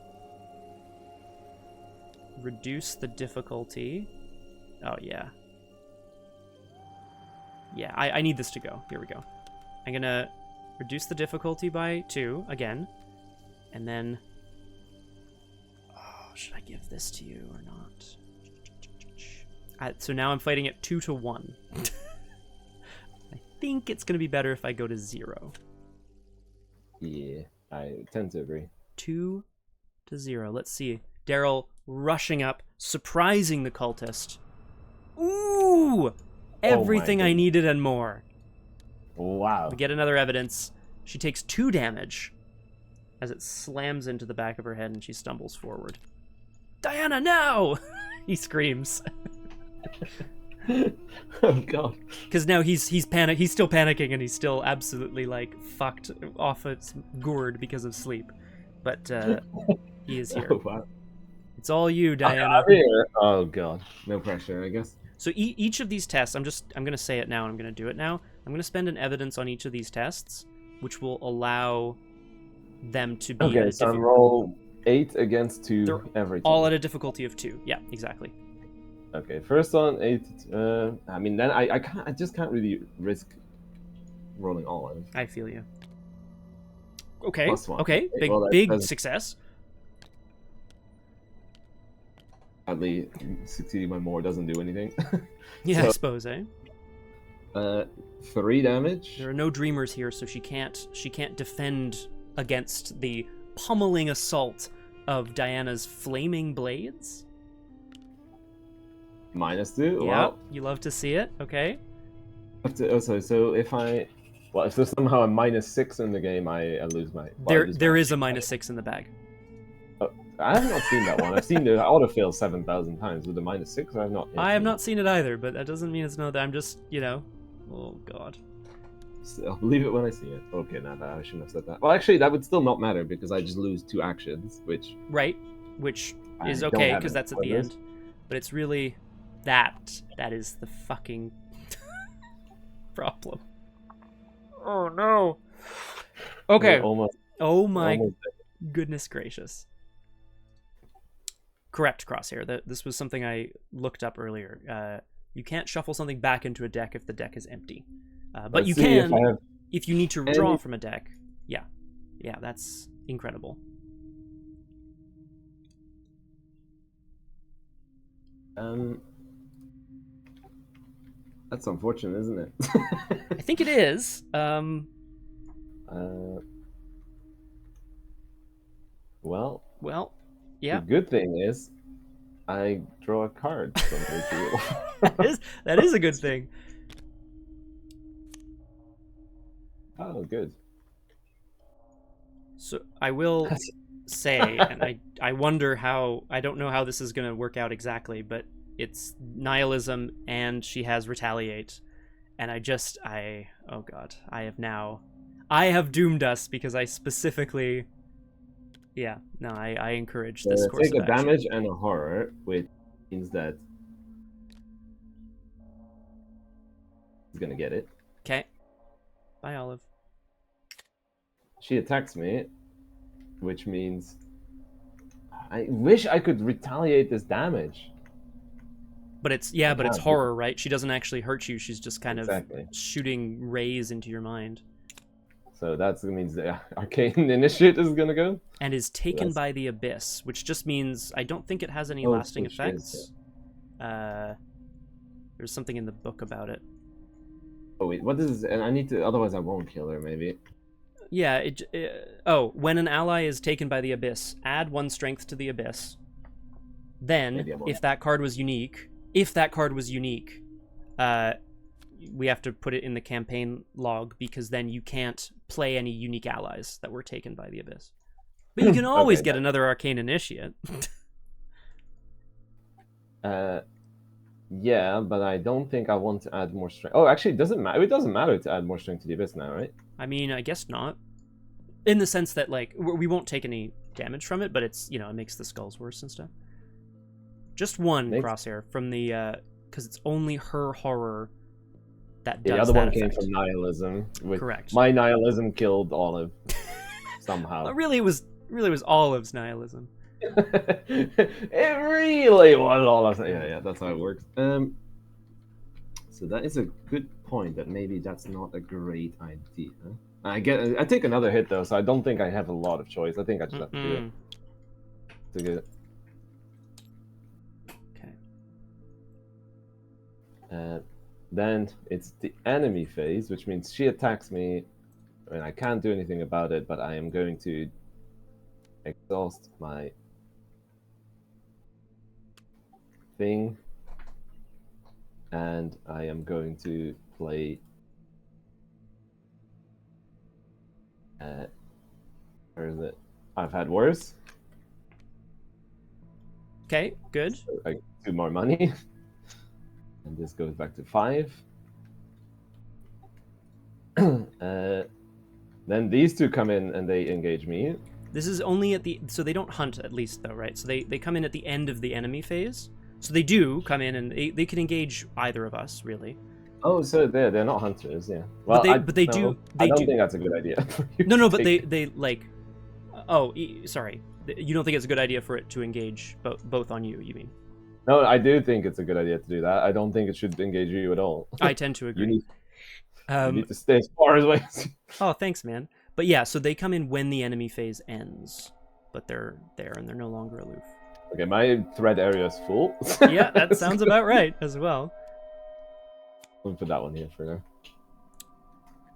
reduce the difficulty. Oh, yeah. Yeah, I need this to go. Here we go. I'm going to reduce the difficulty by 2 again. And then... Oh, should I give this to you or not? So now I'm fighting at 2 to 1. I think it's going to be better if I go to 0. Yeah, I tend to agree. 2 to 0. Let's see. Darrell rushing up, surprising the cultist. Ooh! Everything I needed and more. Wow. We get another evidence. She takes 2 damage as it slams into the back of her head and she stumbles forward. Diana, no! He screams. Oh god. Because now he's still panicking, and he's still absolutely like fucked off its gourd because of sleep. But he is here. Oh, wow. It's all you, Diana. I'm here. Oh god. No pressure, I guess. So each of these tests, I'm gonna say it now, and I'm gonna do it now. I'm gonna spend an evidence on each of these tests, which will allow them to be Okay, so I'm roll 8 against 2 every time. all at a difficulty of 2. Yeah, exactly. Okay, first one 8. I mean, then I just can't really risk rolling all of. I feel you. Okay. +1. Okay. Well, big success. Sadly, succeeding by more doesn't do anything. Yeah, So, I suppose, eh? 3 damage. There are no dreamers here, so she can't defend against the pummeling assault of Diana's flaming blades. -2. Yeah, Wow. you love to see it. Okay. So if there's somehow a -6 in the game, I lose my. There is a -6 in the bag. I have not seen that one. I've seen the autofill 7,000 times with the -6. I've not. I have not seen it either, but that doesn't mean it's no. I'm just, oh god. I'll believe it when I see it. Okay, now that I shouldn't have said that. Well, actually, that would still not matter because I just lose 2 actions, which. Right, which is I don't okay have because any that's at the spoilers. end. But it's really that is the fucking problem. Oh no. Okay. We're almost. Oh my almost goodness gracious. Correct, Crosshair. This was something I looked up earlier. You can't shuffle something back into a deck if the deck is empty. But Let's you see can if you need to any- draw from a deck. Yeah. Yeah, that's incredible. That's unfortunate, isn't it? I think it is. Well, yeah. the good thing is, I draw a card from the reveal. that is a good thing. Oh, good. So I will say, and I wonder how, I don't know how this is going to work out exactly, but it's nihilism and she has retaliate. And oh god, I have doomed us because I specifically, I encourage this course Take of a action. damage and a horror, which means that he's gonna get it. Okay. Bye, Olive. She attacks me, which means I wish I could retaliate this damage. But it's horror, right? She doesn't actually hurt you. She's just kind Exactly. of shooting rays into your mind. So that means the arcane initiate is gonna go. And is taken by the abyss, which just means I don't think it has any lasting effects. There's something in the book about it. Oh wait, what is this? And I need to, otherwise I won't kill her, maybe. Yeah, when an ally is taken by the abyss, add 1 strength to the abyss. Then, if that card was unique, we have to put it in the campaign log because then you can't play any unique allies that were taken by the abyss. But you can always get another arcane initiate. Yeah, but I don't think I want to add more strength. Oh, actually, it doesn't matter. It doesn't matter to add more strength to the abyss now, right? I mean, I guess not. In the sense that, like, we won't take any damage from it, but it's, it makes the skulls worse and stuff. Just 1 crosshair from the, because it's only her horror that does that. The other one effect. came from nihilism. Correct. My nihilism killed Olive somehow. Really, it was Olive's nihilism. It really was Olive's. Yeah, that's how it works. So that is a good point. That maybe that's not a great idea. I take another hit though, so I don't think I have a lot of choice. I think I just have to do it. To get it. Okay. Then it's the enemy phase, which means she attacks me, and I can't do anything about it. But I am going to exhaust my thing, and I am going to play. Where is it? I've had worse. Okay, good. So I get 2 more money. And this goes back to 5. Then these two come in and they engage me. This is only at the... So they don't hunt, at least, though, right? So they come in at the end of the enemy phase. So they do come in, and they can engage either of us, really. Oh, so they're not hunters, yeah. Well, but they do... I don't think that's a good idea. For you No, to but take. they like... Oh, sorry. You don't think it's a good idea for it to engage both on you, you mean? No, I do think it's a good idea to do that. I don't think it should engage you at all. I tend to agree. You need to stay as far away as you... Oh, thanks, man. But yeah, so they come in when the enemy phase ends. But they're there, and they're no longer aloof. Okay, my threat area is full. Yeah, that sounds about right as well. We'll put that one here for now.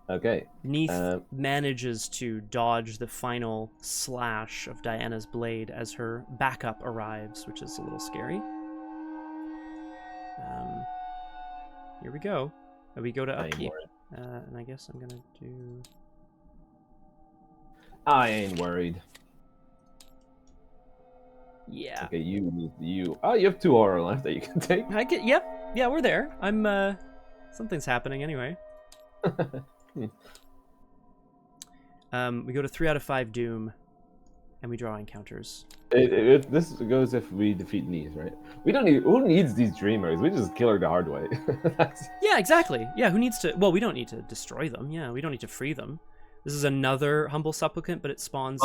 Okay. Neith manages to dodge the final slash of Diana's blade as her backup arrives, which is a little scary. Here we go. We go to upkeep. And I guess I'm gonna do... I ain't worried. Yeah. Okay, you. Oh, you have 2 aura left that you can take. Yep. Yeah, we're there. I'm, something's happening anyway. We go to 3 out of 5 Doom, and we draw encounters. This goes if we defeat Neith, right? We don't need. Who needs these dreamers? We just kill her the hard way. Yeah, exactly. Yeah, who needs to... Well, we don't need to destroy them. Yeah, we don't need to free them. This is another Humble Supplicant, but it spawns...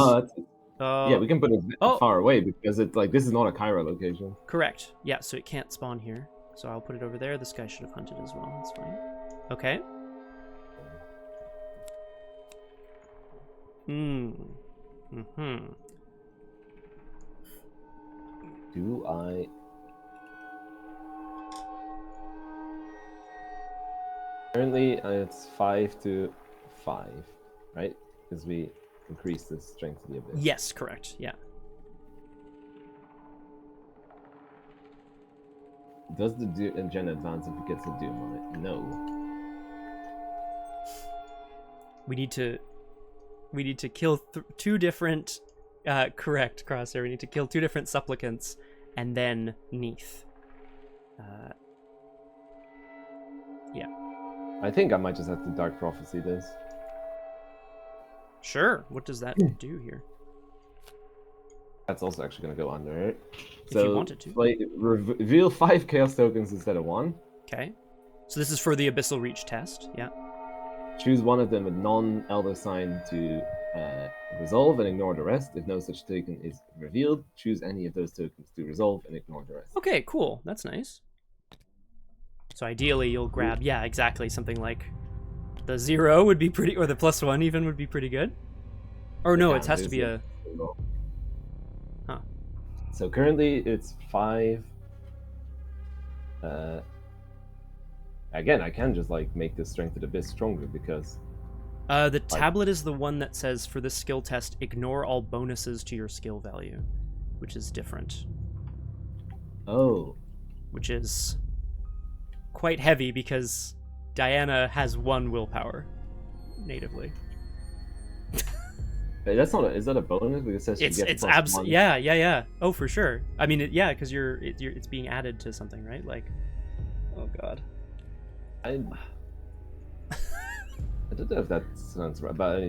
yeah, we can put it far away because it's like this is not a Cairo location. Correct. Yeah, so it can't spawn here. So I'll put it over there. This guy should have hunted as well. That's fine. Okay. Do I... Currently, it's 5 to 5, right? Because we increase the strength of the abyss. Yes, correct. Yeah. Does the Gen advance if it gets a Doom on it? No. We need to kill 2 different... correct, Crosshair. We need to kill 2 different supplicants, and then Neith. Yeah. I think I might just have to Dark Prophecy this. Sure. What does that do here? That's also actually going to go under it. If you wanted to. Like, reveal 5 Chaos tokens instead of 1. Okay. So this is for the Abyssal Reach test. Yeah. Choose one of them with non-Elder sign to resolve and ignore the rest. If no such token is revealed, choose any of those tokens to resolve and ignore the rest. Okay, cool. That's nice. So ideally you'll grab, yeah, exactly, something like the 0 would be pretty, or the +1 even would be pretty good. Or no, it has to be a... Huh. So currently it's 5. Again, I can just like make this Strength of the Abyss stronger because... the tablet is the one that says for this skill test, ignore all bonuses to your skill value, which is different. Oh. Which is quite heavy because Diana has 1 willpower natively. That's not is that a bonus? Because it says it's absolutely yeah. Oh, for sure. I mean, yeah, because it's being added to something, right? Like, oh god. I don't know if that sounds right, but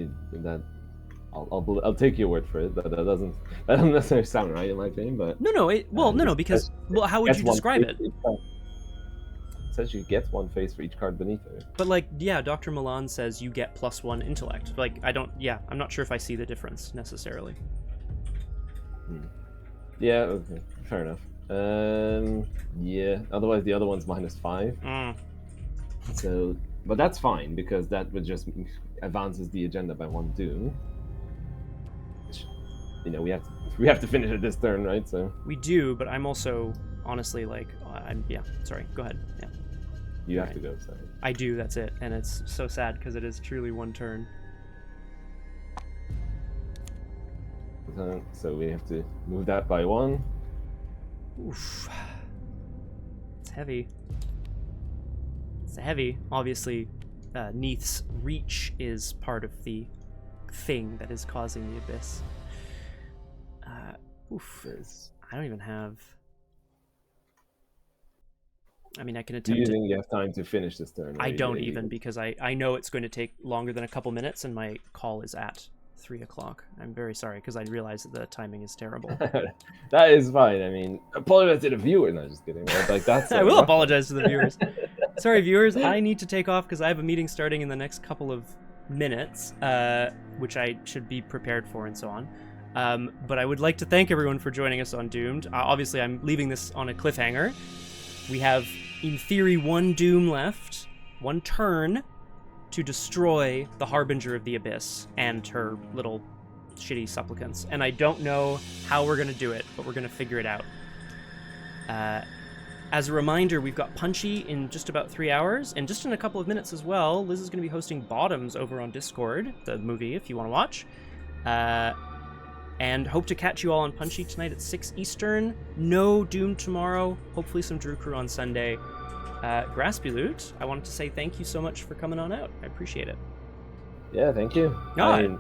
I'll take your word for it. That doesn't necessarily sound right in my opinion, but no, because how would you describe it? It says you get 1 face for each card beneath it. But like, yeah, Dr. Milan says you get +1 intellect. Like, I'm not sure if I see the difference necessarily. Yeah, okay, fair enough. Yeah. Otherwise, the other one's -5. So, but that's fine because that would just advances the agenda by 1 Doom. Which, we have to finish it this turn, right? So we do, but I'm also honestly like, sorry. Go ahead. Yeah. You have to go. Sorry. I do. That's it, and it's so sad because it is truly 1 turn. So we have to move that by 1. Oof. It's heavy. It's heavy. Obviously, Neith's reach is part of the thing that is causing the abyss. I don't even have... I mean, I can Do you attempt it. think you have time to finish this turn? I don't even, because I know it's going to take longer than a couple minutes, and my call is at 3 o'clock. I'm very sorry, because I realize that the timing is terrible. That is fine. I mean, apologize to the viewer. No, just kidding. Like that's. I will apologize to the viewers. Sorry, viewers. I need to take off because I have a meeting starting in the next couple of minutes, which I should be prepared for and so on. But I would like to thank everyone for joining us on Doomed. Obviously, I'm leaving this on a cliffhanger. We have, in theory, one Doom left, one turn, to destroy the Harbinger of the Abyss and her little shitty supplicants. And I don't know how we're going to do it, but we're going to figure it out. As a reminder, we've got Punchy in just about 3 hours, and just in a couple of minutes as well, Liz is going to be hosting Bottoms over on Discord, the movie, if you want to watch. And hope to catch you all on Punchy tonight at 6 Eastern. No Doom tomorrow. Hopefully some Drew Crew on Sunday. Graspiloot, I wanted to say thank you so much for coming on out. I appreciate it. Yeah, thank you. No,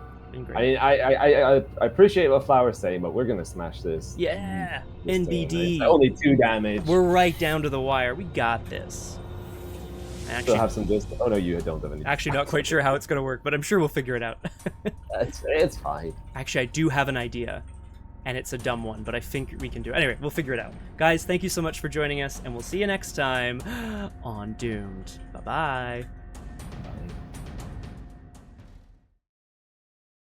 I appreciate what Flower's saying, but we're gonna smash this. Yeah, this NBD. turn. Only 2 damage. We're right down to the wire. We got this. Actually, have some distance. Oh no, you don't have any. Actually, not quite sure how it's gonna work, but I'm sure we'll figure it out. It's fine. Actually, I do have an idea, and it's a dumb one, but I think we can do it. Anyway, we'll figure it out. Guys, thank you so much for joining us, and we'll see you next time on Doomed. Bye-bye.